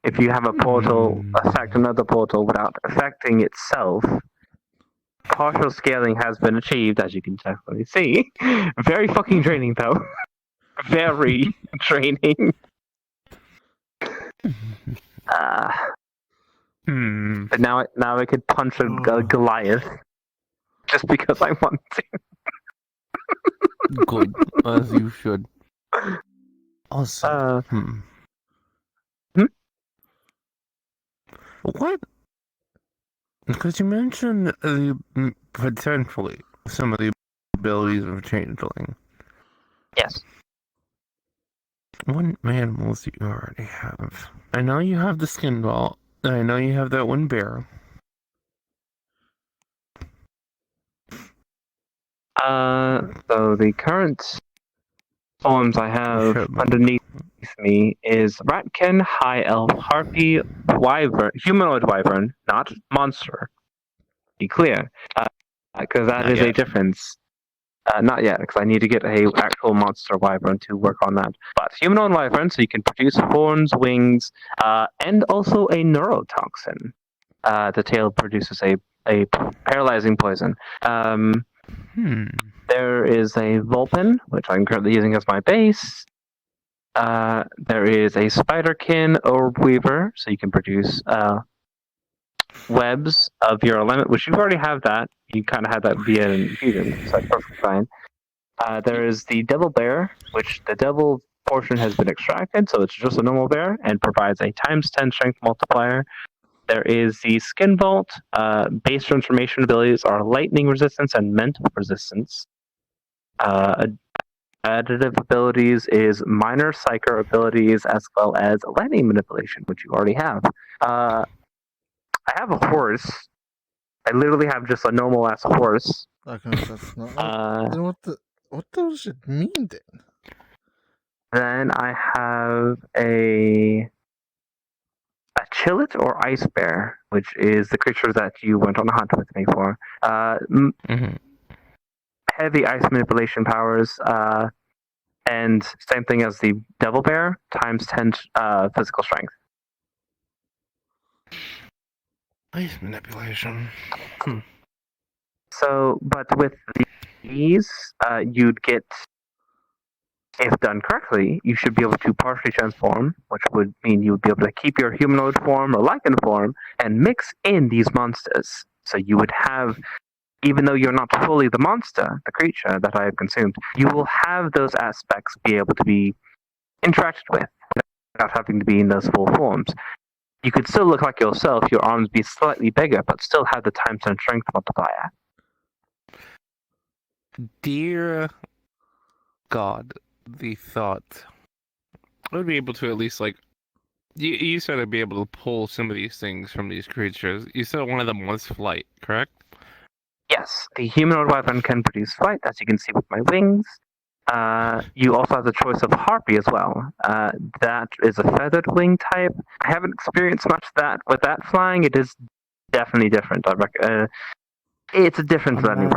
If you have a portal affect another portal without affecting itself, partial scaling has been achieved, as you can definitely see. Very fucking draining, though. Very draining. But now I could punch a Goliath just because I want to. Good, as you should. Awesome. What? Because you mentioned potentially some of the abilities of Changeling. Yes. What animals do you already have? I know you have the skin ball. I know you have that one bear. So the current forms I have underneath me is Ratkin, High Elf, Harpy, Wyvern, Humanoid Wyvern, not monster. Be clear, because that is a difference. Not yet, because I need to get a actual monster wyvern to work on that. But humanoid wyvern, so you can produce horns, wings, and also a neurotoxin. The tail produces a paralyzing poison. There is a Vulpin, which I'm currently using as my base. There is a spiderkin orb weaver, so you can produce webs of your element, which you already have that. You kind of have that via infusion, so that's perfectly fine. There is the devil bear, which the devil portion has been extracted, so it's just a normal bear and provides a ×10 strength multiplier. There is the skin vault. Base transformation abilities are lightning resistance and mental resistance. Additive abilities is minor psyker abilities as well as lightning manipulation, which you already have. I have a horse. I literally have just a normal ass horse. Okay, that's not. Then what does it mean then? Then I have a chillet or ice bear, which is the creature that you went on a hunt with me for. Heavy ice manipulation powers, and same thing as the devil bear, ×10 physical strength. Ice manipulation. So, but with these, you'd get, if done correctly, you should be able to partially transform, which would mean you would be able to keep your humanoid form or lichen form and mix in these monsters. So you would have, even though you're not fully the monster, the creature that I have consumed, you will have those aspects be able to be interacted with without having to be in those full forms. You could still look like yourself, your arms be slightly bigger, but still have the ×10 strength multiplier. Dear God, the thought. I would be able to at least, like, you said I'd be able to pull some of these things from these creatures. You said one of them was flight, correct? Yes, the humanoid weapon can produce flight, as you can see with my wings. You also have the choice of harpy as well. That is a feathered wing type. I haven't experienced much with that flying. It is definitely different. It's a different landing.